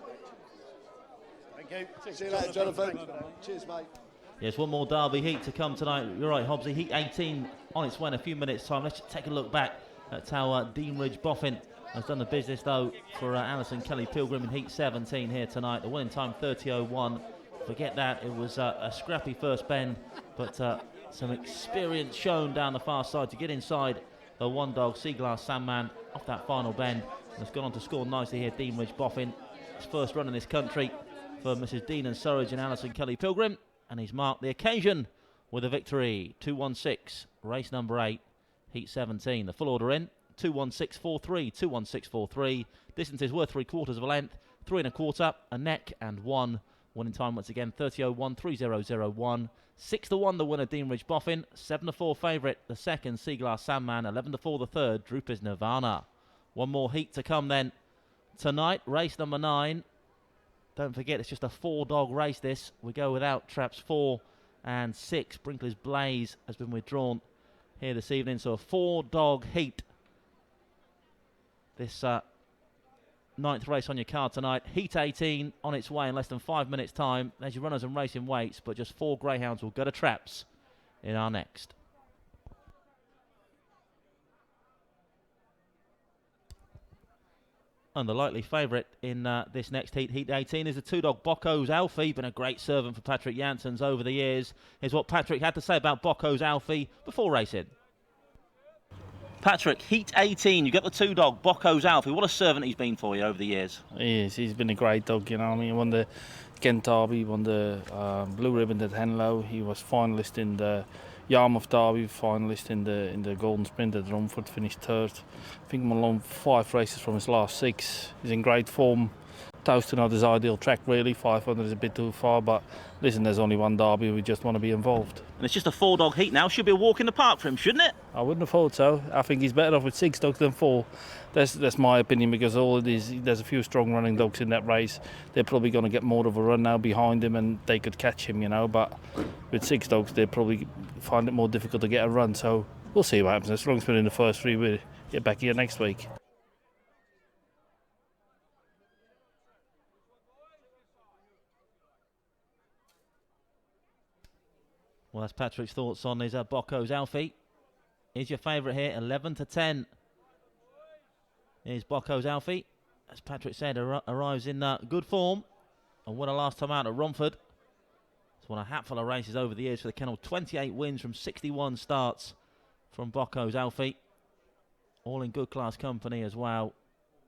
Thank you. See you later, Jonathan. Cheers, mate. Yes, one more Derby heat to come tonight. You're right, Hobbsy. Heat 18 on its way in a few minutes' time. Let's just take a look back at how Deanridge Boffin has done the business, though, for Alison Kelly-Pilgrim in Heat 17 here tonight. The winning time, 30.01. Forget that. It was a scrappy first bend, but some experience shown down the far side to get inside the one dog, Seaglass Sandman, off that final bend. And has gone on to score nicely here, Deanridge Boffin. His first run in this country for Mrs. Dean and Surridge and Alison Kelly-Pilgrim. And he's marked the occasion with a victory. 2-1-6, race number 8, Heat 17. The full order in. 21643, 21643. Distances were 3/4 of a length, 3 1/4, a neck, and 1. Winning time once again 30:01, 30:01. 6-1 the winner, Dean Ridge Boffin. 7-4 favourite the second, Seaglass Sandman. 11-4 the third, Droopers Nirvana. One more heat to come then tonight. Race number 9. Don't forget, it's just a 4-dog race this. We go without traps 4 and 6. Brinkley's Blaze has been withdrawn here this evening, so a 4-dog heat. This 9th race on your card tonight. Heat 18 on its way in less than 5 minutes' time. There's your runners and racing weights, but just 4 greyhounds will go to traps in our next. And the likely favourite in this next heat, Heat 18, is the 2-dog Bocco's Alfie. Been a great servant for Patrick Janssens over the years. Here's what Patrick had to say about Bocco's Alfie before racing. Patrick, Heat 18, you got the 2-dog Bocco's Alfie. What a servant he's been for you over the years. He is. He's been a great dog, you know. I mean, he won the Ghent Derby, won the Blue Ribbon at Henlow. He was finalist in the Yarmouth Derby, finalist in the Golden Sprint at Romford, finished 3rd. I think I'm along 5 races from his last 6. He's in great form. Towcester not his ideal track really, 500 is a bit too far, but listen, there's only one derby, we just want to be involved. And it's just a 4-dog heat now, should be a walk in the park for him, shouldn't it? I wouldn't have thought so. I think he's better off with 6 dogs than 4. That's my opinion, because all it is, there's a few strong running dogs in that race. They're probably going to get more of a run now behind him and they could catch him, you know, but with 6 dogs they'll probably find it more difficult to get a run, so we'll see what happens. As long as we're in the first 3, we'll get back here next week. Well, that's Patrick's thoughts on his Bocco's Alfie. Here's your favourite here, 11-10. Here's Bocco's Alfie. As Patrick said, arrives in good form. And won a last time out at Romford. He's won a hatful of races over the years for the kennel. 28 wins from 61 starts from Bocco's Alfie. All in good class company as well.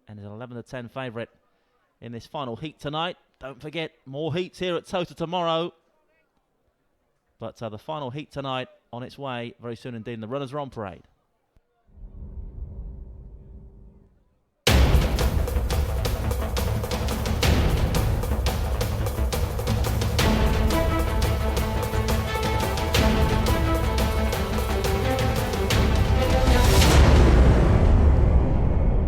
And is an 11-10 favourite in this final heat tonight. Don't forget, more heats here at Towcester tomorrow. But the final heat tonight on its way very soon indeed. And the runners are on parade.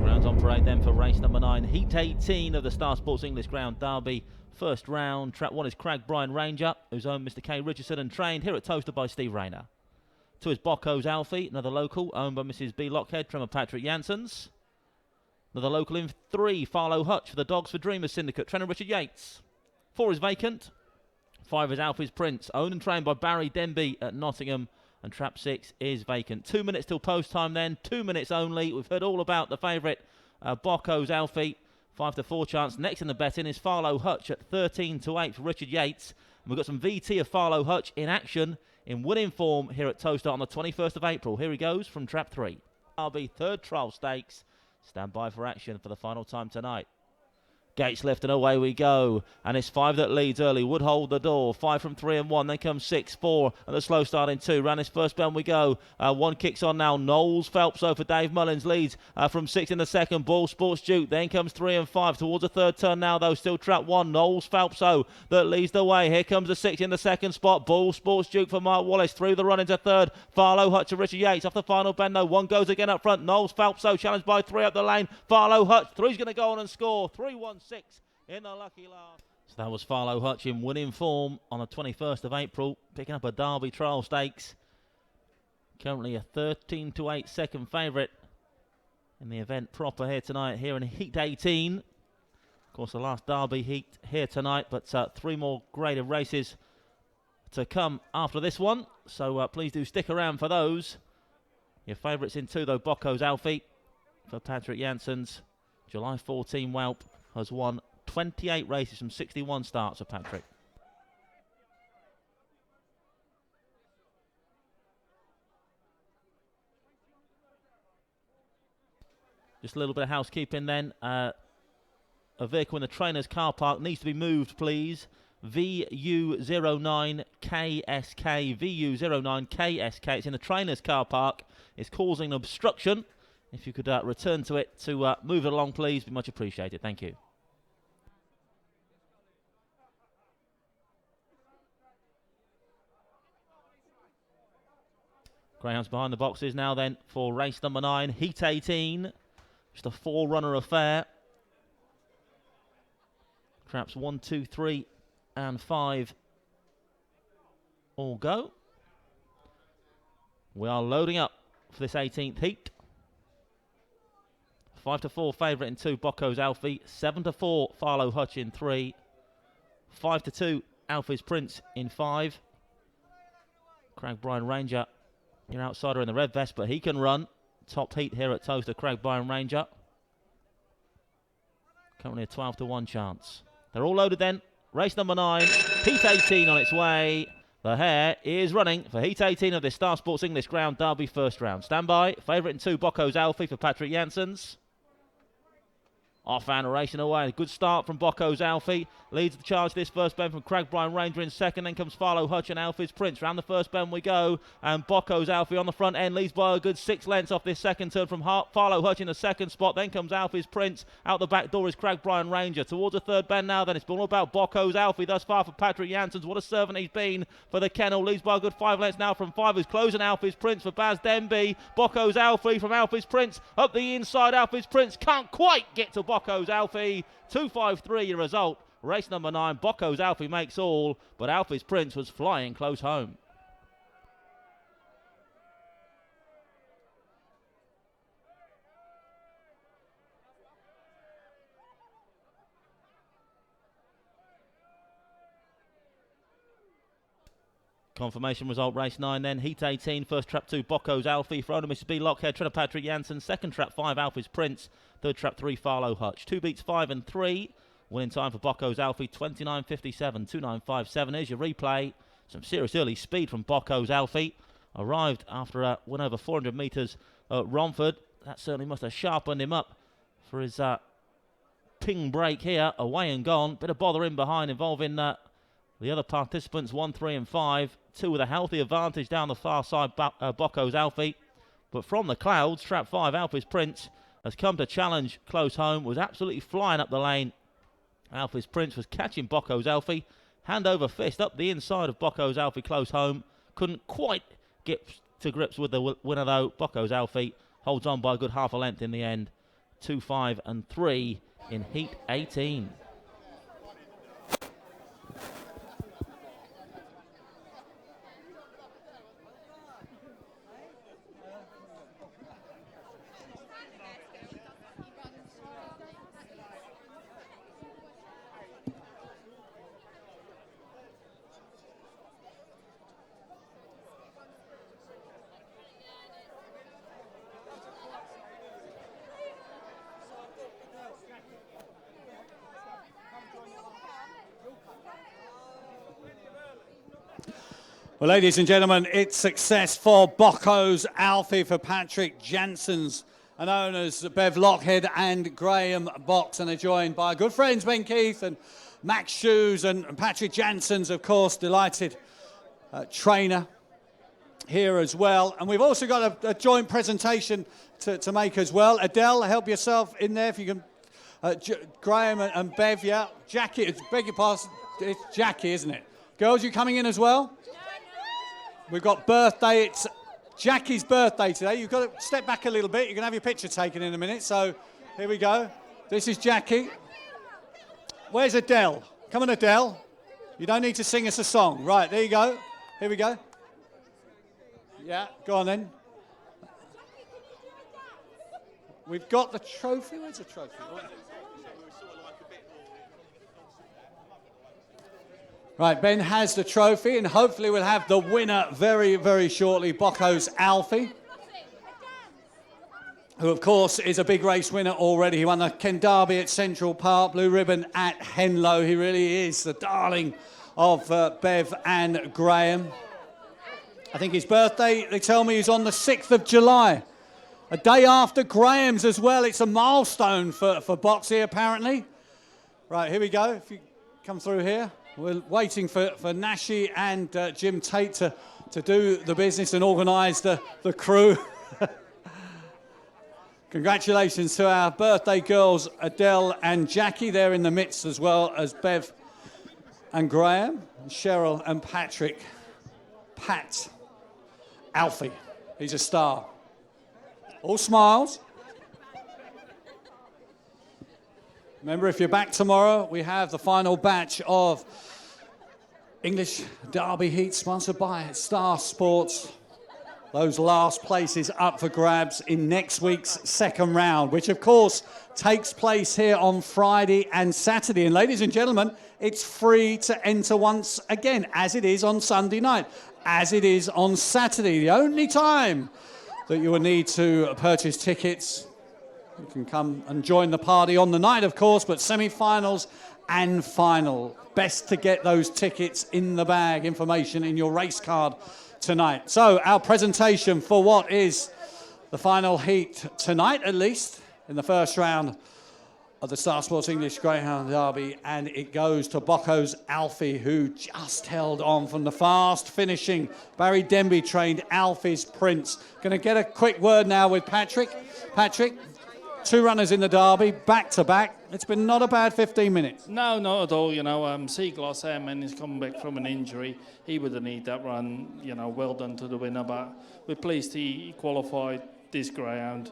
Grounds on parade then for race number 9. Heat 18 of the Star Sports English Ground Derby. First round, track 1 is Crag Bryan Ranger, who's owned Mr. K. Richardson and trained here at Towcester by Steve Rayner. 2 is Bocco's Alfie, another local, owned by Mrs. B. Lockhead, trimmer Patrick Janssens. Another local in 3, Farlow Hutch for the Dogs for Dreamers Syndicate, trainer Richard Yates. 4 is Vacant. 5 is Alfie's Prince, owned and trained by Barry Denby at Nottingham. And trap 6 is Vacant. 2 minutes till post time then, 2 minutes only. We've heard all about the favourite, Bocco's Alfie. 5-4 chance. Next in the betting is Farlow Hutch at 13-8 for Richard Yates. And we've got some VT of Farlow Hutch in action in winning form here at Towcester on the 21st of April. Here he goes from trap 3. RB 3rd trial stakes. Stand by for action for the final time tonight. Gates left and away we go. And it's 5 that leads early. Would hold the door. 5 from 3 and 1. Then comes 6, 4. And the slow start in 2. Round his first bend we go. 1 kicks on now. Knowles Phelps over Dave Mullins leads from 6 in the second. Ball Sports Duke. Then comes 3 and 5 towards the third turn now though. Still trap 1. Knowles Phelps that leads the way. Here comes the 6 in the second spot. Ball Sports Duke for Mark Wallace. Through the run into third. Farlow Hutch to Richard Yates. Off the final bend though. 1 goes again up front. Knowles Phelps challenged by 3 up the lane. Farlow Hutch. 3's going to go on and score. 3-1-6. In the lucky last. So that was Farlow Hutch in winning form on the 21st of April, picking up a Derby trial stakes. Currently a 13-8 second favourite in the event proper here tonight, here in Heat 18. Of course, the last Derby heat here tonight, but 3 more graded races to come after this one. So please do stick around for those. Your favourites in 2 though, Bocco's Alfie for Patrick Janssens. July 14 whelp has won 28 races from 61 starts for Patrick. Just a little bit of housekeeping then. A vehicle in the trainer's car park needs to be moved, please. VU09KSK, VU09KSK. It's in the trainer's car park. It's causing an obstruction If you could return to it to move it along, please, be much appreciated. Thank you. Greyhounds behind the boxes now then for race number 9, Heat 18. Just a 4-runner affair. Traps 1, 2, 3 and 5 all go. We are loading up for this 18th heat. 5-4 favourite in 2, Bocco's Alfie. 7-4, Farlow Hutch in 3. 5-2, Alfie's Prince in 5. Craig Bryan Ranger, your outsider in the red vest, but he can run. Top heat here at Towcester, Craig Bryan Ranger. Currently a 12-1 chance. They're all loaded then. Race number 9, Heat 18 on its way. The hare is running for Heat 18 of this Star Sports English Ground Derby first round. Stand by. Favourite in 2, Bocco's Alfie for Patrick Janssens. Off and racing away. A good start from Bocco's Alfie. Leads the charge this first bend from Craig Bryan Ranger in second. Then comes Farlow Hutch and Alfie's Prince. Round the first bend we go. And Bocco's Alfie on the front end leads by a good 6 lengths off this second turn from Farlow Hutch in the second spot. Then comes Alfie's Prince. Out the back door is Craig Bryan Ranger. Towards the third bend now then. It's been all about Bocco's Alfie thus far for Patrick Janssens. What a servant he's been for the kennel. Leads by a good 5 lengths now from 5. Who's closing Alfie's Prince for Baz Denby. Bocco's Alfie from Alfie's Prince. Up the inside, Alfie's Prince can't quite get to Bocco's Alfie. 2.53 your result. Race number 9, Bocco's Alfie makes all, but Alfie's Prince was flying close home. Confirmation result, race 9 then. Heat 18, first trap 2, Bocco's Alfie. For owner Mrs. B. Lockhead, trainer Patrick Janssen. Second trap 5, Alfie's Prince. Third trap 3, Farlow Hutch. 2 beats 5 and 3. Winning time for Bocco's Alfie, 29.57, 2.957. Here's your replay. Some serious early speed from Bocco's Alfie. Arrived after a win over 400 metres at Romford. That certainly must have sharpened him up for his ping break here. Away and gone. Bit of bother in behind involving the other participants, 1, 3 and 5. 2 with a healthy advantage down the far side, Bocco's Alfie. But from the clouds, trap 5, Alfie's Prince, has come to challenge close home. Was absolutely flying up the lane. Alfie's Prince was catching Bocco's Alfie. Hand over fist up the inside of Bocco's Alfie close home. Couldn't quite get to grips with the winner though. Bocco's Alfie holds on by a good half a length in the end. 2, 5 and 3 in Heat 18. Well, ladies and gentlemen, it's success for Bocco's Alfie for Patrick Janssens and owners Bev Lockhead and Graham Box, and they're joined by good friends Ben Keith and Max Shoes and Patrick Janssens, of course, delighted trainer here as well. And we've also got a joint presentation to make as well. Adele, help yourself in there if you can. Graham and Bev, yeah. Jackie, beg your pardon, it's Jackie, isn't it? Girls, you coming in as well? We've got birthday. It's Jackie's birthday today. You've got to step back a little bit. You're going to have your picture taken in a minute. So here we go. This is Jackie. Where's Adele? Come on, Adele. You don't need to sing us a song. Right, there you go. Here we go. Yeah, go on then. We've got the trophy. Where's the trophy? Right, Ben has the trophy, and hopefully we'll have the winner very, very shortly, Bocco's Alfie, who, of course, is a big race winner already. He won the Ken Derby at Central Park, Blue Ribbon at Henlow. He really is the darling of Bev and Graham. I think his birthday, they tell me, is on the 6th of July. A day after Graham's as well. It's a milestone for Boxy, apparently. Right, here we go. If you come through here. We're waiting for Nashi and Jim Tate to Congratulations to our birthday girls, Adele and Jackie. They're in the midst, as well as Bev and Graham, Cheryl and Patrick. Pat, Alfie, he's a star. All smiles. Remember, if you're back tomorrow, we have the final batch of English Derby Heat, sponsored by Star Sports. Those last places up for grabs in next week's second round, which of course takes place here on Friday and Saturday. And ladies and gentlemen, it's free to enter once again, as it is on Sunday night, as it is on Saturday. The only time that you will need to purchase tickets. You can come and join the party on the night, of course, but semi-finals and final. Best to get those tickets in the bag, information in your race card tonight. So our presentation for what is the final heat tonight, at least, in the first round of the Star Sports English Greyhound Derby, and it goes to Bocco's Alfie, who just held on from the fast finishing Barry Denby trained Alfie's Prince. Going to get a quick word now with Patrick. Patrick, 2 runners in the Derby, back to back. It's been not a bad 15 minutes. No, not at all. You know, Seaglass Airman is coming back from an injury. He would have needed that run. You know, well done to the winner, but we're pleased he qualified this greyhound.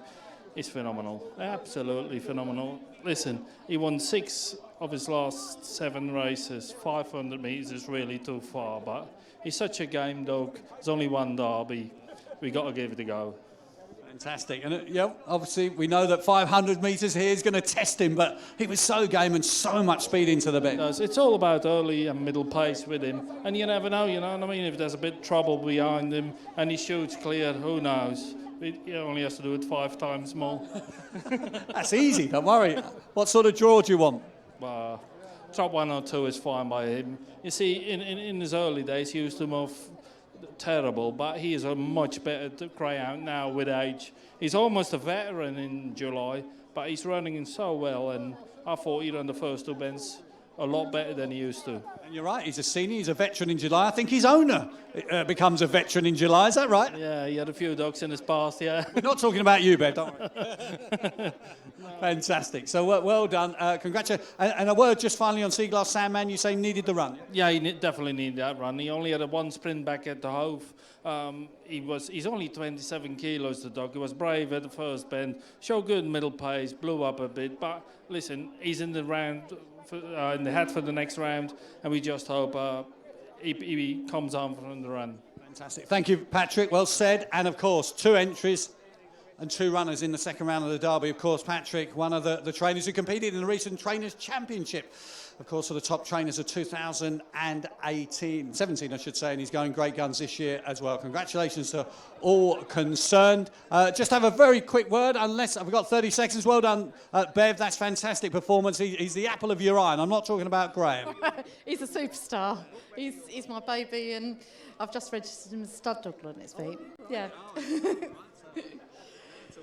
It's phenomenal, absolutely phenomenal. Listen, he won 6 of his last 7 races. 500 metres is really too far, but he's such a game dog. There's only one Derby. We got to give it a go. Fantastic. And yeah, obviously we know that 500 metres here is going to test him, but he was so game and so much speed into the bend. It's all about early and middle pace with him, and you never know, you know what I mean? If there's a bit of trouble behind him and he shoots clear, who knows? He only has to do it 5 times more. That's easy, don't worry. What sort of draw do you want? Top 1 or 2 is fine by him. You see, in his early days, he used to move terrible, but he is a much better greyhound now with age. He's almost a veteran in July, but he's running in so well, and I thought he ran the first 2 bends a lot better than he used to. And you're right, he's a senior, he's a veteran in July. I think his owner becomes a veteran in July, is that right? Yeah, he had a few dogs in his past, yeah. We're not talking about you, Bev, don't worry. Fantastic. So well done. Congratulations. And a word just finally on Seaglass Sandman, you say needed the run? Yeah, he definitely needed that run. He only had a 1 sprint back at the Hove. He's only 27 kilos, the dog. He was brave at the first bend, showed good middle pace, blew up a bit. But listen, he's in the round, in the hat for the next round, and we just hope he comes on from the run. Fantastic. Thank you, Patrick. Well said. And of course, 2 entries and 2 runners in the second round of the Derby. Of course, Patrick, one of the trainers who competed in the recent Trainers' Championship. Of course, for the top trainers of 2017, I should say, and he's going great guns this year as well. Congratulations to all concerned. Just have a very quick word, unless I've got 30 seconds. Well done, Bev. That's fantastic performance. He's the apple of your eye, and I'm not talking about Graham. He's a superstar. He's my baby, and I've just registered him as stud dog on his feet. Yeah. We're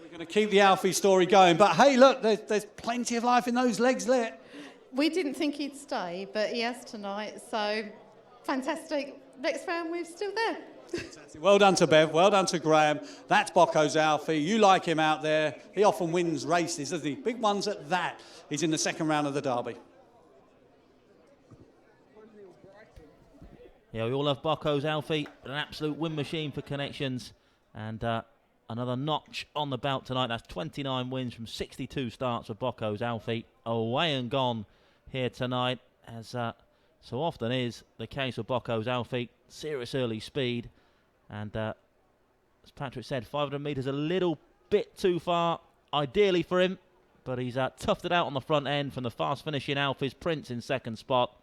going to keep the Alfie story going. But hey, look, there's plenty of life in those legs there. We didn't think he'd stay, but he has tonight, so fantastic. Next round, we're still there. Well done to Bev, well done to Graham. That's Bocco's Alfie. You like him out there. He often wins races, doesn't he? Big ones at that. He's in the second round of the Derby. Yeah, we all love Bocco's Alfie. An absolute win machine for connections. And another notch on the belt tonight. That's 29 wins from 62 starts for Bocco's Alfie. Away and gone here tonight, as so often is the case with Bocco's Alfie. Serious early speed. And as Patrick said, 500 metres a little bit too far, ideally for him. But he's toughed it out on the front end from the fast finishing Alfie's Prince in second spot.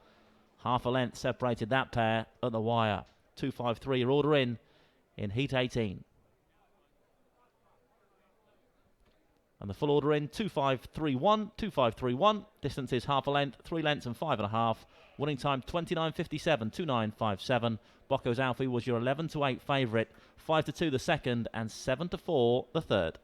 Half a length separated that pair at the wire. 2.53 your order in Heat 18. And the full order in 2.531, 2.531. Distance is half a length, 3 lengths and 5.5. Winning time 29.57, 2.957. Bocco's Alfie was your 11-8 favourite, 5-2 the second, and 7-4 the third.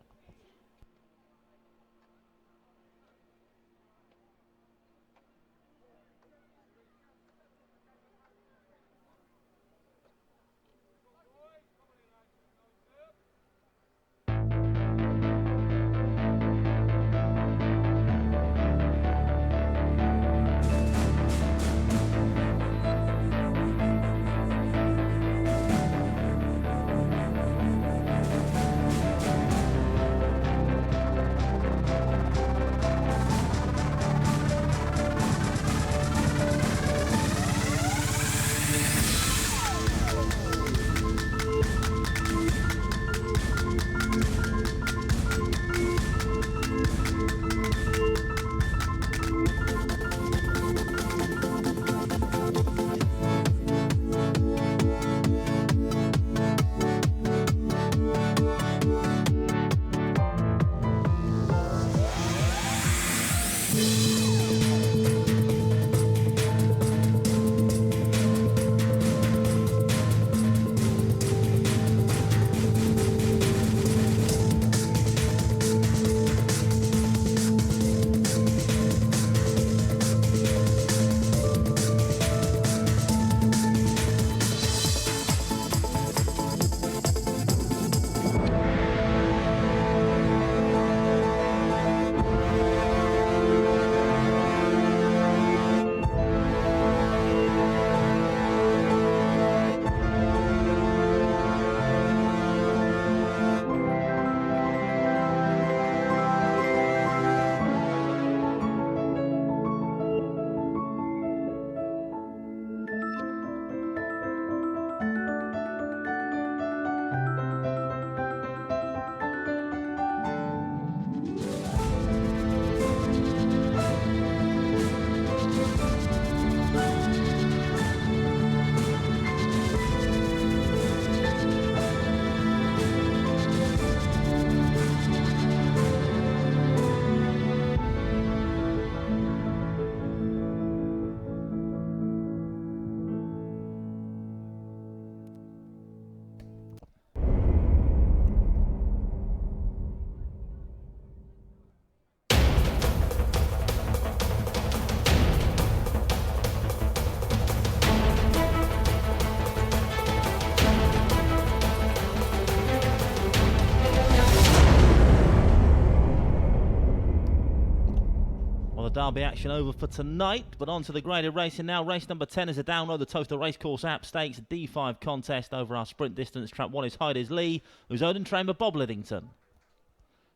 Derby action over for tonight, but on to the graded racing now. Race number 10 is a download the Towcester Racecourse app stakes D5 contest over our sprint distance. Trap 1 is Hydes Lee, who's owned and trained by Bob Lidington.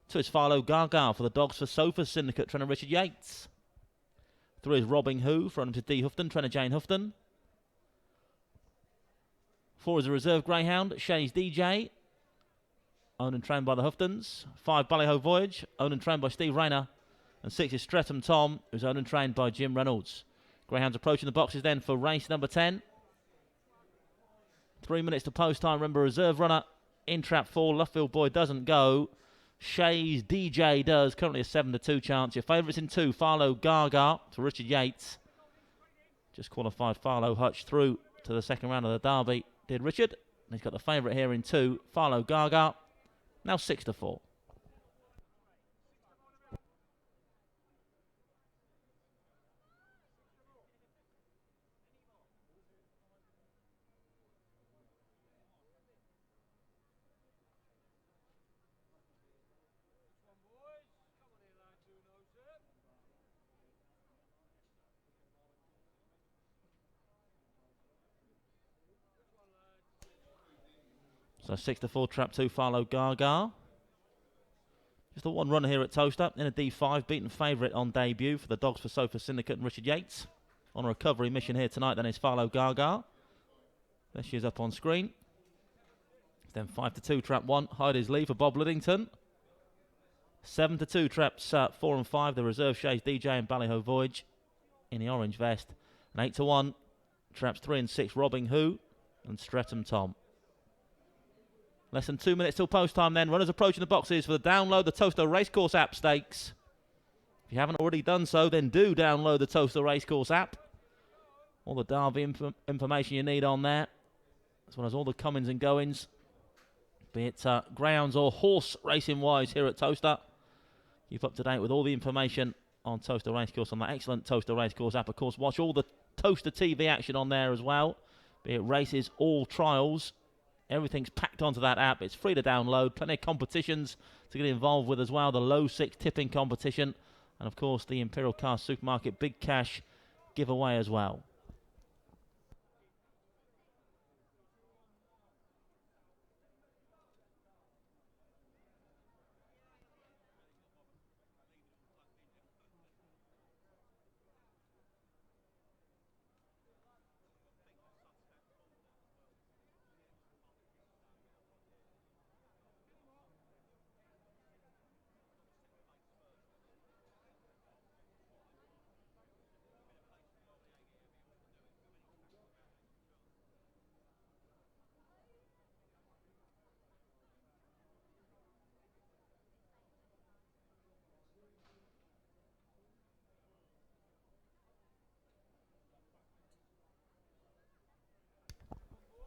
2 is Philo Gaga for the Dogs for Sofa Syndicate, trainer Richard Yates. 3 is Robbing Who, for to D Houghton, trainer Jane Houghton. 4 is a reserve Greyhound, Shays DJ, owned and trained by the Houghton's. 5, Ballyho Voyage, owned and trained by Steve Rayner. And 6 is Streatham Tom, who's owned and trained by Jim Reynolds. Greyhounds approaching the boxes then for race number 10. 3 minutes to post time. Remember, reserve runner in trap 4. Luffield Boy doesn't go. Shays DJ does. Currently a 7-2 chance. Your favourites in 2. Philo Gaga for Richard Yates. Just qualified Philo Hutch through to the second round of the Derby. Did Richard. And he's got the favourite here in 2. Philo Gaga. Now 6-4. So 6-4, trap 2, Philo Gaga. Just the one runner here at Towcester in a D5, beaten favourite on debut for the Dogs for Sofa Syndicate and Richard Yates. On a recovery mission here tonight, then is Philo Gaga. There she is up on screen. Then 5-2, trap 1, Hydes Lee for Bob Lidington. 7-2, traps 4 and 5, the reserve Shays DJ and Ballyho Voyage in the orange vest. And 8-1, traps 3 and 6, Robbing Who and Streatham Tom. Less than 2 minutes till post time then. Runners approaching the boxes for the download the Towcester Racecourse app stakes. If you haven't already done so, then do download the Towcester Racecourse app. All the Derby information you need on there, as well as all the comings and goings, be it grounds or horse racing wise here at Towcester. Keep up to date with all the information on Towcester Racecourse on that excellent Towcester Racecourse app. Of course, watch all the Towcester TV action on there as well, be it races, all trials. Everything's packed onto that app. It's free to download. Plenty of competitions to get involved with as well. The low 6 tipping competition. And of course the Imperial Car Supermarket Big Cash giveaway as well.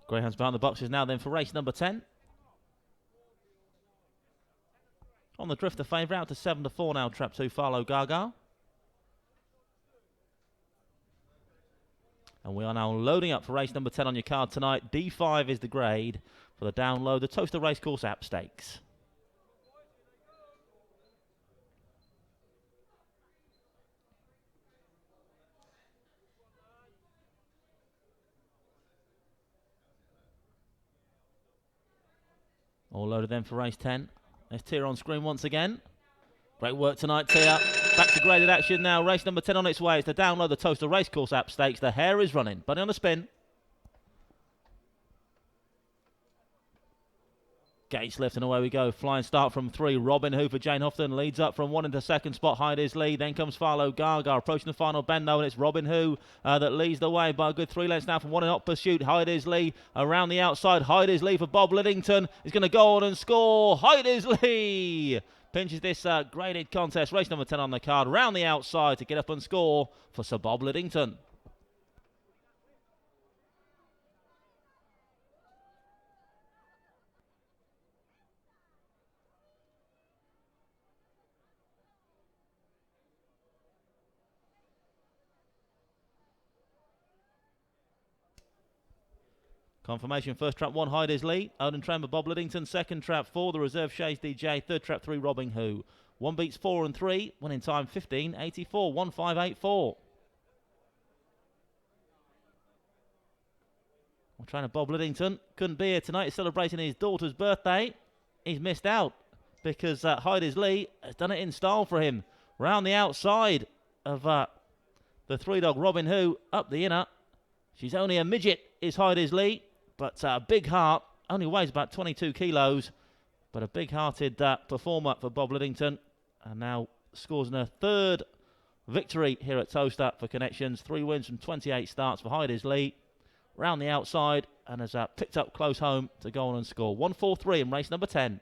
Greyhounds behind the boxes now then for race number 10. On the drifter favourite, out to 7-4 now, Trap 2, Farlow Gaga. And we are now loading up for race number 10 on your card tonight. D5 is the grade for the download, the Towcester Racecourse App Stakes. All loaded then for race 10. There's Tia on screen once again. Great work tonight, Tia. Back to graded action now. Race number 10 on its way. It's the download, the Towcester Racecourse App Stakes. The hare is running. Bunny on the spin. Gates left and away we go. Flying start from 3. Robin Who for Jane Houghton leads up from 1 into second spot. Hide his lead. Then comes Farlow Gaga approaching the final bend though, and it's Robin Who that leads the way by a good 3 lengths now from 1 in hot pursuit. Hide his lead around the outside. Hide his lead for Bob Liddington. He's going to go on and score. Hide his lead pinches this graded contest. Race number 10 on the card. Round the outside to get up and score for Sir Bob Liddington. Confirmation, first trap 1, Hide His Lead. Odin Trember, Bob Liddington. Second trap 4, the reserve Shays DJ. Third trap 3, Robin Who. 1 beats 4 and 3. Winning time 15.84. 1584. We're trying to Bob Liddington. Couldn't be here tonight. He's celebrating his daughter's birthday. He's missed out because Hide His Lead has done it in style for him. Round the outside of the 3-dog Robin Who. Up the inner. She's only a midget, is Hide His Lead. But a big heart, only weighs about 22 kilos, but a big-hearted performer for Bob Liddington. And now scores in a 3rd victory here at Towcester for Connections. 3 wins from 28 starts for Hide His Lead. Round the outside and has picked up close home to go on and score. 1-4-3 in race number 10.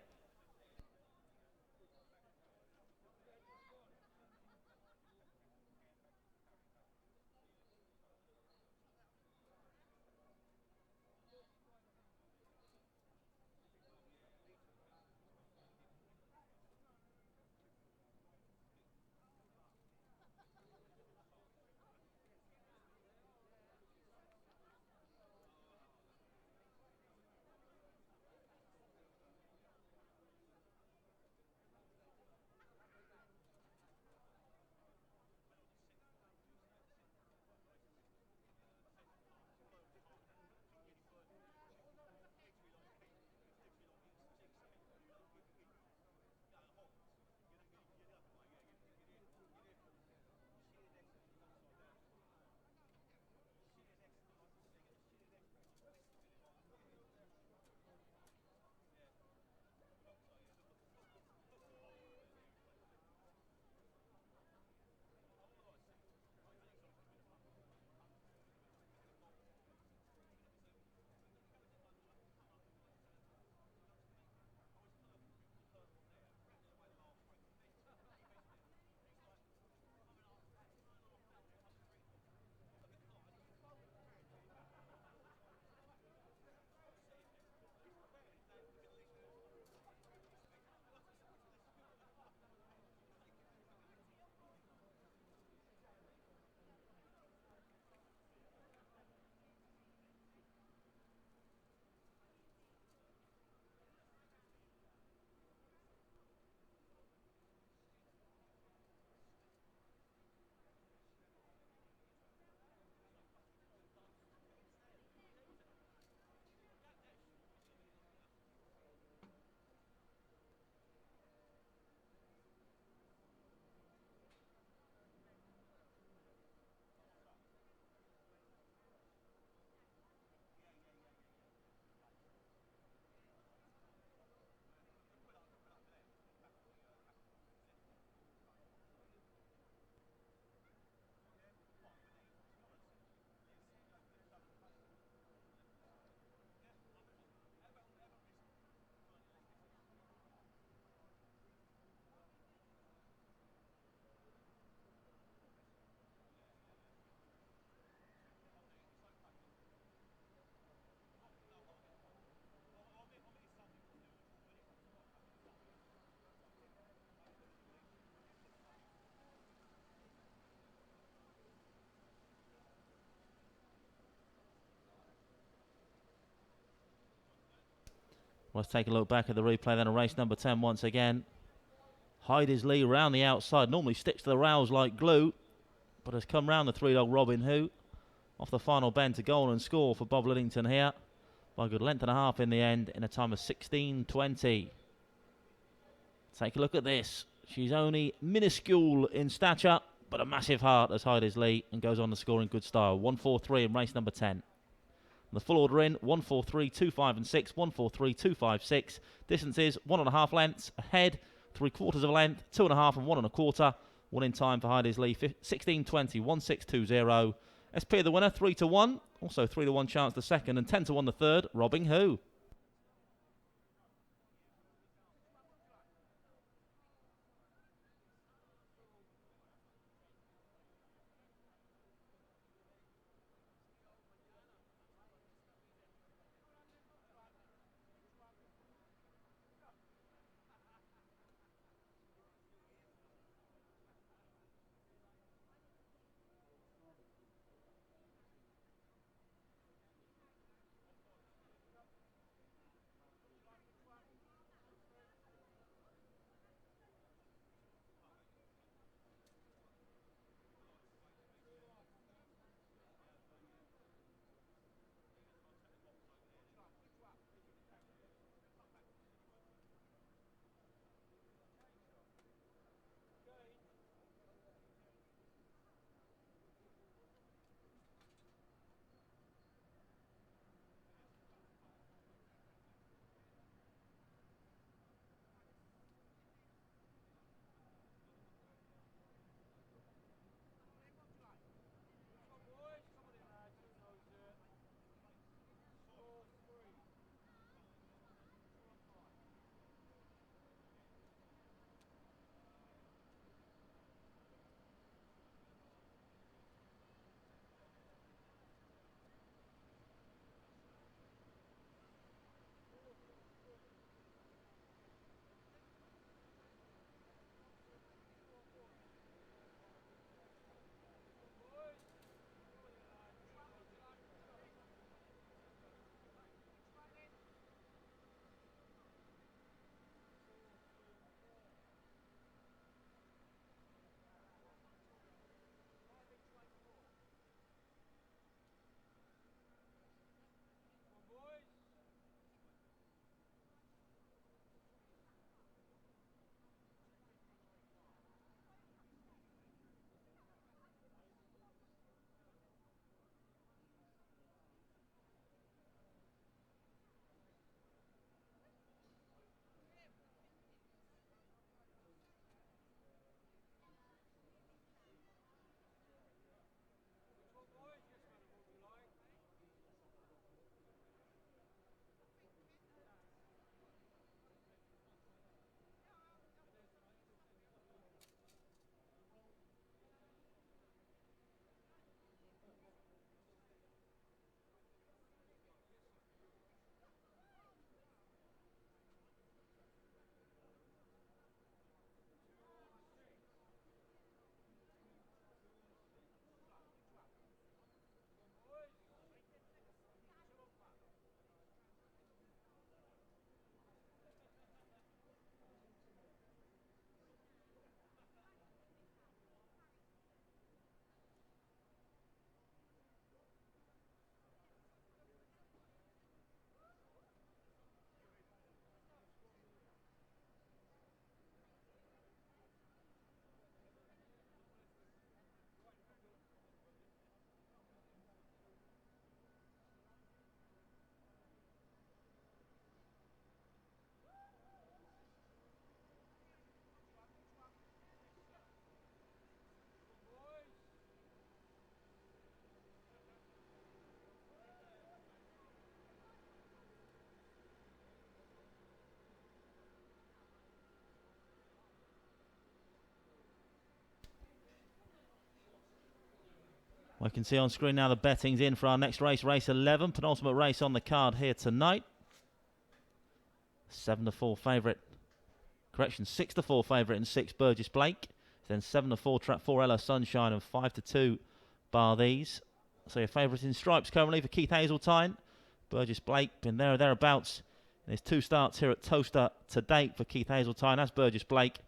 Let's take a look back at the replay then of race number 10 once again. Heidi's Lee round the outside. Normally sticks to the rails like glue, but has come round the 3-dog Robin Hood. Off the final bend to goal and score for Bob Liddington here. By a good length and a half in the end in a time of 16:20. Take a look at this. She's only minuscule in stature, but a massive heart as Heidi's Lee, and goes on to score in good style. 1-4-3 in race number 10. The full order in 1-4-3, 2-5 and 6, 1-4-3, 2-5, 6. Distances 1.5 lengths, ahead 3/4 of a length, 2.5 and 1.25. One in time for Heidi's Lee, 16:20, 1-6-2-0. SP the winner, 3-1. Also 3-1 chance the second and 10-1 the third. Robin Hood. We can see on screen now the betting's in for our next race, race 11, penultimate race on the card here tonight. 7-4 favourite. Correction, 6-4 favourite and 6 Burgess Blake. Then 7-4 trap 4 Ella Sunshine and 5-2 bar these. So your favourite in stripes currently for Keith Hazeltine. Burgess Blake been there or thereabouts There's 2 starts here at Towcester to date for Keith Hazeltine as Burgess Blake.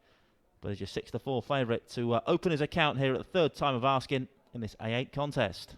But he's your 6-4 favourite to open his account here at the 3rd time of asking in this A8 contest.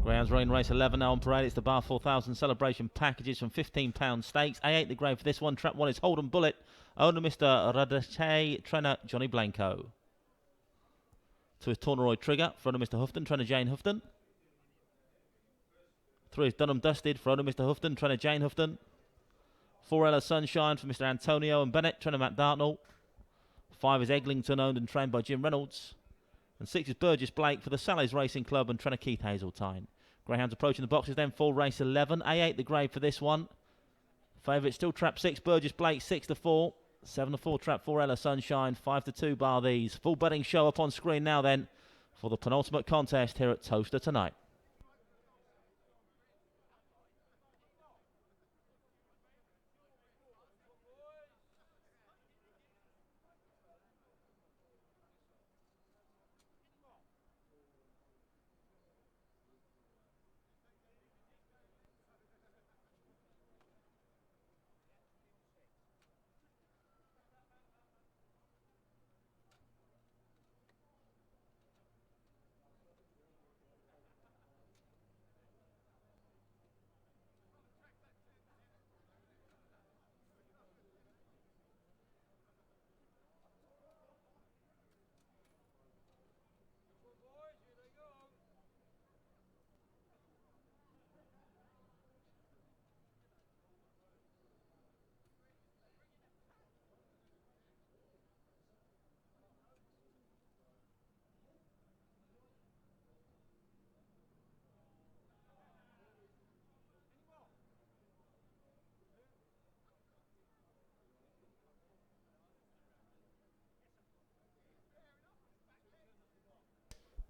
Greyhounds running race 11 now on parade. It's the Bar 4000 celebration packages from £15 stakes. A8 the grade for this one. Trap 1 is Holden Bullet. Owner Mr. Radache. Trainer Johnny Blanco. 2 is Torneroy Trigger for owner Mr. Houghton. Trainer Jane Houghton. 3 is Dunham Dusted for owner Mr. Houghton. Trainer Jane Houghton. 4 Ella Sunshine for Mr. Antonio and Bennett. Trainer Matt Dartnell. 5 is Eglinton, owned and trained by Jim Reynolds. And 6 is Burgess Blake for the Sally's Racing Club and trainer Keith Hazeltine. Greyhounds approaching the boxes then for race 11. A8 the grade for this one. Favourite still trap 6, Burgess Blake, 6-4. 7-4 trap 4, Ella Sunshine, 5-2 bar these. Full betting show up on screen now then for the penultimate contest here at Towcester tonight.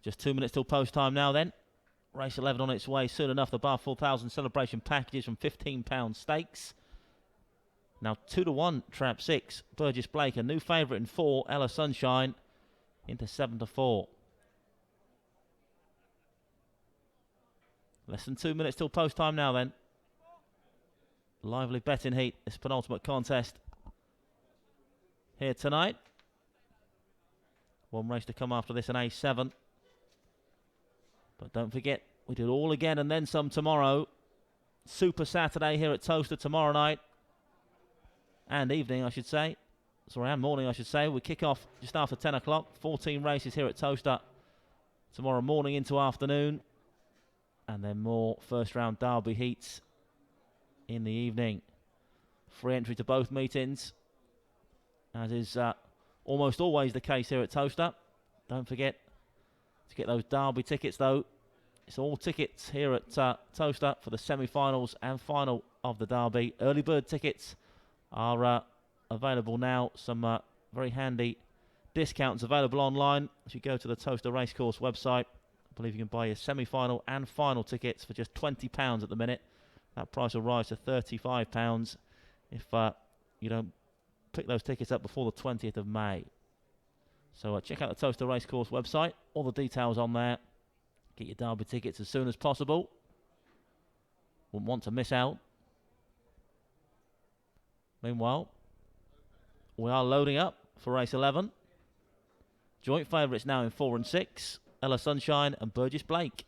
Just 2 minutes till post time now then. Race 11 on its way soon enough. The Bar 4000 celebration packages from £15 stakes. Now 2-1 trap 6, Burgess Blake, a new favourite in 4, Ella Sunshine, into 7-4. Less than 2 minutes till post time now then. Lively betting heat, this penultimate contest here tonight. One race to come after this, an A7. But don't forget, we do it all again and then some tomorrow. Super Saturday here at Towcester tomorrow night. And evening, I should say. Sorry, and morning, I should say. We kick off just after 10 o'clock. 14 races here at Towcester tomorrow morning into afternoon. And then more first round Derby heats in the evening. Free entry to both meetings, as is almost always the case here at Towcester. Don't forget to get those Derby tickets though. It's all tickets here at Towcester for the semi-finals and final of the Derby. Early bird tickets are available now. Some very handy discounts available online. If you go to the Towcester Racecourse website, I believe you can buy your semi-final and final tickets for just £20 at the minute. That price will rise to £35 if you don't pick those tickets up before the 20th of May. So check out the Towcester Racecourse website. All the details on there. Get your Derby tickets as soon as possible. Wouldn't want to miss out. Meanwhile, we are loading up for race 11. Joint favourites now in 4 and 6. Ella Sunshine and Burgess Blake.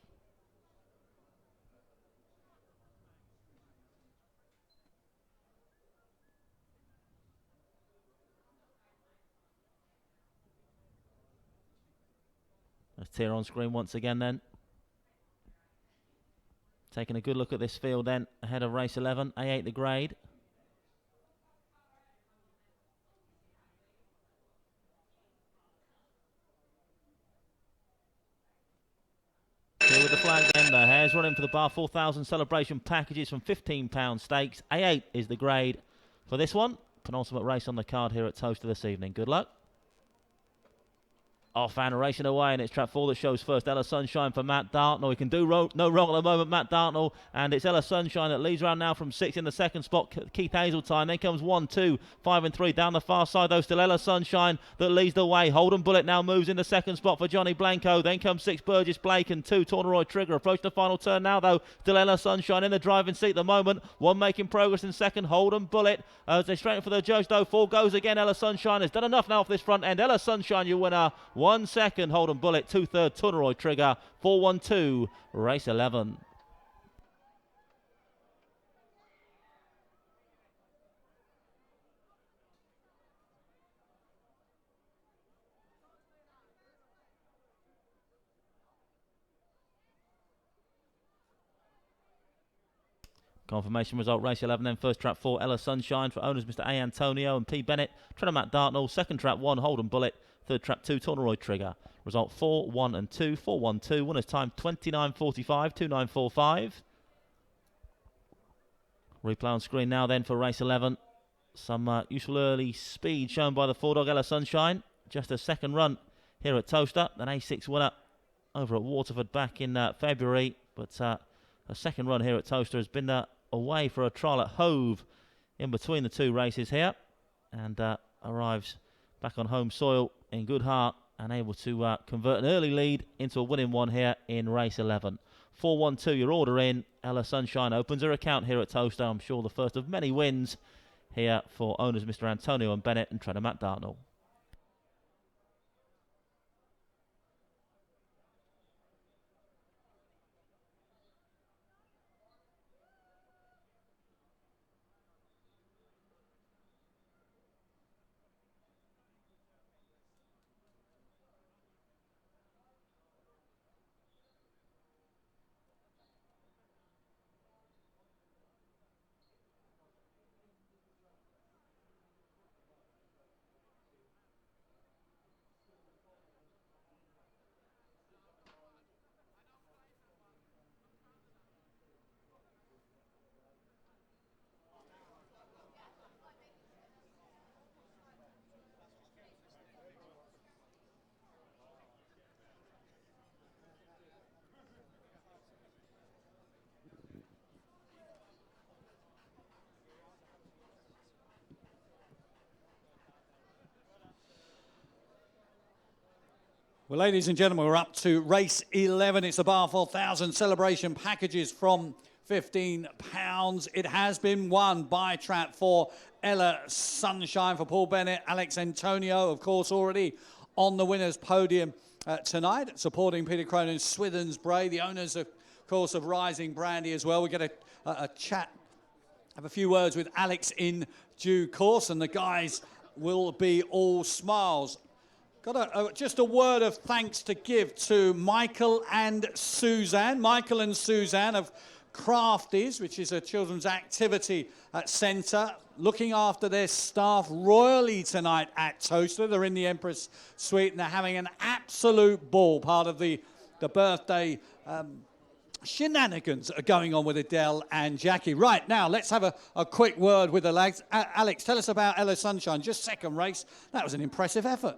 Let's tear on screen once again then. Taking a good look at this field then, ahead of race 11, A8 the grade. Here with the flag then, the hares running for the Bar 4000 celebration packages from £15 stakes. A8 is the grade for this one. Penultimate race on the card here at Towcester this evening. Good luck. Off and racing away, and it's trap 4 that shows first. Ella Sunshine for Matt Dartnell. He can do no wrong at the moment, Matt Dartnell. And it's Ella Sunshine that leads around now from 6 in the second spot. Keith Hazeltine. Then comes 1, 2, 5 and 3 down the far side, though. Still Ella Sunshine that leads the way. Holden Bullet now moves in the second spot for Johnny Blanco. Then comes 6 Burgess Blake and 2 Torneroy Trigger. Approaching the final turn now, though. Still Ella Sunshine in the driving seat at the moment. 1 making progress in second. Holden Bullet as they straighten for the judge, though. 4 goes again. Ella Sunshine has done enough now off this front end. Ella Sunshine, your winner. 1 second. Holden Bullet, 2/3 Torneroy Trigger, 4-1-2, race 11. Confirmation result, race 11, then first trap 4, Ella Sunshine for owners Mr. A. Antonio and P. Bennett. Trainer Matt Dartnell, second trap 1, Holden Bullet. Third trap 2, Torneroy Trigger. Result 4, 1 and 2, 4-1-2. Winner's time 29.45, 2.945. Replay on screen now then for race 11. Some useful early speed shown by the 4-dog Ella Sunshine. Just a second run here at Towcester. An A6 winner over at Waterford back in February. But a second run here at Towcester has been away for a trial at Hove in between the 2 races here. And arrives back on home soil in good heart and able to convert an early lead into a winning one here in race 11. 4-1-2, your order in. Ella Sunshine opens her account here at Towcester. I'm sure the first of many wins here for owners Mr. Antonio and Bennett and trainer Matt Dartnell. Well, ladies and gentlemen, we're up to race 11. It's the Bar 4000 celebration packages from £15. It has been won by trap 4, Ella Sunshine for Paul Bennett. Alex Antonio, of course, already on the winner's podium tonight, supporting Peter Cronin's Swithens Bray, the owners, of course, of Rising Brandy as well. We get a chat, have a few words with Alex in due course, and the guys will be all smiles. Got just a word of thanks to give to Michael and Suzanne. Michael and Suzanne of Crafties, which is a children's activity centre, looking after their staff royally tonight at Towcester. They're in the Empress Suite and they're having an absolute ball, part of the birthday shenanigans that are going on with Adele and Jackie. Right, now let's have a quick word with the lads. Alex, tell us about Ella Sunshine. Just second race. That was an impressive effort.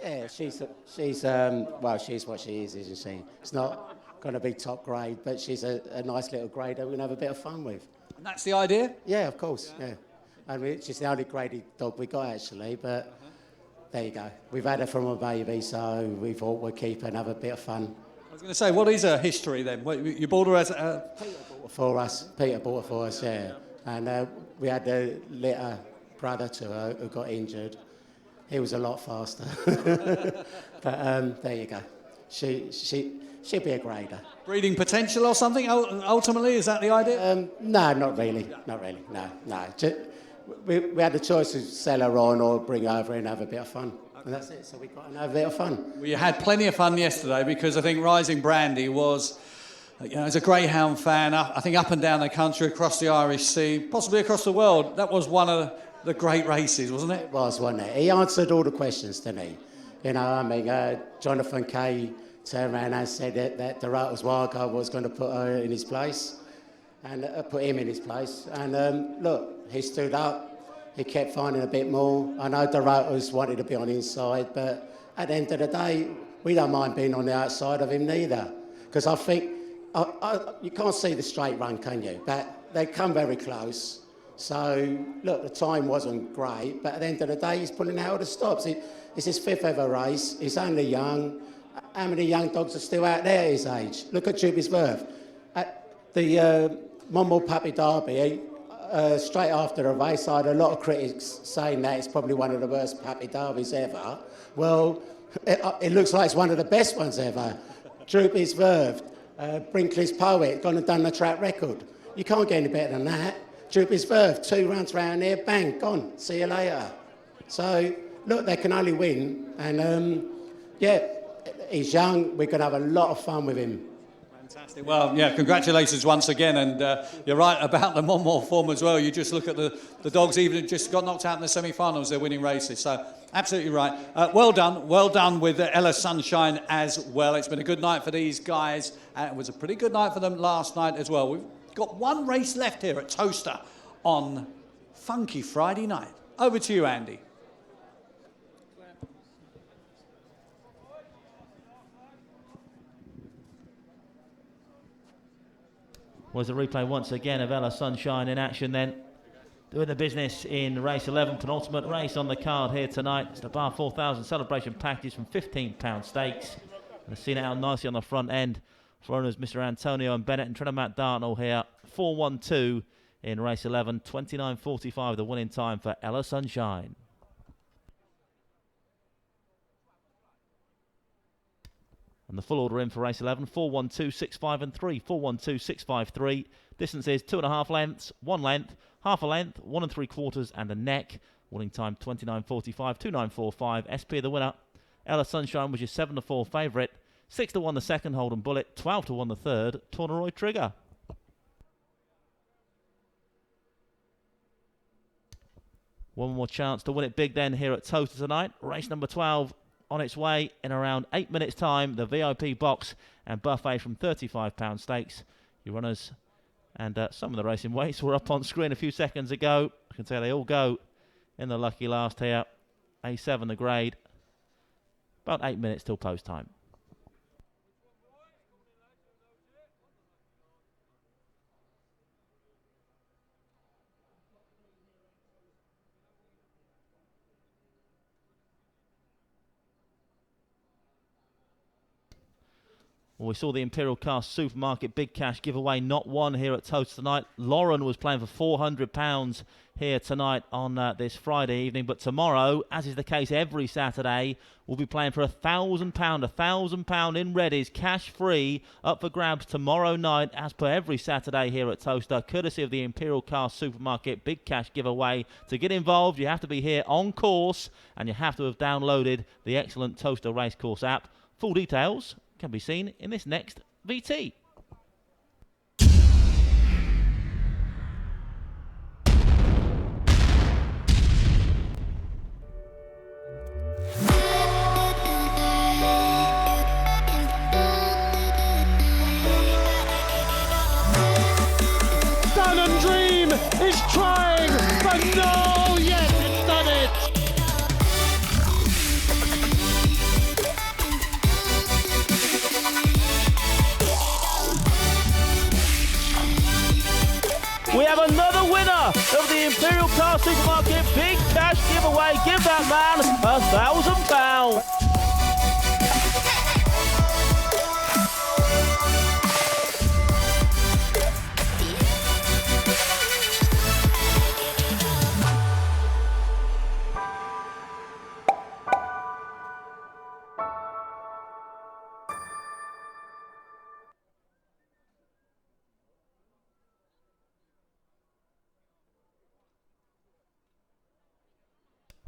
Yeah, she's well, she's what she is, isn't she? It's not going to be top grade, but she's a nice little grade that we're going to have a bit of fun with. And that's the idea? Yeah, of course, yeah. I mean, she's the only graded dog we got, actually, but there you go. We've had her from a baby, so we thought we'd keep her and have a bit of fun. I was going to say, what is her history then? You bought her as a... Peter bought her for us. Peter bought her for us, yeah. And we had a little brother to her who got injured. He was a lot faster. But there you go. She'll be a grader. Breeding potential or something, ultimately? Is that the idea? No, not really. Not really, no. We had the choice to sell her on or bring her over and have a bit of fun. And that's it, so we got to have a bit of fun. We had plenty of fun yesterday because I think Rising Brandy was, as a Greyhound fan, I think up and down the country, across the Irish Sea, possibly across the world, that was one of the great races, wasn't it? It was, wasn't it? He answered all the questions, didn't he? You know, I mean, Jonathan Kay turned around and said that the Rotters Wargo was going to put her in his place, and put him in his place. And look, he stood up. He kept finding a bit more. I know the Rotters wanted to be on the inside, but at the end of the day, we don't mind being on the outside of him neither. Because I think, you can't see the straight run, can you? But they come very close. So, look, the time wasn't great, but at the end of the day, he's pulling out all the stops. It's his fifth ever race. He's only young. How many young dogs are still out there at his age? Look at Juby's Worth. At the Monmouth Puppy Derby, straight after the race, I had a lot of critics saying that it's probably one of the worst puppy derbies ever. Well, it looks like it's one of the best ones ever. Droopy's Verve, Brinkley's Poet, gone and done the track record. You can't get any better than that. Droopy's Verve, 2 runs round here, bang, gone, see you later. So, look, they can only win. And, yeah, he's young, we're going to have a lot of fun with him. Fantastic. Well, yeah, congratulations once again. And you're right about the Monmouth form as well. You just look at the dogs, even just got knocked out in the semi-finals, they're winning races. So, absolutely right. Well done with Ella Sunshine as well. It's been a good night for these guys. And it was a pretty good night for them last night as well. We've got one race left here at Towcester on Funky Friday night. Over to you, Andy. Was a replay once again of Ella Sunshine in action then. Doing the business in race 11, penultimate race on the card here tonight. It's the Bar 4000 celebration package from £15 stakes. And seen it out nicely on the front end for owners Mr. Antonio and Bennett and Trinidad Matt Dartnell here. 4-1-2 in race 11, 29.45 the winning time for Ella Sunshine. And the full order in for race 11, 4-1-2, 6-5 and 3. 4-1-2, 6-5, 3. Distance is 2.5 lengths, 1 length, half a length, 1 3/4 and a neck. Winning time 29.45, 2.945. SP the winner. Ella Sunshine was your 7-4 favourite. 6-1 the second, Holden Bullet. 12-1 the third, Torneroy Trigger. One more chance to win it big then here at Towcester tonight. Race number 12 on its way in around 8 minutes' time. The VIP box and buffet from £35 stakes. Your runners and some of the racing weights were up on screen a few seconds ago. I can say they all go in the lucky last here. A7 the grade. About 8 minutes till post time. Well, we saw the Imperial Cast Supermarket Big Cash giveaway not won here at Towcester tonight. Lauren was playing for £400 here tonight on this Friday evening. But tomorrow, as is the case every Saturday, we'll be playing for £1,000. £1,000 in Reddy's, cash free, up for grabs tomorrow night, as per every Saturday here at Towcester, courtesy of the Imperial Cast Supermarket Big Cash giveaway. To get involved, you have to be here on course, and you have to have downloaded the excellent Towcester Racecourse app. Full details can be seen in this next VT. Done and Dream is trying, but no, yes, it's done it. We have another winner of the Imperial Car Supermarket Big Cash giveaway. Give that man £1,000.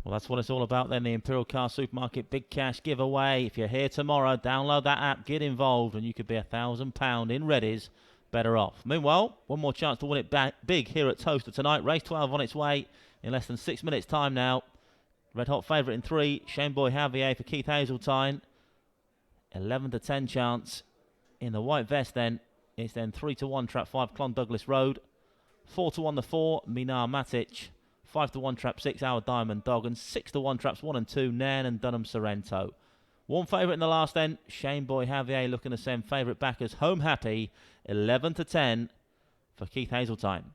Well, that's what it's all about then, the Imperial Car Supermarket Big Cash giveaway. If you're here tomorrow, download that app, get involved, and you could be £1,000 in Reddy's better off. Meanwhile, one more chance to win it back big here at Towcester tonight. Race 12 on its way in less than 6 minutes' time now. Red hot favourite in 3, Shane Boy Javier for Keith Hazeltine. 11 to 10 chance in the white vest then. It's then 3 to 1 trap 5 Clon Douglas Road. 4 to 1 the 4 Minar Matic. 5 to 1 trap 6 Our Diamond Dog, and 6 to 1 traps 1 and 2 Nairn and Dunham Sorrento. One favourite in the last then, Shane Boy Javier looking to send favourite backers home happy. 11 to 10 for Keith Hazeltine.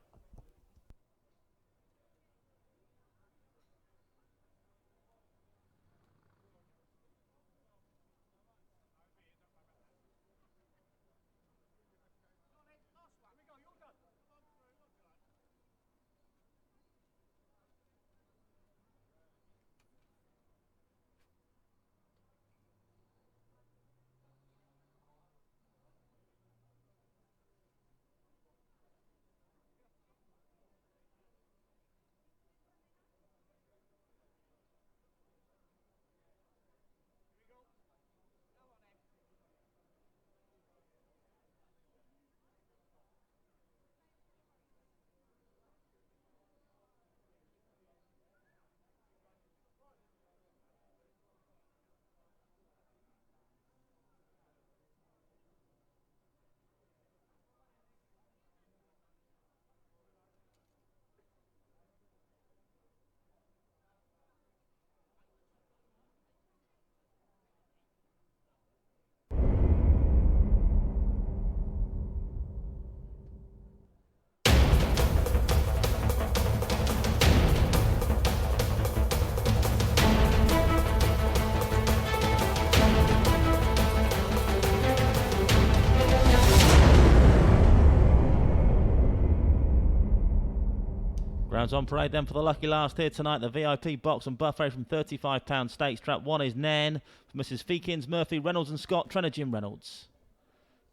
Grounds on parade then for the lucky last here tonight. The VIP box and buffet from £35 stakes. Trap 1 is Nairn for Mrs. Feekins, Murphy, Reynolds and Scott. Trainer Jim Reynolds.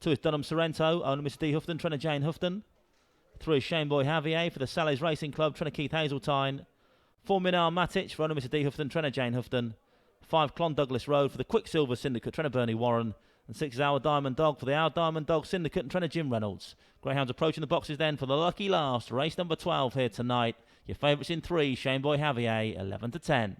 2 is Dunham Sorrento, owner Mr. D. Houghton, trainer Jane Houghton. 3 is Shane Boy Javier for the Salles Racing Club, trainer Keith Hazeltine. 4 Minar Matic for owner Mr. D. Houghton, trainer Jane Houghton. 5 Clon Douglas Road for the Quicksilver Syndicate, trainer Bernie Warren. And 6 is Our Diamond Dog for the Our Diamond Dog Syndicate and trainer Jim Reynolds. Greyhounds approaching the boxes then for the lucky last, race number 12 here tonight. Your favourites in 3, Shane Boy Javier, 11 to 10.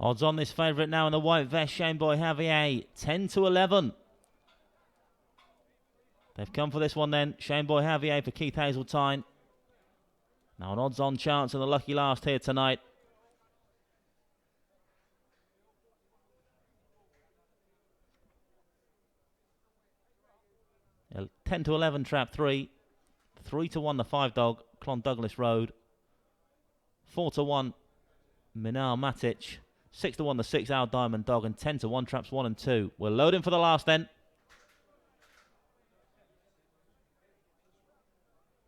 Odds on this favourite now in the white vest, Shane Boy Javier, 10-11. They've come for this one then. Shane Boy Javier for Keith Hazeltine. Now an odds on chance in the lucky last here tonight. A 10-11 trap 3. 3-1 the 5 dog, Clon Douglas Road. 4-1 Minar Matic. 6-1 the 6 Owl Diamond Dog, and 10-1 traps 1 and 2. We're loading for the last then.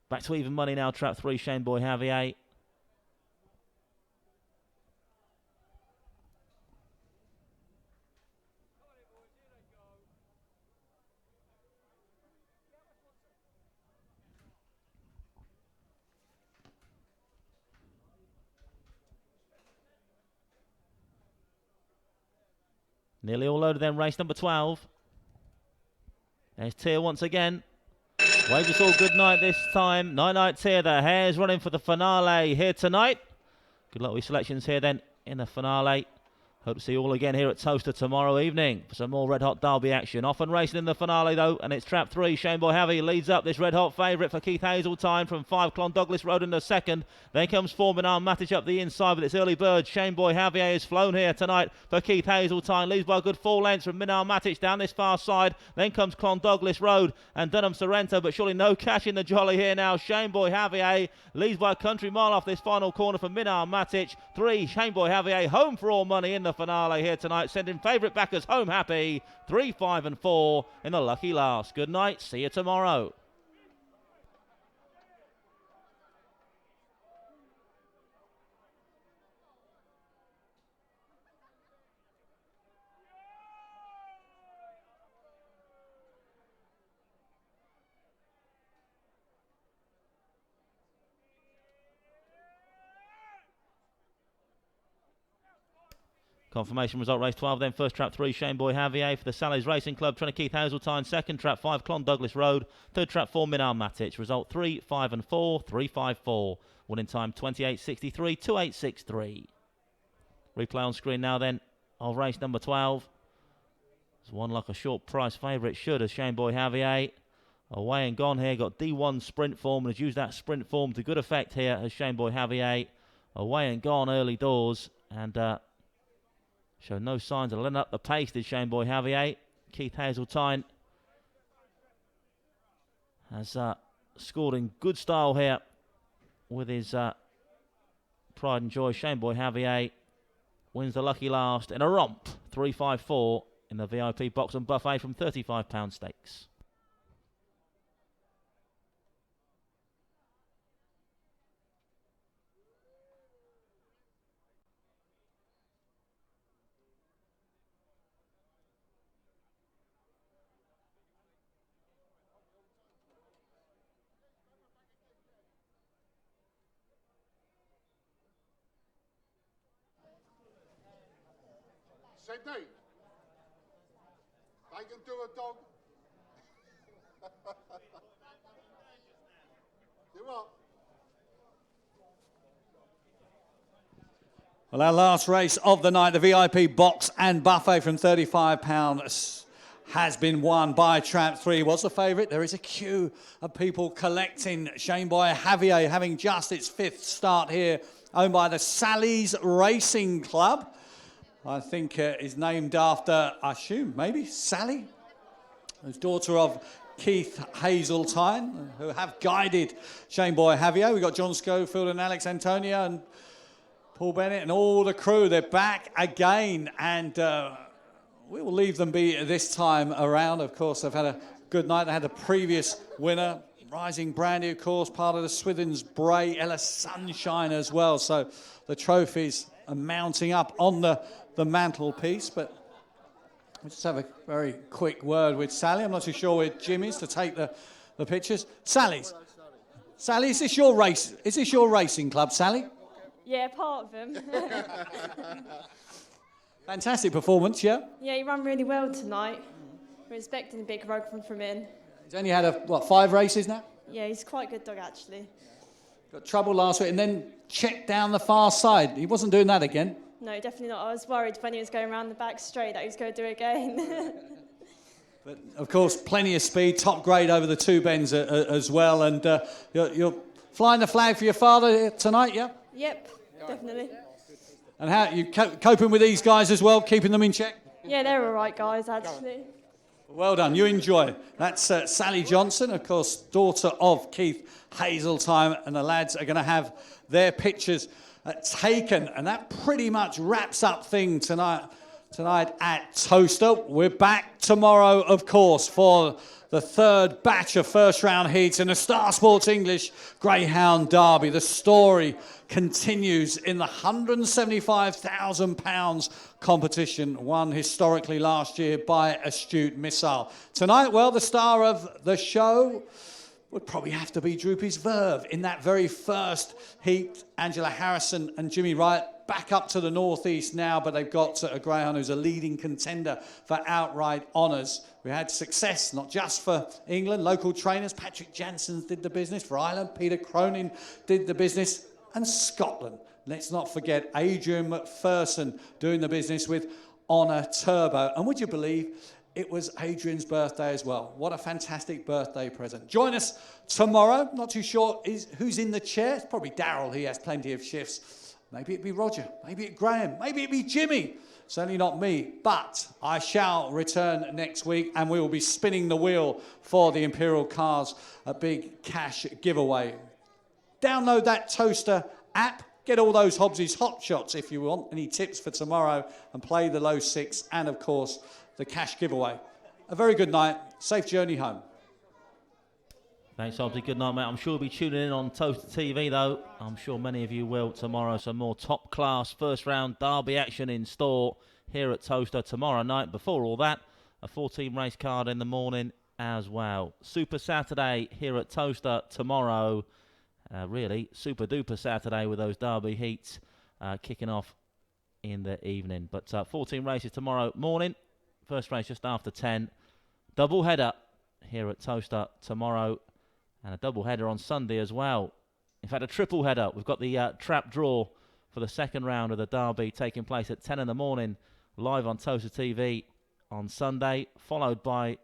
Back to even money now, trap 3, Shane Boy Javier. Nearly all loaded then, race number 12. There's Tier once again. Wave us all good night this time. Night Tier, the hare's running for the finale here tonight. Good luck with selections here then in the finale. Hope to see you all again here at Towcester tomorrow evening for some more Red Hot Derby action. Off and racing in the finale though, and it's trap 3. Shane Boy Javier leads up this Red Hot favourite for Keith Hazeltine from 5 Clon Douglas Road in the second. Then comes 4 Minar Matic up the inside with its early bird. Shane Boy Javier is flown here tonight for Keith Hazeltine. Leads by a good 4 lengths from Minar Matic down this far side. Then comes Clon Douglas Road and Dunham Sorrento, but surely no cash in the jolly here now. Shane Boy Javier leads by a country mile off this final corner for Minar Matic. 3 Shane Boy Javier home for all money in the finale here tonight, sending favourite backers home happy. 3, 5 and 4 in the lucky last. Good night, see you tomorrow. Confirmation result, race 12 then. First trap 3, Shane Boy Javier for the Sally's Racing Club, trying to Keith Hazeltine. Second trap 5, Clon Douglas Road. Third trap 4, Minar Matic. Result 3, 5 and 4, 3, 5, 4. Winning time 28.63, 28.63. Replay on screen now then of race number 12. It's one like a short price favourite should, as Shane Boy Javier. Away and gone here, got D1 sprint form and has used that sprint form to good effect here as Shane Boy Javier. Away and gone early doors and showed no signs of letting up the pace, did Shane Boy Javier. Keith Hazeltine has scored in good style here with his pride and joy. Shane Boy Javier wins the lucky last in a romp. 3-5-4 in the VIP box and buffet from £35 stakes. Sydney, I can do a dog. Do what? Well, our last race of the night, the VIP box and buffet from £35 has been won by trap 3. What's the favourite? There is a queue of people collecting Shane Boy Javier, having just its 5th start here, owned by the Sally's Racing Club. I think is named after, I assume, maybe Sally, who's daughter of Keith Hazeltine, who have guided Shane Boy Javier. We've got John Schofield and Alex Antonio and Paul Bennett and all the crew. They're back again, and we will leave them be this time around. Of course, they've had a good night. They had the previous winner, Rising Brandy, of course, part of the Swithins Bray, Ella Sunshine as well. So the trophies are mounting up on the mantelpiece, but we'll just have a very quick word with Sally. I'm not too sure where Jim is to take the pictures. Sally, is this your race? Is this your racing club, Sally? Yeah, part of them. Fantastic performance, yeah? Yeah, he ran really well tonight. We're expecting a big rug from him. He's only had, 5 races now? Yeah, he's quite a good dog, actually. Got trouble last week and then checked down the far side. He wasn't doing that again. No, definitely not. I was worried when he was going around the back straight that he was going to do it again. But of course, plenty of speed, top grade over the two bends as well. And you're flying the flag for your father tonight, yeah? Yep, definitely. And how you coping with these guys as well, keeping them in check? Yeah, they're all right guys, actually. Well done, you enjoy. That's Sally Johnson, of course, daughter of Keith Hazeltine, and the lads are going to have their pictures taken, and that pretty much wraps up things tonight at Towcester. We're back tomorrow, of course, for the third batch of first round heats in the Star Sports English Greyhound Derby. The story continues in the £175,000 competition won historically last year by Astute Missile. Tonight, well, the star of the show would probably have to be Droopy's Verve. In that very first heat, Angela Harrison and Jimmy Wright back up to the northeast now, but they've got a Greyhound who's a leading contender for outright honours. We had success, not just for England, local trainers. Patrick Jansen did the business. For Ireland, Peter Cronin did the business. And Scotland, let's not forget Adrian McPherson doing the business with Honour Turbo. And would you believe it was Adrian's birthday as well? What a fantastic birthday present. Join us tomorrow. Not too sure who's in the chair. It's probably Darryl. He has plenty of shifts. Maybe it'd be Roger. Maybe it'd Graham. Maybe it'd be Jimmy. Certainly not me. But I shall return next week, and we will be spinning the wheel for the Imperial Cars, a big cash giveaway. Download that Towcester app. Get all those Hobbs's hot shots if you want. Any tips for tomorrow, and play the low six, and of course the cash giveaway. A very good night. Safe journey home. Thanks, Hobbsy. Good night, mate. I'm sure we'll be tuning in on Towcester TV, though. I'm sure many of you will tomorrow. Some more top-class first-round derby action in store here at Towcester tomorrow night. Before all that, a 14 race card in the morning as well. Super Saturday here at Towcester tomorrow. Really, super-duper Saturday with those derby heats kicking off in the evening. But 14 races tomorrow morning. First race just after 10. Double header here at Towcester tomorrow. And a double header on Sunday as well. In fact, a triple header. We've got the trap draw for the second round of the derby taking place at 10 in the morning, live on Towcester TV on Sunday, followed by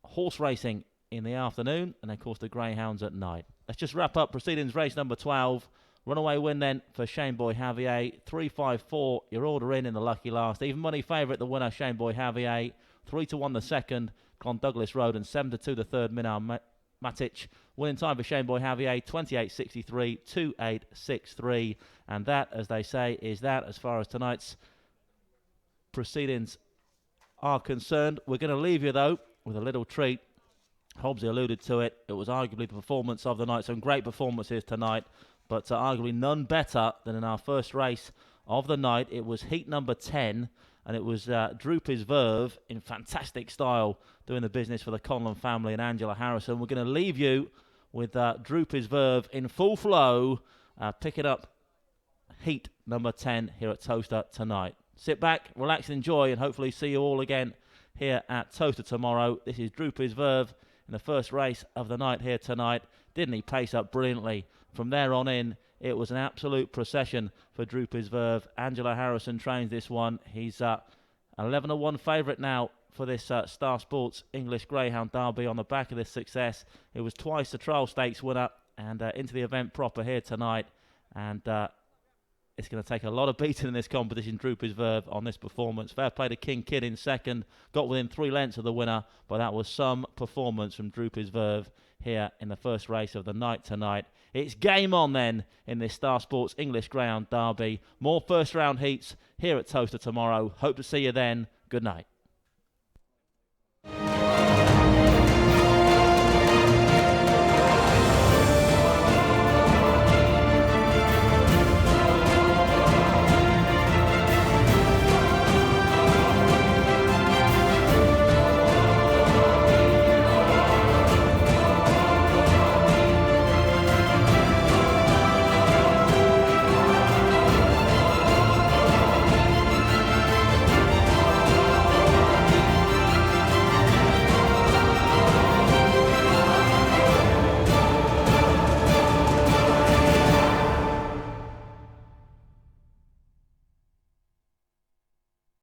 horse racing in the afternoon, and of course the Greyhounds at night. Let's just wrap up proceedings race number 12. Runaway win then for Shane Boy Javier. 3-5-4, your order in the lucky last. Even money favourite, the winner, Shane Boy Javier. 3-1 the second, Clon Douglas Road, and 7-2 the third, Minar Matic. Winning time for Shane Boy Javier, 28.63, 2.863. And that, as they say, is that as far as tonight's proceedings are concerned. We're going to leave you, though, with a little treat. Hobbsy alluded to it. It was arguably the performance of the night. Some great performances tonight, but arguably none better than in our first race of the night. It was heat number 10, and it was Droopy's Verve in fantastic style doing the business for the Conlon family and Angela Harrison. We're going to leave you with Droopy's Verve in full flow, picking up heat number 10 here at Towcester tonight. Sit back, relax and enjoy, and hopefully see you all again here at Towcester tomorrow. This is Droopy's Verve in the first race of the night here tonight. Didn't he pace up brilliantly? From there on in, it was an absolute procession for Droopy's Verve. Angela Harrison trains this one. He's 11-1 favourite now for this Star Sports English Greyhound Derby on the back of this success. It was twice the Trial Stakes winner and into the event proper here tonight. And it's going to take a lot of beating in this competition, Droopy's Verve, on this performance. Fair play to King Kid in second. Got within 3 lengths of the winner, but that was some performance from Droopy's Verve here in the first race of the night tonight. It's game on then in this Star Sports English Greyhound Derby. More first round heats here at Towcester tomorrow. Hope to see you then. Good night.